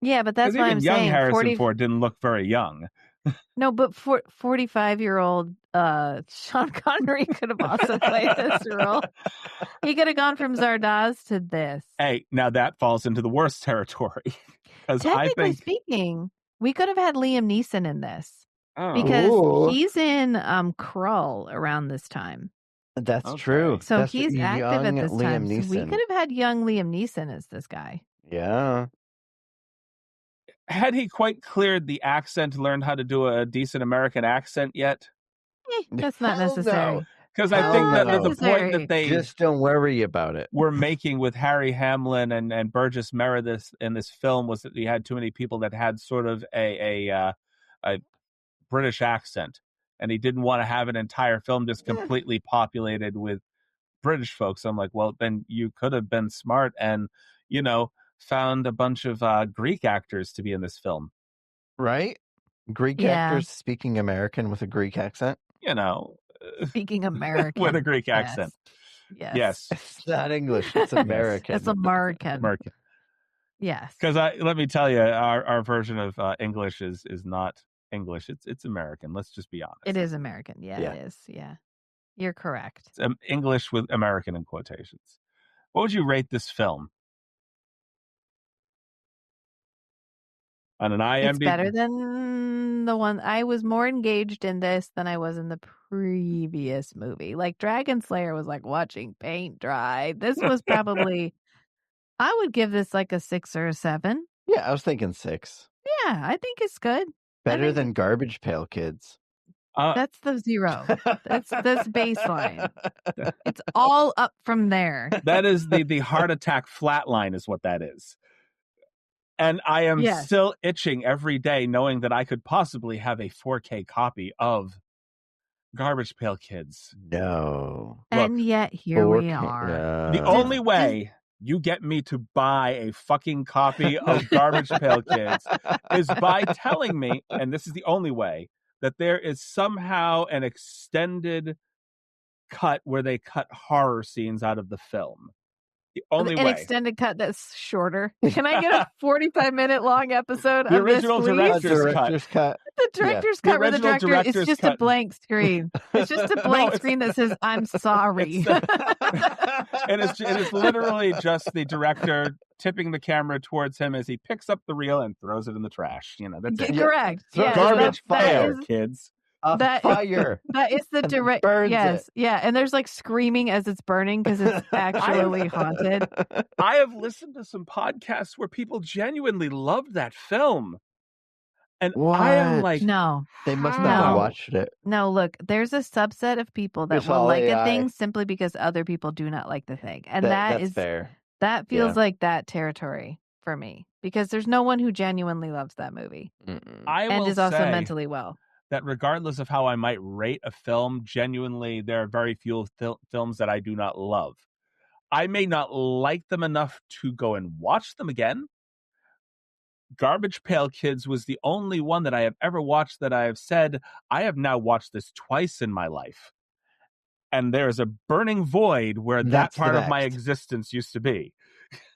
Yeah, but that's why I'm saying young Harrison Ford didn't look very young. No, but 45-year-old Sean Connery could have also played this role. He could have gone from Zardoz to this. Hey, now that falls into the worst territory. Technically speaking, we could have had Liam Neeson in this. Because he's in Krull around this time. That's true. So that's he's active at this time. So we could have had young Liam Neeson as this guy. Yeah. Had he quite cleared the accent, learned how to do a decent American accent yet? That's not necessary. Because I think that the point that they just don't worry about it. Were making with Harry Hamlin and Burgess Meredith in this film was that you had too many people that had sort of a British accent, and he didn't want to have an entire film just completely populated with British folks. I'm like, well, then you could have been smart and, found a bunch of Greek actors to be in this film. Right? Greek actors speaking American with a Greek accent? Speaking American. with a Greek accent. Yes. It's not English. It's American. It's American. Yes. Because let me tell you, our version of English is not English. It's American. Let's just be honest. It is American. Yeah, it is. Yeah. You're correct. It's English with American in quotations. What would you rate this film? On an IMDb. It's better than the one. I was more engaged in this than I was in the previous movie. Like Dragon Slayer was like watching paint dry. This was probably, I would give this like a 6 or a 7. Yeah, I was thinking 6. Yeah, I think it's good. Better than Garbage Pail Kids. That's the 0. That's baseline. It's all up from there. That is the heart attack flatline is what that is. And I am still itching every day knowing that I could possibly have a 4K copy of Garbage Pail Kids. No. And yet here we are. No. The only way you get me to buy a fucking copy of Garbage Pail Kids is by telling me, and this is the only way, that there is somehow an extended cut where they cut horror scenes out of the film. The only way. An extended cut that's shorter. Can I get a 45-minute long episode the of this, original please? director's cut. The director's cut where the director, it's just a blank screen. It's just a blank screen that says, I'm sorry. And it is literally just the director tipping the camera towards him as he picks up the reel and throws it in the trash. You know, that's it. Correct. Yeah, garbage fire, kids. Fire. That is the direct. Yes. Yeah. And there's like screaming as it's burning because it's actually haunted. I have listened to some podcasts where people genuinely loved that film. And I am like, no, they must not have watched it. No, look, there's a subset of people that will like a thing simply because other people do not like the thing. And that's fair. That feels like that territory for me because there's no one who genuinely loves that movie and is also mentally well. That regardless of how I might rate a film, genuinely, there are very few films that I do not love. I may not like them enough to go and watch them again. Garbage Pail Kids was the only one that I have ever watched that I have said, I have now watched this twice in my life. And there's a burning void where that part of my existence used to be.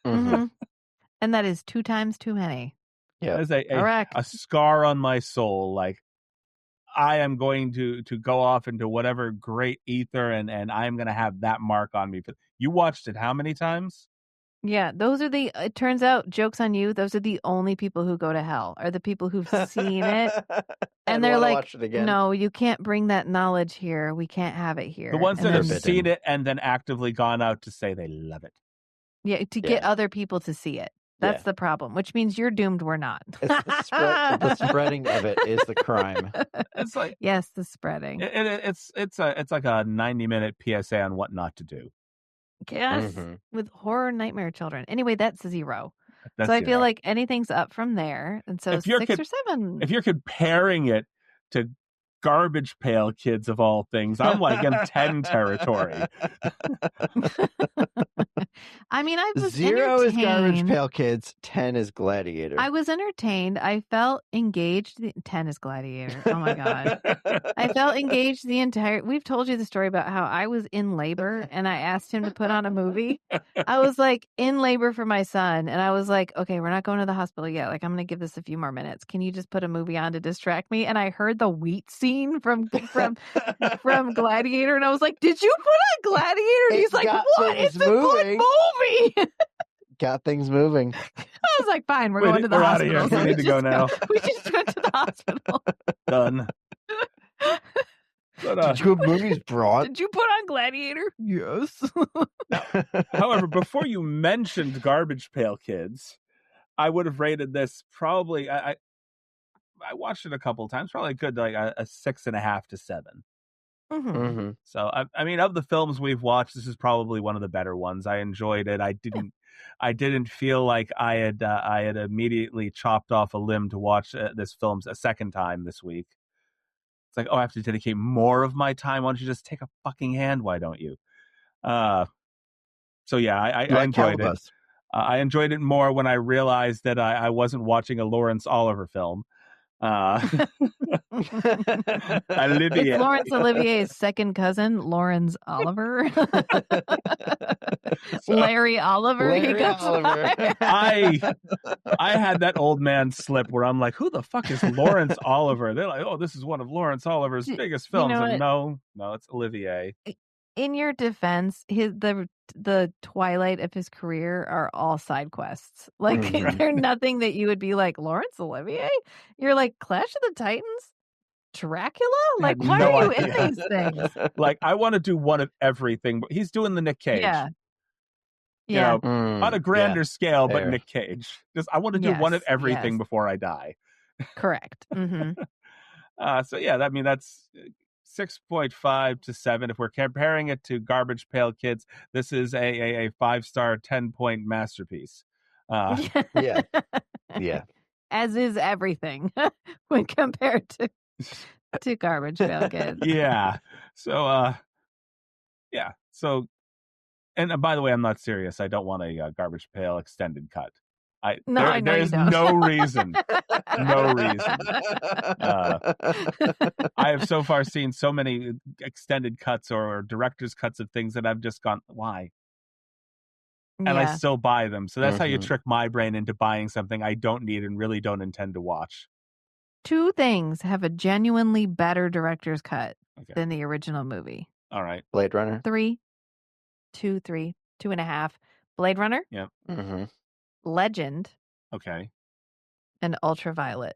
Mm-hmm. And that is 2 times too many. Yeah, there's a scar on my soul. Like, I am going to go off into whatever great ether and I'm going to have that mark on me. You watched it how many times? Yeah, those are it turns out, joke's on you, those are the only people who go to hell, are the people who've seen it. And they're like, no, you can't bring that knowledge here. We can't have it here. The ones that have seen it and then actively gone out to say they love it. Yeah, to get other people to see it. That's the problem, which means you're doomed. We're not. The spreading of it is the crime. It's like the spreading. It's like a 90-minute PSA on what not to do. Yes, with horror nightmare children. Anyway, that's 0. So I feel like anything's up from there, and so 6 or 7. If you're comparing it to Garbage Pail Kids of all things, I'm like in 10 territory. I mean, I was 0 is Garbage Pail Kids, 10 is Gladiator. I was entertained. I felt engaged. 10 is Gladiator. Oh my God. I felt engaged the entire. We've told you the story about how I was in labor and I asked him to put on a movie. I was like in labor for my son, and I was like, okay, we're not going to the hospital yet. Like, I'm going to give this a few more minutes. Can you just put a movie on to distract me? And I heard the wheat scene from Gladiator, and I was like, did you put on Gladiator? And he's like, what? It's a good movie. Got things moving. I was like, fine, we're going to the hospital. We need to go now. We just went to the hospital. Done. But, did you have movies brought? Did you put on Gladiator? Yes. However, before you mentioned Garbage Pail Kids, I would have rated this probably. I watched it a couple of times, probably good, like a 6.5 to 7. Mm-hmm. So I mean, of the films we've watched, this is probably one of the better ones. I enjoyed it. I didn't feel like I had immediately chopped off a limb to watch this film a second time this week. It's like, oh, I have to dedicate more of my time. Why don't you just take a fucking hand? Why don't you? So yeah, I enjoyed it. I enjoyed it more when I realized that I wasn't watching a Laurence Olivier film. Olivier. It's Laurence Olivier's second cousin, Laurence Olivier. Larry Oliver. I had that old man slip where I'm like, who the fuck is Laurence Olivier? They're like, oh, this is one of Laurence Olivier's biggest films. And no, it's Olivier. in your defense, the twilight of his career are all side quests. Like they're nothing that you would be like, Laurence Olivier? You're like, Clash of the Titans? Dracula? Like, why are you in these things? Like, I want to do one of everything, but he's doing the Nick Cage. Yeah. You know, on a grander scale, but Nick Cage. Just I want to do one of everything before I die. Correct. So yeah, I mean that's 6.5 to 7. If we're comparing it to Garbage Pail Kids, this is a 5-star 10-point masterpiece. Yeah. As is everything when compared to Garbage Pail Kids. Yeah. So yeah. So, and by the way, I'm not serious. I don't want a Garbage Pail extended cut. There's no reason. No reason. I have so far seen so many extended cuts or director's cuts of things that I've just gone, why? And I still buy them. So that's how you trick my brain into buying something I don't need and really don't intend to watch. 2 things have a genuinely better director's cut than the original movie. All right. Blade Runner. 3, 2.5. Blade Runner. Yep. Legend. Okay. And Ultraviolet.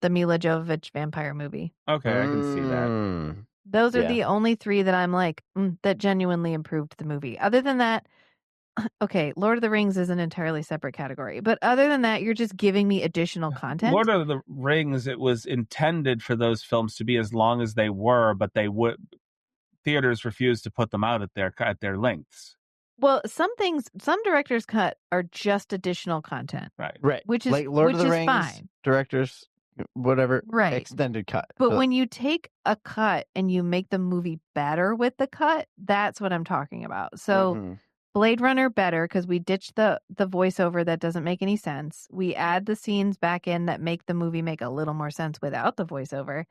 The Mila Jovovich vampire movie. Okay, I can see that. Those are the only 3 that I'm like, that genuinely improved the movie. Other than that, okay, Lord of the Rings is an entirely separate category. But other than that, you're just giving me additional content. Lord of the Rings, it was intended for those films to be as long as they were, but theaters refused to put them out at their lengths. Well, some director's cut are just additional content. Right. Which is like Lord of the Rings, fine. Director's whatever extended cut. But when you take a cut and you make the movie better with the cut, that's what I'm talking about. So Blade Runner better because we ditched the voiceover that doesn't make any sense. We add the scenes back in that make the movie make a little more sense without the voiceover.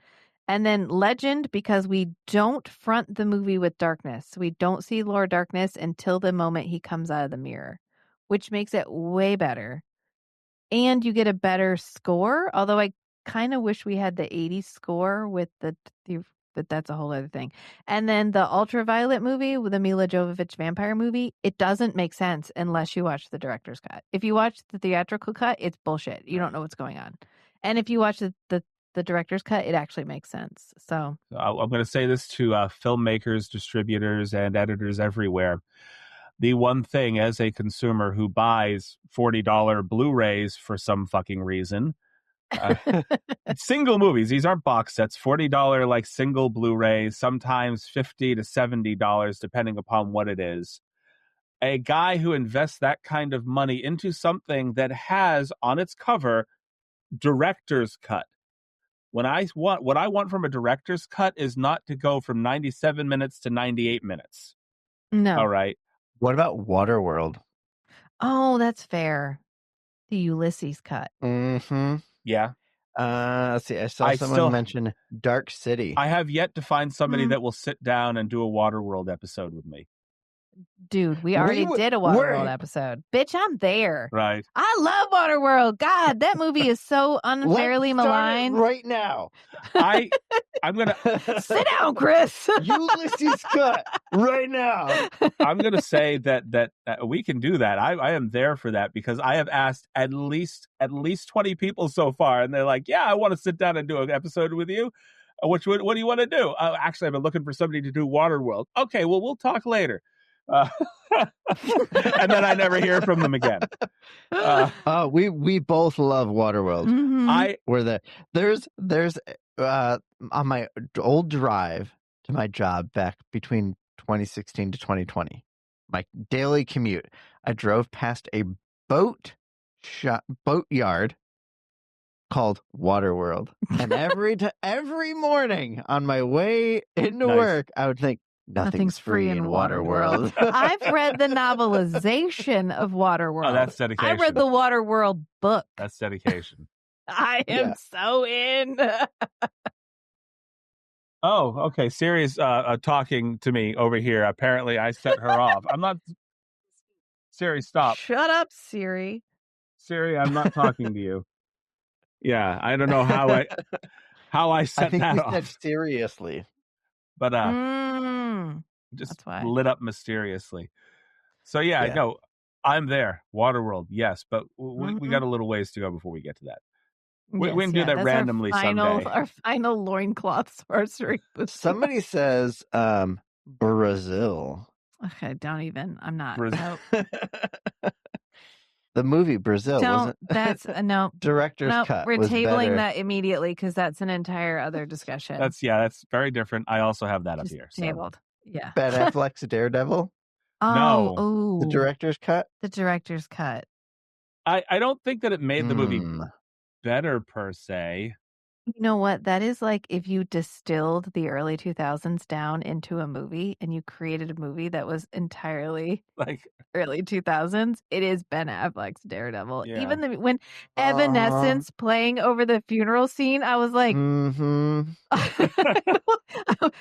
And then Legend, because we don't front the movie with darkness. We don't see Lord Darkness until the moment he comes out of the mirror, which makes it way better. And you get a better score, although I kind of wish we had the 80s score with but that's a whole other thing. And then the Ultraviolet movie with the Mila Jovovich vampire movie, it doesn't make sense unless you watch the director's cut. If you watch the theatrical cut, it's bullshit. You don't know what's going on. And if you watch the director's cut, it actually makes sense. So I'm going to say this to filmmakers, distributors, and editors everywhere. The one thing as a consumer who buys $40 Blu-rays for some fucking reason, single movies, these aren't box sets, $40 like single Blu-rays, sometimes $50 to $70 depending upon what it is. A guy who invests that kind of money into something that has on its cover director's cut. What I want from a director's cut is not to go from 97 minutes to 98 minutes. No. All right. What about Waterworld? Oh, that's fair. The Ulysses cut. Yeah. Let's see. I saw someone mention Dark City. I have yet to find somebody that will sit down and do a Waterworld episode with me. Dude, we already did a Waterworld episode. Bitch, I'm there. Right. I love Waterworld. God, that movie is so unfairly maligned. Right now. I'm gonna sit down, Chris. Ulysses cut right now. I'm gonna say that we can do that. I am there for that because I have asked at least 20 people so far, and they're like, "Yeah, I want to sit down and do an episode with you." What do you want to do? Actually, I've been looking for somebody to do Waterworld. Okay, well, we'll talk later. And then I never hear from them again. We both love Waterworld. There's on my old drive to my job back between 2016 to 2020, my daily commute, I drove past a boat yard called Waterworld, and every morning on my way into work, I would think, Nothing's free in Waterworld. I've read the novelization of Waterworld. Oh, that's dedication. I read the Waterworld book. That's dedication. I am so in. Oh, okay. Siri's talking to me over here. Apparently, I set her off. I'm not. Siri, stop. Shut up, Siri. Siri, I'm not talking to you. Yeah, I don't know how I set that off. I think we said seriously. but just that's why. lit up mysteriously. So yeah. No, I'm there. Waterworld, yes, but we got a little ways to go before we get to that. We can do that randomly someday. Our final loincloth sorcery. Somebody says Brazil. Okay, don't even. I'm not. Brazil. Nope. The movie Brazil wasn't. That's no director's cut. We're was tabling better. that immediately because that's an entire other discussion. That's very different. I also have that up here. Tabled. So. Yeah. Ben Affleck's Daredevil. No. The director's cut. The director's cut. I don't think that it made the movie better per se. You know what? That is like if you distilled the early 2000s down into a movie and you created a movie that was entirely like early 2000s. It is Ben Affleck's Daredevil. Yeah. Even when Evanescence playing over the funeral scene, I was like,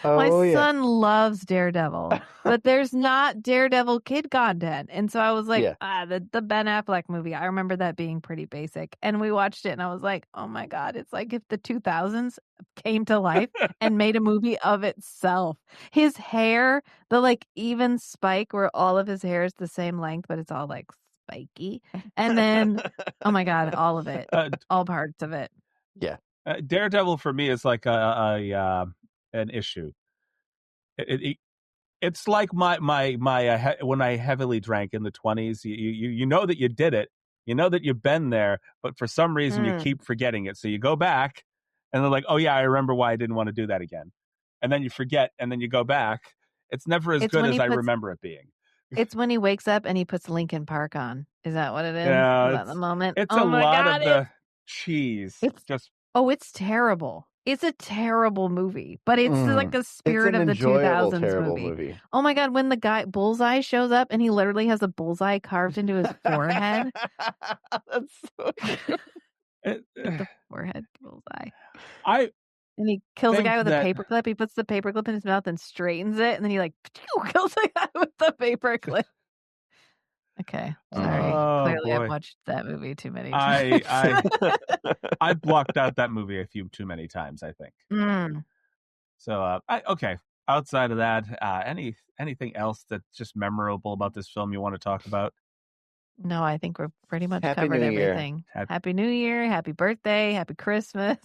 my son loves Daredevil, but there's not Daredevil kid content. And so I was like, the Ben Affleck movie, I remember that being pretty basic. And we watched it and I was like, oh my God, it's like if the 2000s came to life and made a movie of itself. His hair, the like even spike where all of his hair is the same length, but it's all like spiky. And then, oh my God, all of it, all parts of it. Yeah. Daredevil for me is like an issue. It's like my when I heavily drank in the 20s. You know that you did it. You know that you've been there, but for some reason you keep forgetting it. So you go back and they're like, oh yeah, I remember why I didn't want to do that again. And then you forget and then you go back. It's never as good as I remember it being. It's when he wakes up and he puts Linkin Park on. Is that what it is? Yeah, is that the moment? It's a lot of the cheese. It's terrible. It's a terrible movie, but it's like a spirit of the 2000s movie. Oh my God, when the guy Bullseye shows up and he literally has a bullseye carved into his forehead. That's so true. The forehead bullseye. And he kills a guy with a paperclip. He puts the paperclip in his mouth and straightens it, and then he like kills the guy with the paperclip. Okay, sorry. Clearly, I've watched that movie too many times. I blocked out that movie a few too many times, I think. So, okay. Outside of that, anything else that's just memorable about this film you want to talk about? No, I think we're pretty much covered everything. Happy New Year, happy birthday, happy Christmas.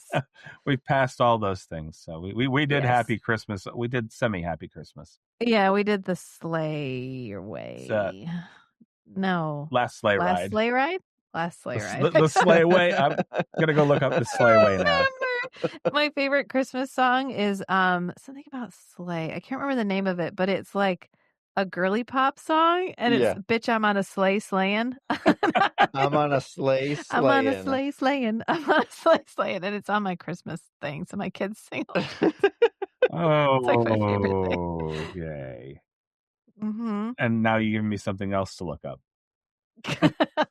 We've passed all those things. So we did Happy Christmas. We did semi-Happy Christmas. Yeah, we did the sleigh way. No. Last sleigh ride. Last sleigh ride? Last sleigh ride. The sleigh way. I'm going to go look up the sleigh way now. My favorite Christmas song is something about sleigh. I can't remember the name of it, but it's like a girly pop song, and it's "Bitch, I'm on a sleigh slaying." I'm on a sleigh slaying. I'm on a sleigh slaying. I'm on a sleigh slaying, and it's on my Christmas thing, so my kids sing. Oh, it's like my favorite thing. Yay! Mm-hmm. And now you're giving me something else to look up.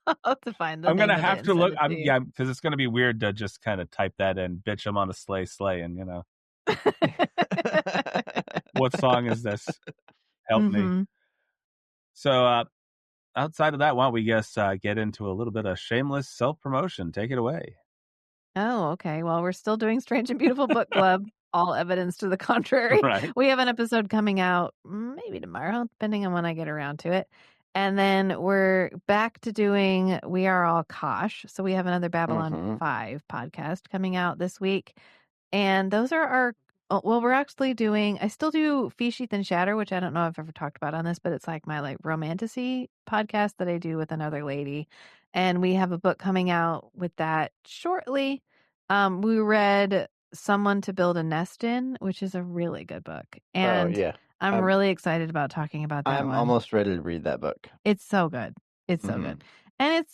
I'll have to find the I'm gonna name have of it to and look. send it to you. Because it's gonna be weird to just kind of type that in. Bitch, I'm on a sleigh slaying. You know. What song is this? Help me. So, outside of that, why don't we just get into a little bit of shameless self-promotion? Take it away. Oh, okay. Well, we're still doing Strange and Beautiful Book Club. All evidence to the contrary. Right. We have an episode coming out maybe tomorrow, depending on when I get around to it. And then we're back to doing We Are All Kosh. So we have another Babylon 5 podcast coming out this week. And those are we're actually doing, I still do Feast, Sheath, and Shatter, which I don't know if I've ever talked about on this, but it's like my like romantasy podcast that I do with another lady. And we have a book coming out with that shortly. We read Someone to Build a Nest In, which is a really good book. And I'm really excited about talking about that one. I'm almost ready to read that book. It's so good. It's so good. And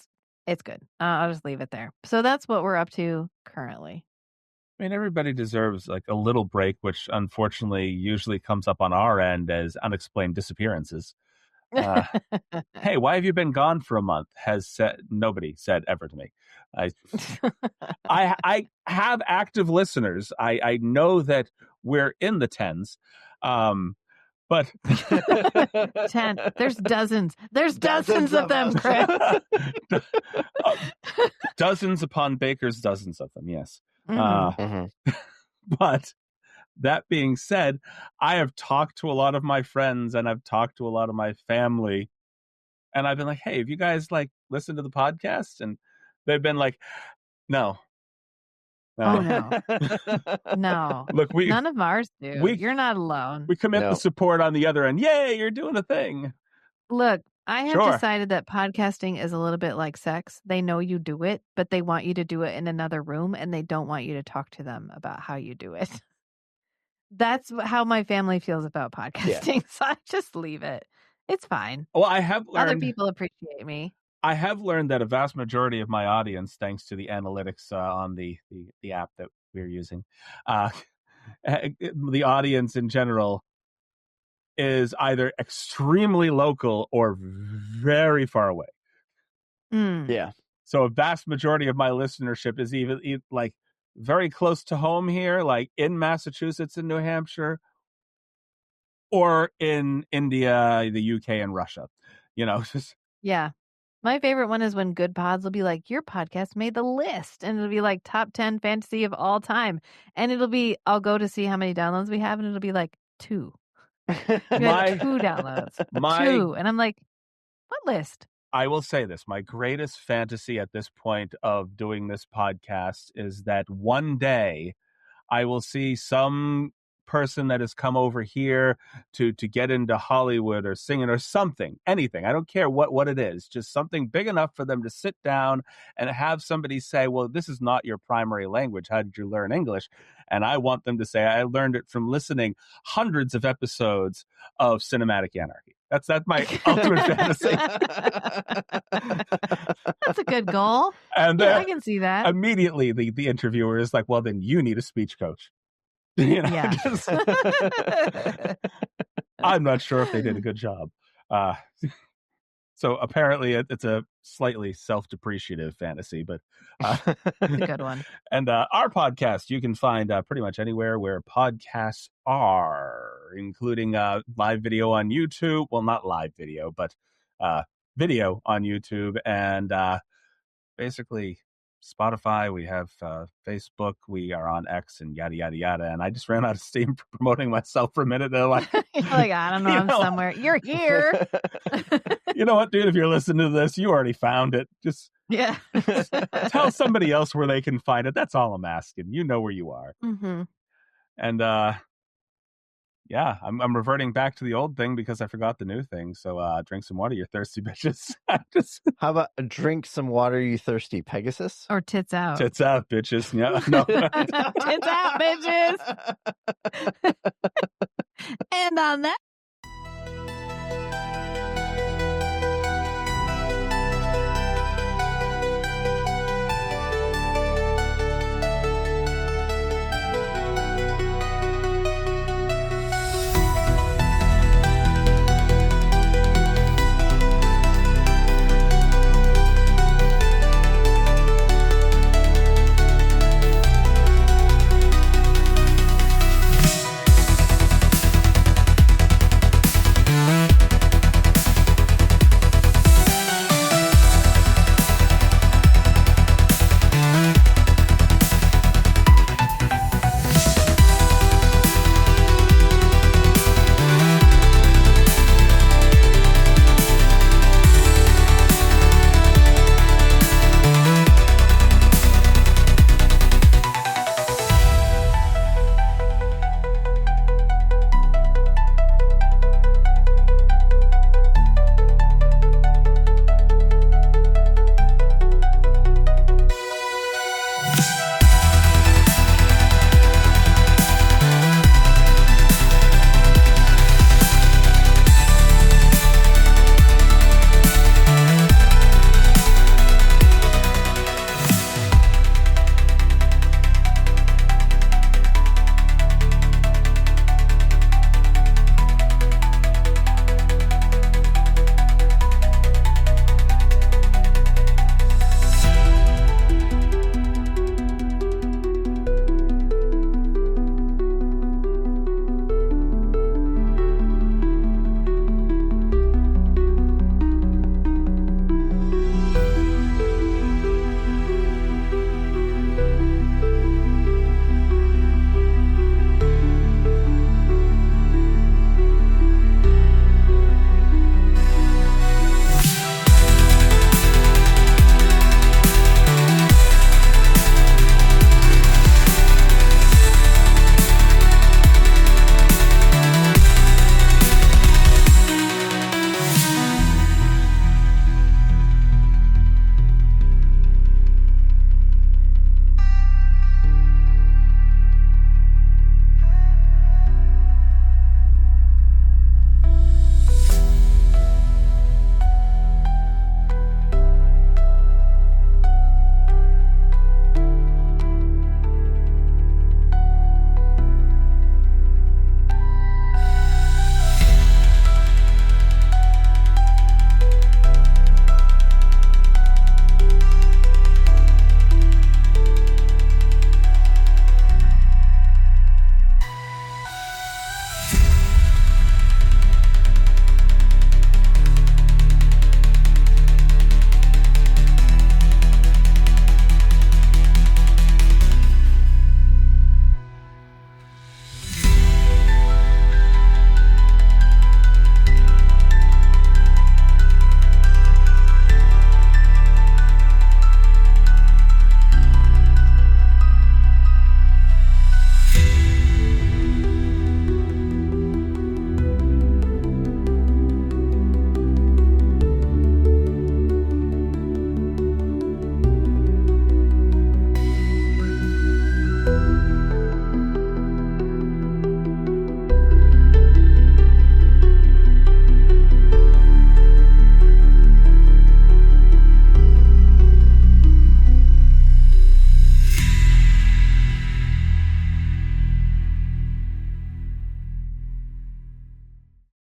it's good. I'll just leave it there. So that's what we're up to currently. I mean, everybody deserves like a little break, which unfortunately usually comes up on our end as unexplained disappearances. Hey, why have you been gone for a month? Nobody said ever to me. I have active listeners. I know that we're in the tens, but 10. There's dozens. There's dozens of them, Chris. Dozens upon bakers, dozens of them. Yes. Mm-hmm. But that being said, I have talked to a lot of my friends and I've talked to a lot of my family, and I've been like, hey, have you guys like listened to the podcast? And they've been like, no. Oh, no. No. Look, none of ours do. You're not alone. We commit the support on the other end. Yay, you're doing a thing. Look, I have decided that podcasting is a little bit like sex. They know you do it, but they want you to do it in another room, and they don't want you to talk to them about how you do it. That's how my family feels about podcasting. Yeah. So I just leave it. It's fine. Well, I have learned... Other people appreciate me. I have learned that a vast majority of my audience, thanks to the analytics on the app that we're using, the audience in general is either extremely local or very far away. Yeah. So a vast majority of my listenership is even like very close to home here, like in Massachusetts and New Hampshire, or in India, the UK, and Russia. Yeah. My favorite one is when Good Pods will be like, your podcast made the list. And it'll be like top 10 fantasy of all time. And it'll be, I'll go to see how many downloads we have. And it'll be like 2. You had 2 downloads. 2. And I'm like, what list? I will say this. My greatest fantasy at this point of doing this podcast is that one day I will see some person that has come over here to get into Hollywood or singing or something, anything. I don't care what it is, just something big enough for them to sit down and have somebody say, well, this is not your primary language. How did you learn English? And I want them to say, I learned it from listening hundreds of episodes of Cinematic Anarchy. That's my ultimate fantasy. That's a good goal. And I can see that. Immediately the interviewer is like, well, then you need a speech coach. Yeah. I'm not sure if they did a good job. So apparently it's a slightly self-depreciative fantasy, but it's a good one. And our podcast you can find pretty much anywhere where podcasts are, including live video on YouTube. Well, not live video, but video on YouTube, and basically Spotify. We have Facebook. We are on X, and yada yada yada. And I just ran out of steam for promoting myself for a minute. They're like, you're like, I don't know, I'm somewhere. You're here. You know what, dude? If you're listening to this, you already found it. Just tell somebody else where they can find it. That's all I'm asking. You know where you are. Mm-hmm. And yeah, I'm reverting back to the old thing because I forgot the new thing. So drink some water, you thirsty bitches. How about drink some water, you thirsty Pegasus? Or tits out. Tits out, bitches. Yeah, no. Tits out, bitches. And on that